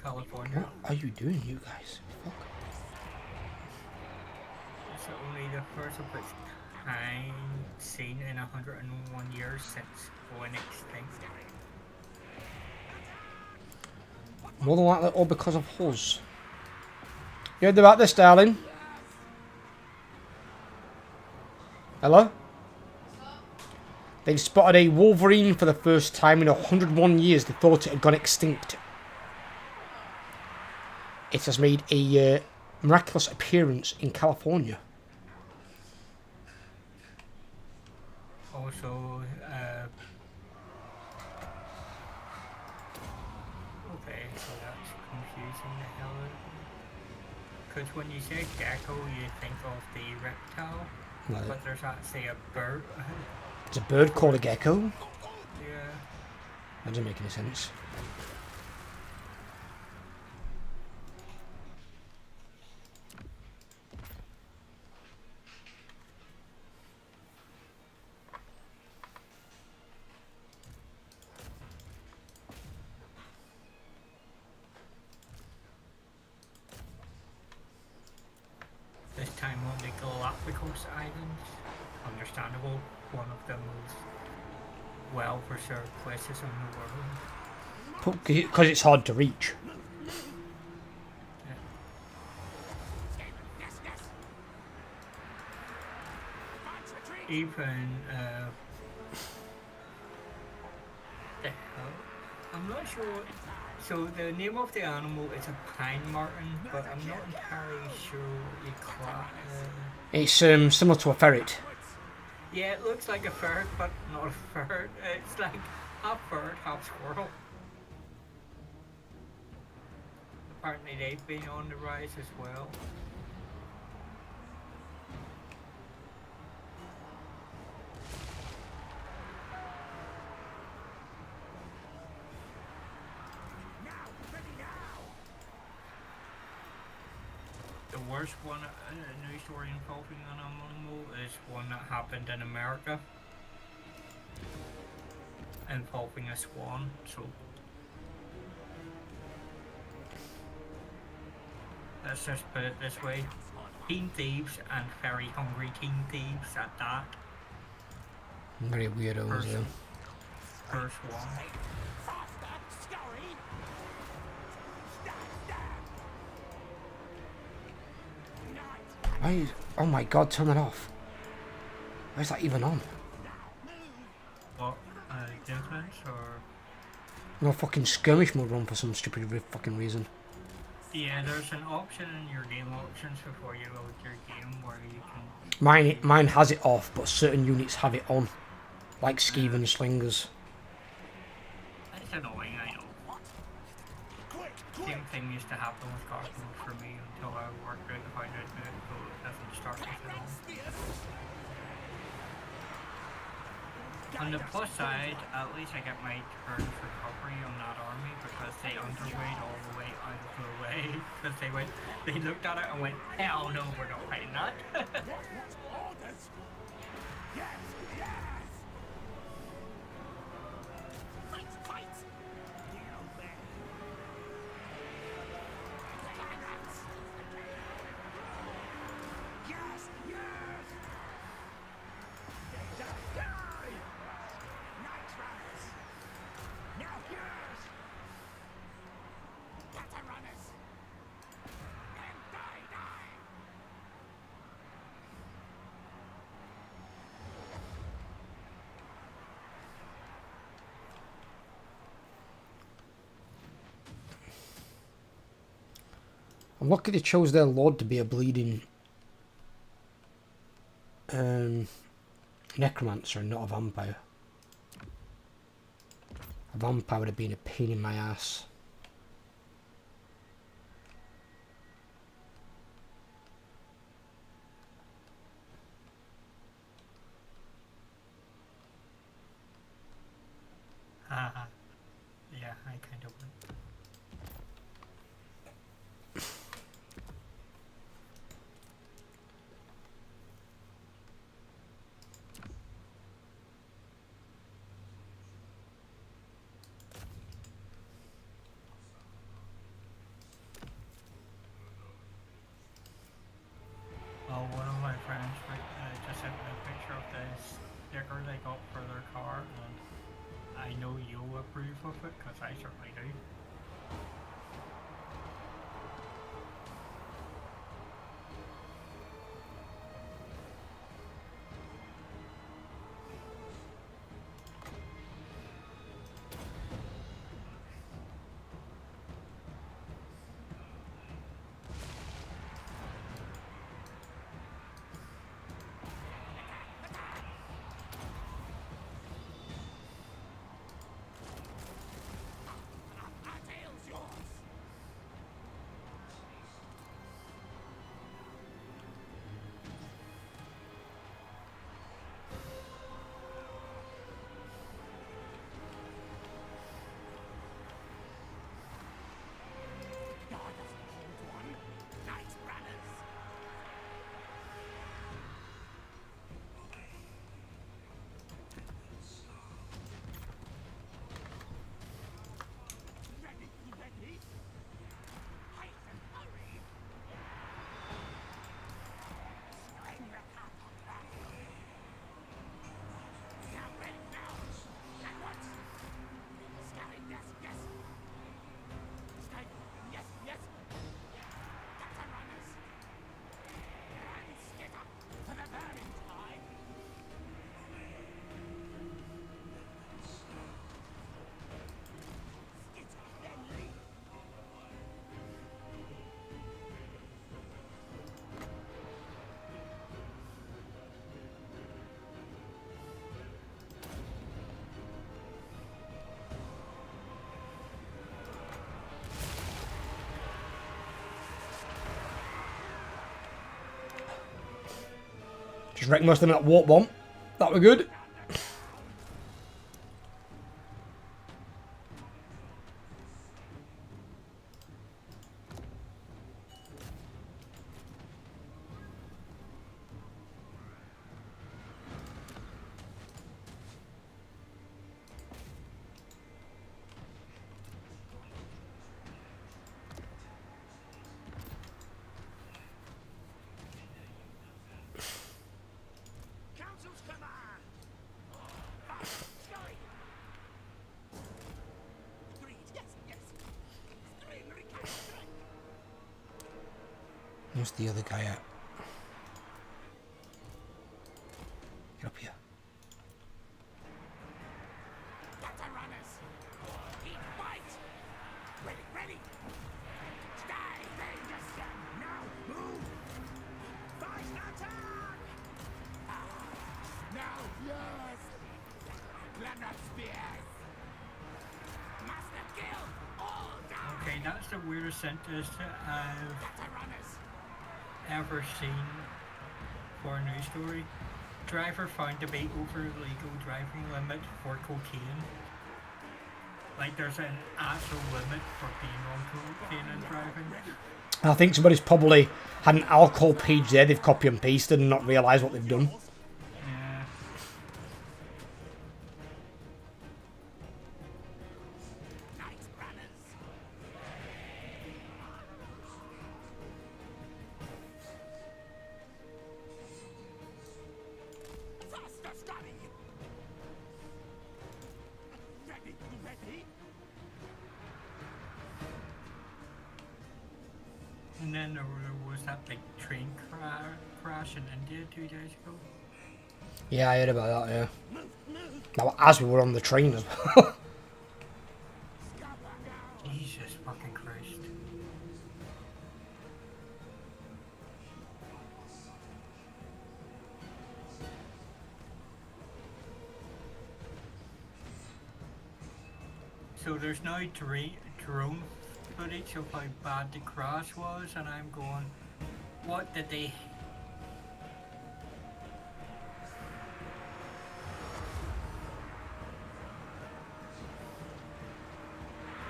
What are you doing, you guys? Fuck. It's only the first of its kind seen in 101 years since going extinct. More than likely all because of us. You heard about this, darling? Hello? They spotted a wolverine for the first time in 101 years. They thought it had gone extinct. It has made a miraculous appearance in California. Also, okay, so that's confusing the hell out of me. Because when you say gecko, you think of the reptile, No, but there's actually a bird. it's a bird called a gecko. Yeah. That doesn't make any sense. This time on the Galapagos Islands. Understandable, one of the most well-preserved places in the world. Because it's hard to reach. Even, the hell? I'm not sure. So the name of the animal is a pine marten, but I'm not entirely sure what you call it. It's similar to a ferret. Yeah, it looks like a ferret, but not a ferret. It's like half ferret, half squirrel. Apparently they've been on the rise as well. The worst one, news story involving an animal is one that happened in America, involving a swan. So let's just put it this way: teen thieves and very hungry teen thieves at that. Very weirdos, yeah. Per swan. Why is, oh my god, turn that off. Why is that even on? What? Defense or? No fucking skirmish mode run for some stupid fucking reason. Yeah, there's an option in your game options before you load your game where you can. Mine has it off, but certain units have it on. Like Skeeven slingers. It's annoying, I know. Same thing used to happen with Garden for me until I worked out how to do it so it doesn't start with it on. On the plus side, at least I get my turn of recovery on that army because they underweight all the way out of the way. Because they looked at it and went, hell no, we're not fighting that. I'm lucky they chose their lord to be a bleeding necromancer and not a vampire. A vampire would have been a pain in my ass. Yeah, I kind of would. Oh, one of my friends just sent me a picture of this sticker they got for their car, and I know you'll approve of it, because I certainly do. Our tale's yours. God doesn't hold one. Knight runners. Ready, ready. Hasten, hurry. String your cup. Now, ready, now. At once. Scouting, yes, yes. Stay, yes, yes. Captain runners. And skitter for the burning tide. Skitter, then leap. Just wrecked most of them at warp bomb. That were good. Council's command. Fast, scurry. Greed, yes, yes. String, recapturing. Where's the other guy at? Get up here. Captain runners. Eat, fight. Ready, ready. Stay, Rangers. Now, move. Fight, attack. Now, yes. Leonard spears. Master kill. All down. Okay, that's the weirdest sentence I've Captain runners. ever seen for a news story. Driver found to be over legal driving limit for cocaine. Like there's an actual limit for being on cocaine and driving. I think somebody's probably had an alcohol page there they've copy and pasted and not realised what they've done. Yeah. Night runners. Faster, study. Ready, ready. And then there was that big train crash in India 2 days ago. Yeah, I heard about that, yeah. Now, as we were on the train as well. Jesus fucking Christ. So there's now drone footage of how bad the crash was, and I'm going, what did they...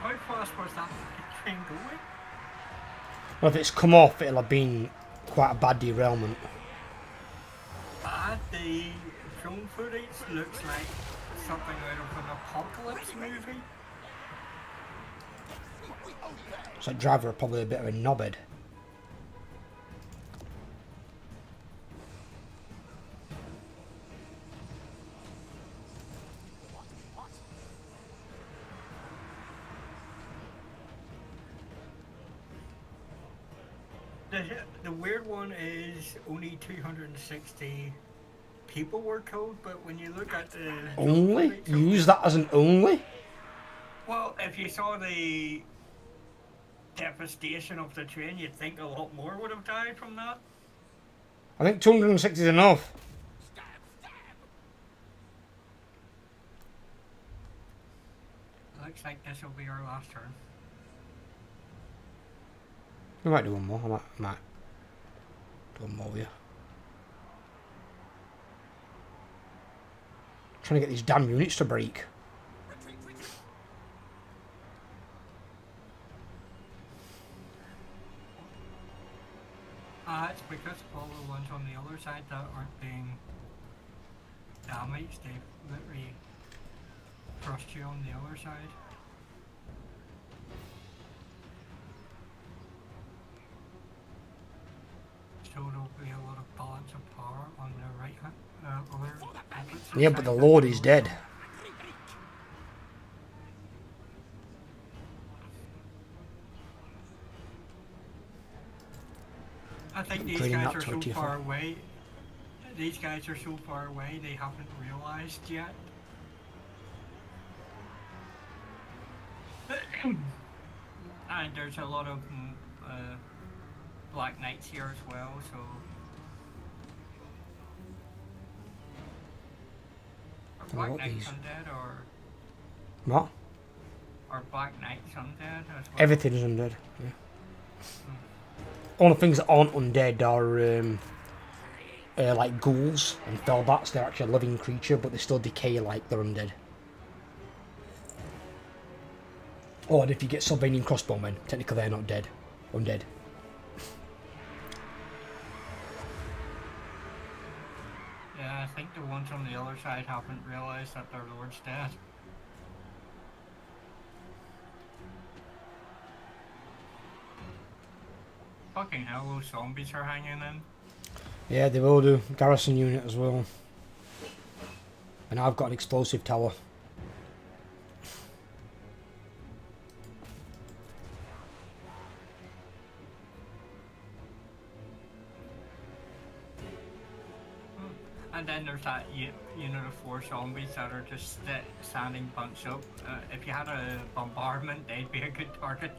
How fast was that train going? Well, if it's come off, it'll have been quite a bad derailment. The drone footage looks like something out of an apocalypse movie. So that driver are probably a bit of a knobhead. The weird one is only 260 people were killed, but when you look at the... Only? You use that as an only? Well, if you saw the devastation of the train, you'd think a lot more would have died from that. I think 260 is enough. Looks like this will be our last turn. We might do one more. I might do one more, yeah. Trying to get these damn units to break. It's because all the ones on the other side that aren't being damaged, they've literally crushed you on the other side. So there'll be a lot of balance of power on the right hand, other Yeah, but the Lord is dead. I think these Upgrading guys that are to a so tier far 4. away. These guys are so far away they haven't realized yet. And there's a lot of Black Knights here as well, so... Are Black what Knights these? undead or... What? Are Black Knights undead as well? Everything is undead. Yeah. All the things that aren't undead are like ghouls and fellbats. They're actually a living creature, but they still decay like they're undead. Oh, and if you get Sylvanian crossbowmen, technically they're not dead. Undead. Yeah, I think the ones on the other side haven't realized that their lord's dead. Fucking hell, those zombies are hanging in. Yeah, they will do. Garrison unit as well. And I've got an explosive tower. And then there's that unit of 4 zombies that are just standing bunched up. If you had a bombardment, they'd be a good target.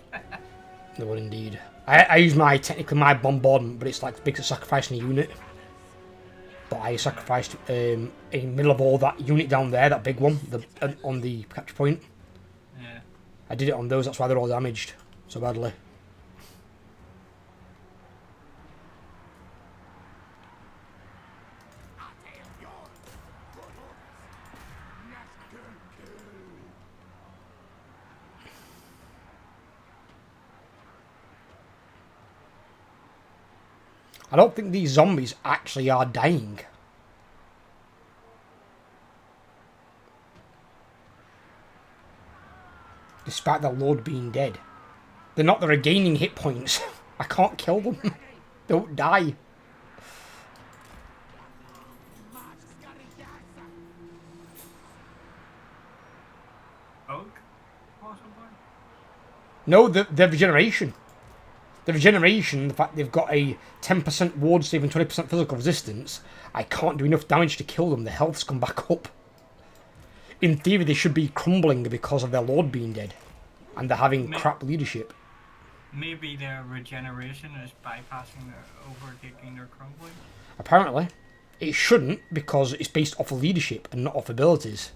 They would indeed. I use technically my bombardment, but it's like big sacrificing a unit. But I sacrificed in the middle of all that unit down there, that big one, on the capture point. Yeah. I did it on those, that's why they're all damaged so badly. I don't think these zombies actually are dying. Despite their lord being dead. They're regaining hit points. I can't kill them. They don't die. Oak? Possibly? No, their regeneration. The regeneration, the fact they've got a 10% ward save and 20% physical resistance, I can't do enough damage to kill them. The health's come back up. In theory, they should be crumbling because of their lord being dead. And they're having crap leadership. Maybe their regeneration is bypassing their overtaking their crumbling. Apparently. It shouldn't, because it's based off of leadership and not off abilities.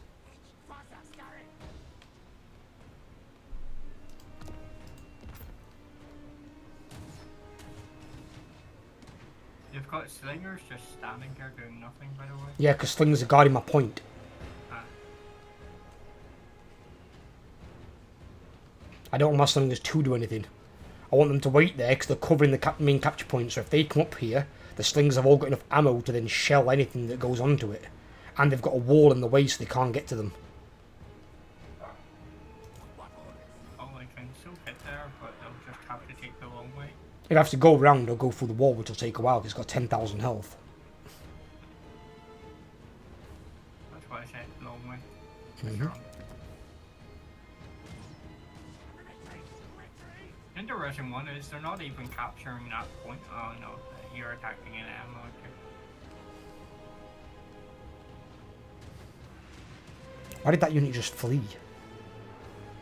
got slingers just standing there doing nothing, by the way. Yeah, because slingers are guarding my point. Ah. I don't want my slingers to do anything. I want them to wait there because they're covering the main capture point. So if they come up here, the slingers have all got enough ammo to then shell anything that goes onto it. And they've got a wall in the way so they can't get to them. Oh, I can still get there, but they'll just have to take the long way. If I have to go around or go through the wall, which will take a while because it's got 10,000 health. That's why I said long way. Mhm. Interesting one is they're not even capturing that point. Oh no, you're attacking an ammo. Why did that unit just flee?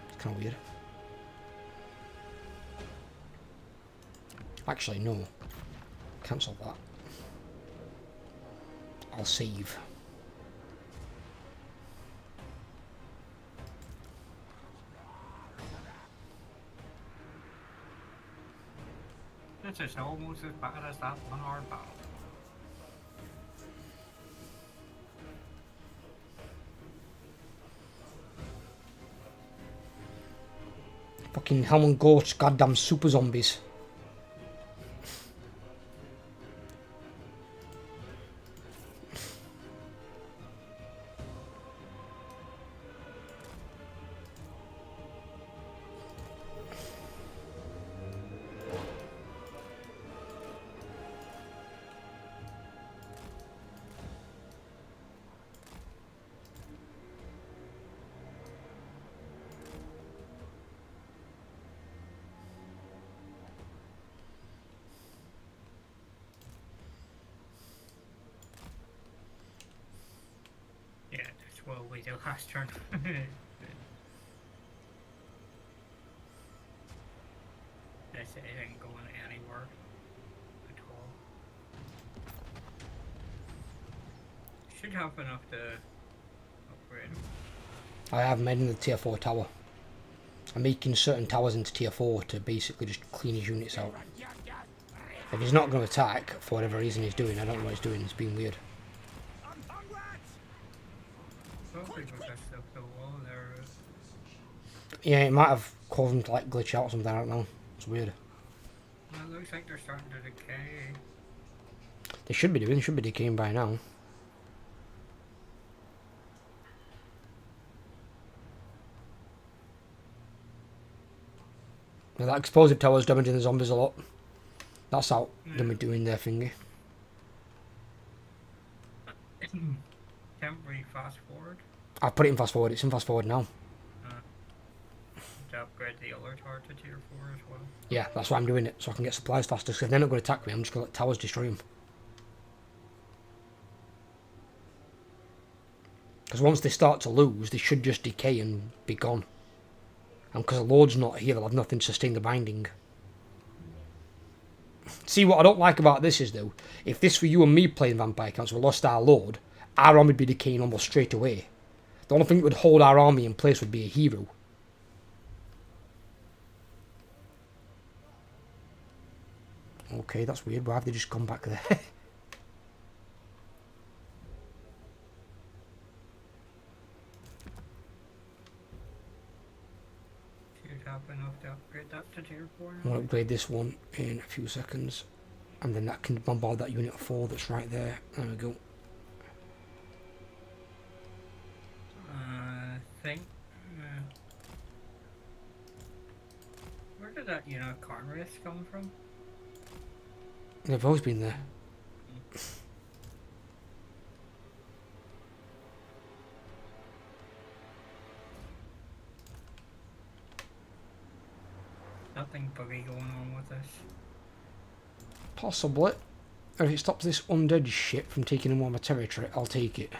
It's kind of weird. Actually, no. Cancel that. I'll save. This is almost as bad as that 1 hour battle. Fucking Helm Ghosts, goddamn super zombies. Yeah, that's what we do last turn. This isn't going anywhere at all. Should have enough to upgrade them. I have made in the tier 4 tower. I'm making certain towers into tier 4 to basically just clean his units out. If he's not going to attack, for whatever reason he's doing, I don't know what he's doing, it's being weird. Well, people just up the wall there. Yeah, it might have caused him to like glitch out or something, I don't know. It's weird. Well, it looks like they're starting to decay. They should be doing, they should be decaying by now. Now that explosive tower's damaging the zombies a lot. That's how them are doing their thingy. Temporary fast forward I've put it in fast forward, it's in fast forward now. to upgrade the other tower to tier 4 as well. Yeah, that's why I'm doing it, so I can get supplies faster. So if they're not going to attack me, I'm just going to let towers destroy them. Because once they start to lose, they should just decay and be gone. And because the Lord's not here, they'll have nothing to sustain the binding. See, what I don't like about this is, though, if this were you and me playing Vampire Counts, we lost our Lord, our army would be decaying almost straight away. The only thing that would hold our army in place would be a hero. Okay, that's weird. Why have they just gone back there? Should have enough to upgrade that to tier 4. I'm going to upgrade this one in a few seconds. And then that can bombard that unit of 4 that's right there. There we go. Think. Where did that unicorn race come from? They've always been there. Nothing buggy going on with this. Possibly. If it stops this undead shit from taking more of my territory, I'll take it.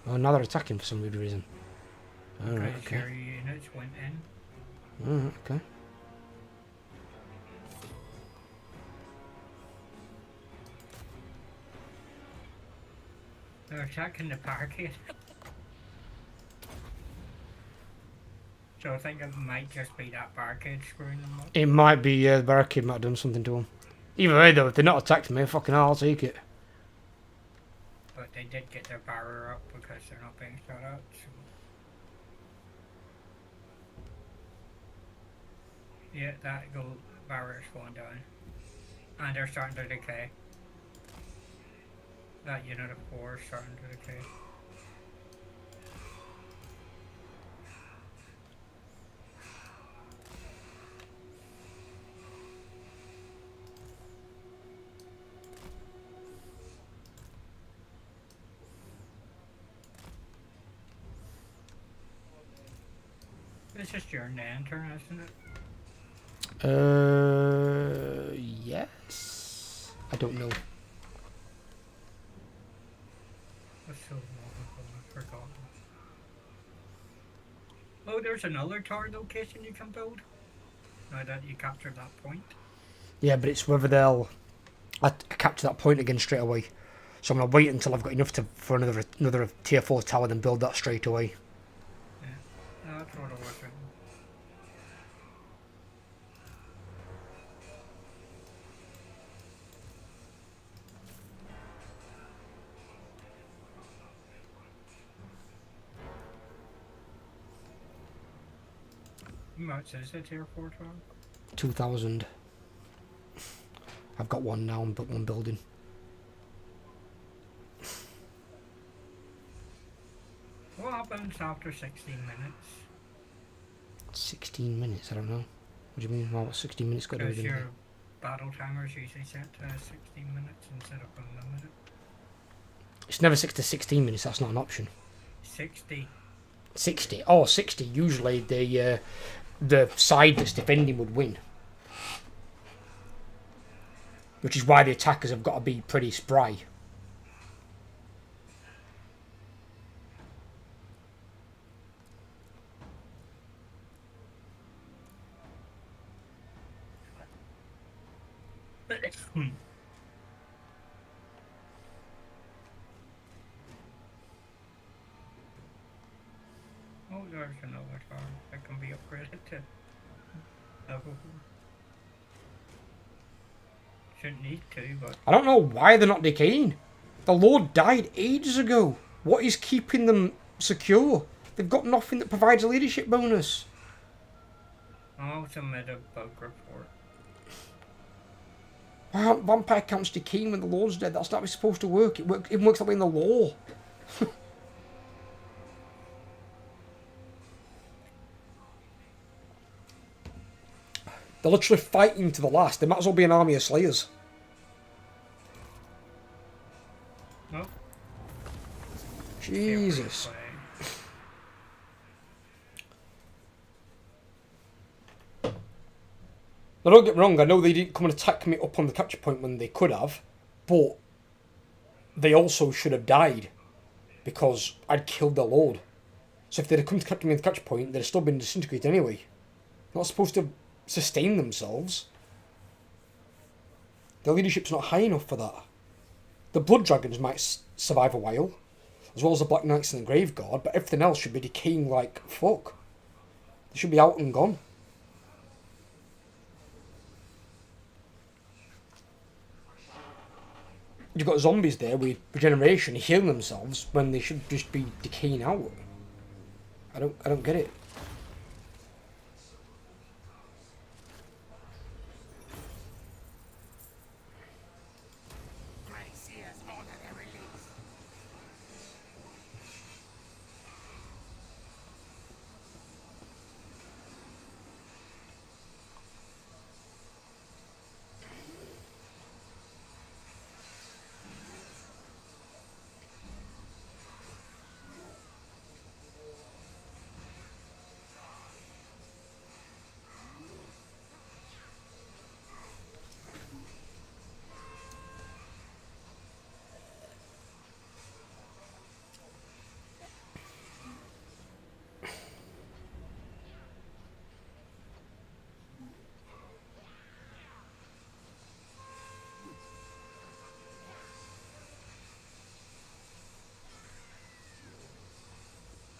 Oh, now they're attacking for some weird reason. Alright, Because okay. your units went in. Alright, okay. They're attacking the barricade. So I think it might just be that barricade screwing them up. It might be, the barricade might have done something to them. Either way, though, if they're not attacking me, fucking hell, I'll take it. But they did get their barrier up because they're not being shot at. So. Yeah, barrier's going down. And they're starting to decay. That unit of 4 is starting to decay. It's just your nan turn, isn't it? Yes. I don't know. What's so long ago? I forgot. Oh, there's another tower location you can build. Now that you captured that point. Yeah, but it's whether they'll. I capture that point again straight away. So I'm gonna wait until I've got enough for another tier 4 tower, then build that straight away. Yeah, that's what I was thinking. How much is a tier 4 tower? 2,000. I've got one now, but one building. What happens after 16 minutes? 16 minutes, I don't know. What do you mean? Well, 16 minutes got to Because be your battle timer is usually set to 16 minutes instead of unlimited. It's never 6 to 16 minutes, that's not an option. 60. 60. Oh, 60. Usually the side that's defending would win. Which is why the attackers have got to be pretty spry. Oh, there's another tower that can be upgraded to level 4. Shouldn't need to, but I don't know why they're not decaying. The Lord died ages ago. What is keeping them secure? They've got nothing that provides a leadership bonus. I also made a bug report. Why aren't vampire counts decaying when the Lord's dead? That's not how it's supposed to work. It works that way in the law. They're literally fighting to the last. They might as well be an army of slayers. Oh, Jesus. Now don't get me wrong, I know they didn't come and attack me up on the capture point when they could have, but they also should have died because I'd killed their lord. So if they'd have come to capture me at the capture point, they'd have still been disintegrated anyway. They're not supposed to sustain themselves. Their leadership's not high enough for that. The Blood Dragons might survive a while, as well as the Black Knights and the Grave Guard, but everything else should be decaying like fuck. They should be out and gone. You've got zombies there with regeneration healing themselves when they should just be decaying out. I don't get it. Gracier's order their release.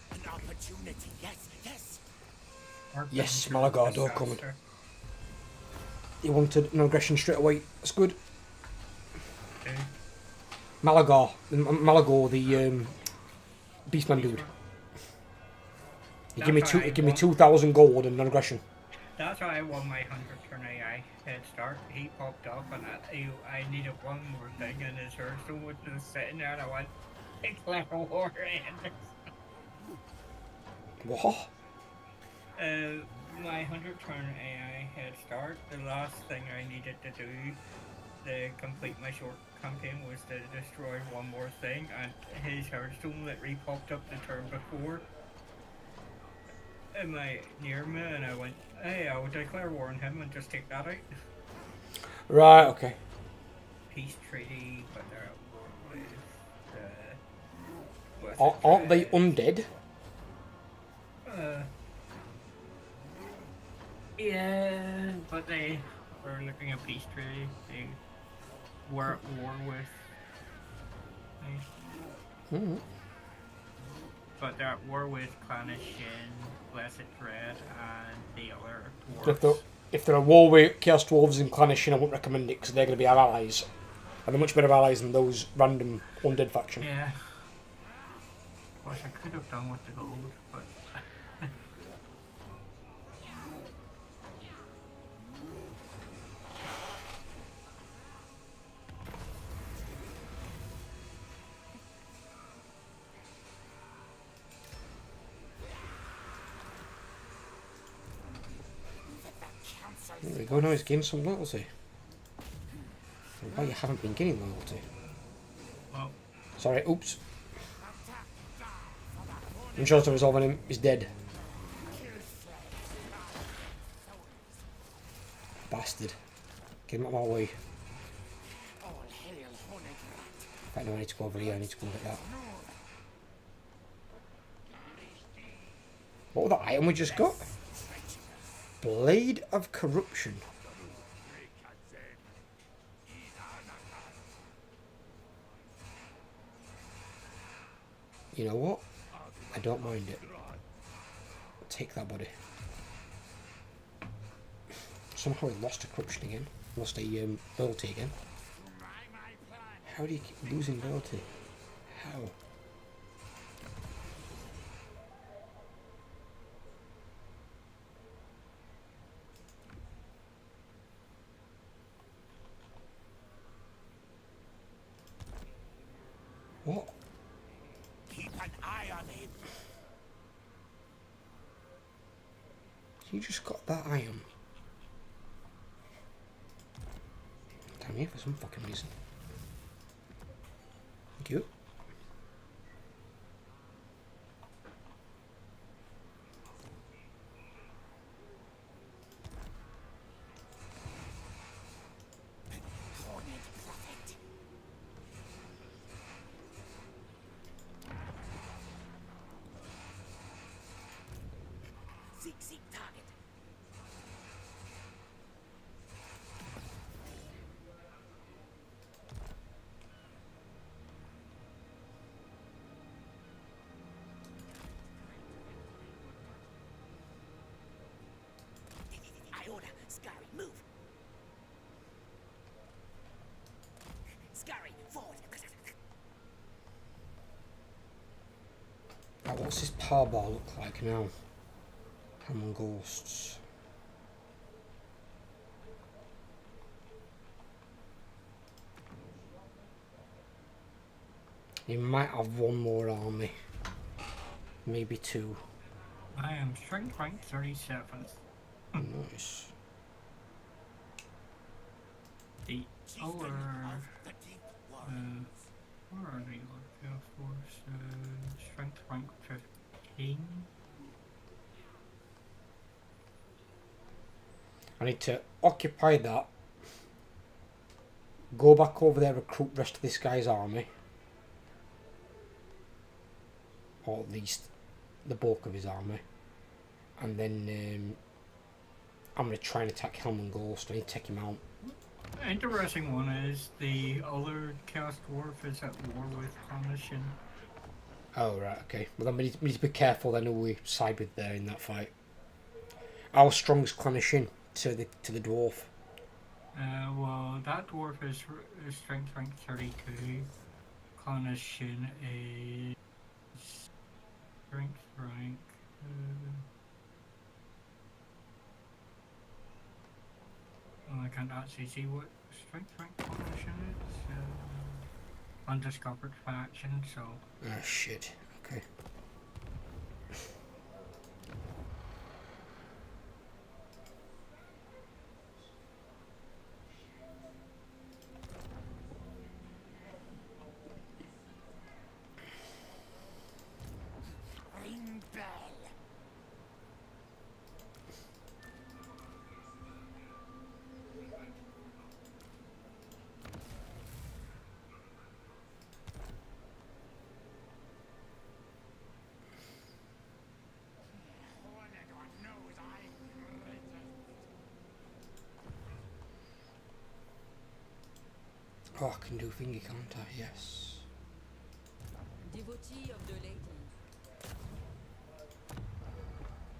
An opportunity, yes, yes. Yes, Malagardo coming. Disaster. He wanted an aggression straight away. That's good. Okay. Malagar, the Beastman dude. He gave me That's why I 2,000 gold and an aggression. That's why I won my 100 turn AI head start. He popped up and I needed one more thing and his Hearthstone was just sitting there and I went, declare war and What? my 100 turn AI head start, the last thing I needed to do to complete my short campaign was to destroy one more thing and his Hearthstone literally popped up the turn before. Near me and I went, hey, I would declare war on him and just take that out. Right, okay. Peace treaty, but they're at war with Aren't they undead? Yeah, but they were looking at peace treaty. They were at war with Mm. but they're at war with Clanish and Blessed Dread and the other If dwarves. they're, if they're a war with Chaos Dwarves and Clanish, I wouldn't recommend it because they're going to be our allies. And they're much better allies than those random undead faction. Yeah. Wish I could have done with the gold, but There we go, now he's gained some loyalty. Why you haven't been gaining loyalty? well, Sorry, oops. I'm sure to resolve him, he's dead. Bastard. Get him out of my way. All hail Hornet. In fact, no, I need to go over here, I need to go and get that. What was that item we just got? Blade of Corruption. You know what? I don't mind it. Take that, buddy. Somehow I lost a corruption again. Lost a loyalty again. How do you keep losing loyalty? How? What? Keep an eye on him. You just got that iron. Damn you for some fucking reason. Thank you. Hornet prophet. Seek target. Iota, Scary, move. Scary, forward. Right, what's this power bar look like now? Common ghosts. You might have one more army. Maybe two. I am strength rank 37. Nice. The other, The deep water. where are the other Chaos Force? Strength rank 15. I need to occupy that. Go back over there, recruit the rest of this guy's army. Or at least the bulk of his army. And then I'm going to try and attack Helm and Ghost. I need to take him out. Interesting one is the other Chaos Dwarf is at war with Clanish and Oh, right, okay. Well, then we need to be careful then who we side with there in that fight. How strong is Clannishin to the dwarf? Well, that dwarf is strength rank 32. Clannishin is strength rank. I can't actually see what strength rank Clannishin is. Undiscovered faction, so. Ah, shit. Okay. Ring bell. One knows I'm greatest. Oh, I can do thingy, can't I? Yes. Devotee of the lady.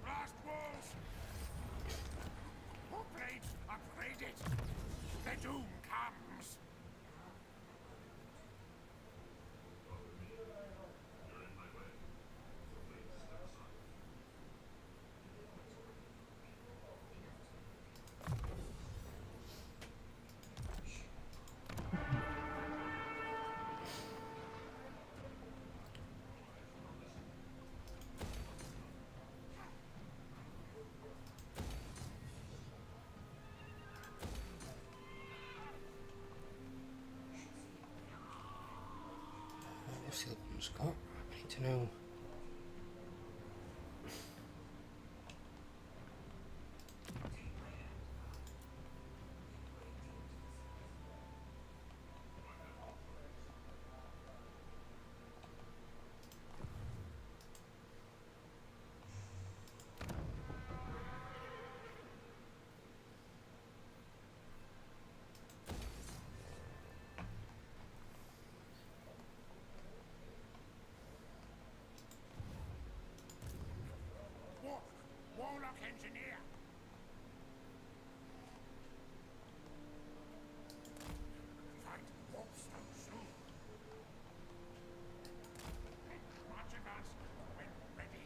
Blast walls! Hook blades upgraded! The doom comes! What's the other one's got? I need to know. Warlock engineer! Fight Wolfstone soon! March advance when ready.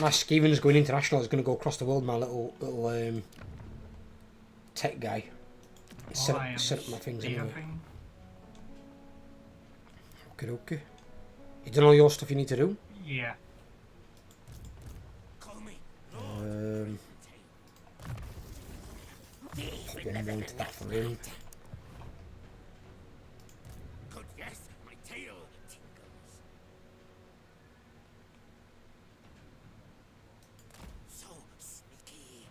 My Skeeven's going international. Is going to go across the world. My little tech guy. Set up my things anyway. Okay. You done all your stuff you need to do? Yeah. Call me. Put one more into that for him. Good, yes, my tail tingles. So sneaky.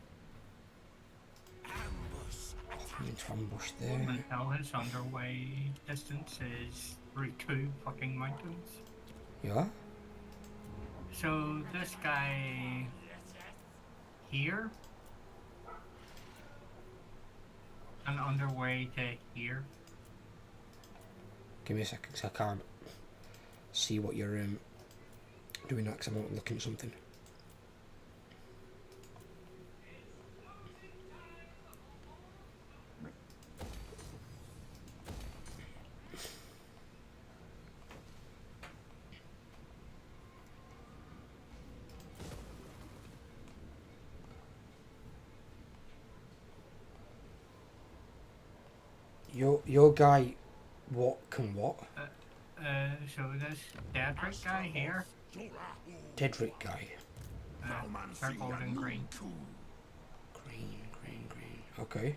Ambush attack. Into ambush there. The hell his underway distance is through 2 fucking mountains. Yeah. So this guy here and underway to here. Give me a second, 'cause I can't see what you're doing next. I'm looking at something. Your guy, what can what? So this Dedrick guy here, Dedrick guy. purple and green, Green. Okay.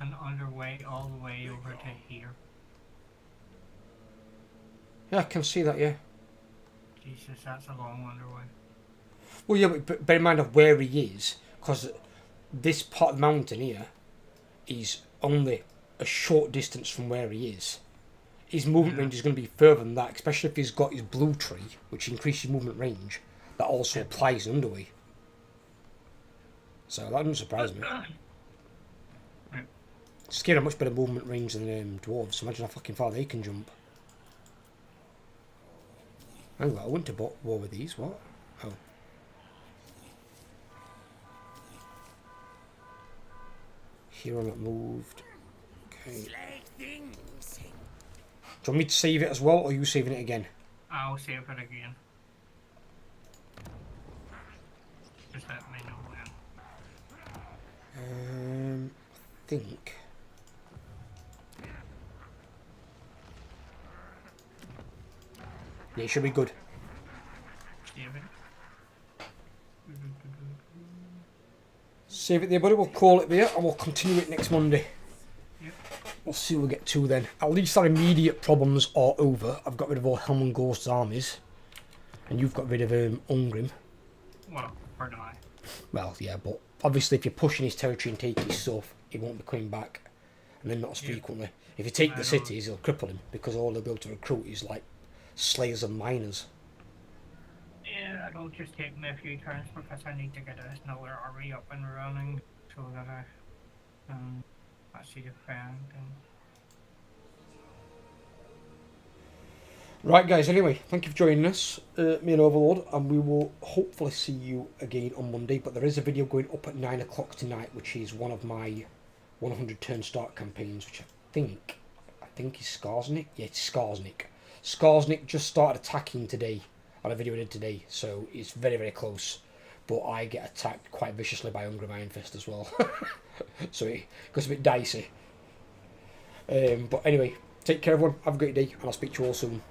and underway all the way over to here. Yeah, I can see that. Yeah. Jesus, that's a long underway. Well, yeah, but bear in mind of where he is, because this part of the mountain here is only a short distance from where he is. His movement range is going to be further than that, especially if he's got his blue tree, which increases movement range. That also applies underway. So that doesn't surprise me. Scared how much better movement range than dwarves. Imagine how fucking far they can jump. Hang on, I went to war with these. What? Oh. Hero not moved. Okay. Slay things. Do you want me to save it as well, or are you saving it again? I'll save it again. Just let me know when. I think. Yeah, it should be good. Save it. Save it there, buddy. We'll call it there, and we'll continue it next Monday. Yep. We'll see what we get to then. At least our immediate problems are over. I've got rid of all Helm and Ghost's armies, and you've got rid of Ungrim. Well, for now. Well, yeah, but obviously if you're pushing his territory and taking his stuff, he won't be coming back, and then not as frequently. If you take the cities, it'll cripple him, because all they'll be able to recruit is like slayers and miners. Yeah, it'll just take me a few turns because I need to get another army up and running so that I can actually defend. Right, guys, anyway, thank you for joining us, me and Overlord, and we will hopefully see you again on Monday. But there is a video going up at 9 o'clock tonight, which is one of my 100 turn start campaigns, which I think is Skarsnik. Yeah, it's Skarsnik. Skarsnik just started attacking today, on a video I did today, so it's very, very close. But I get attacked quite viciously by Ungrim Iron Fist as well. So it goes a bit dicey. But anyway, take care everyone, have a great day, and I'll speak to you all soon.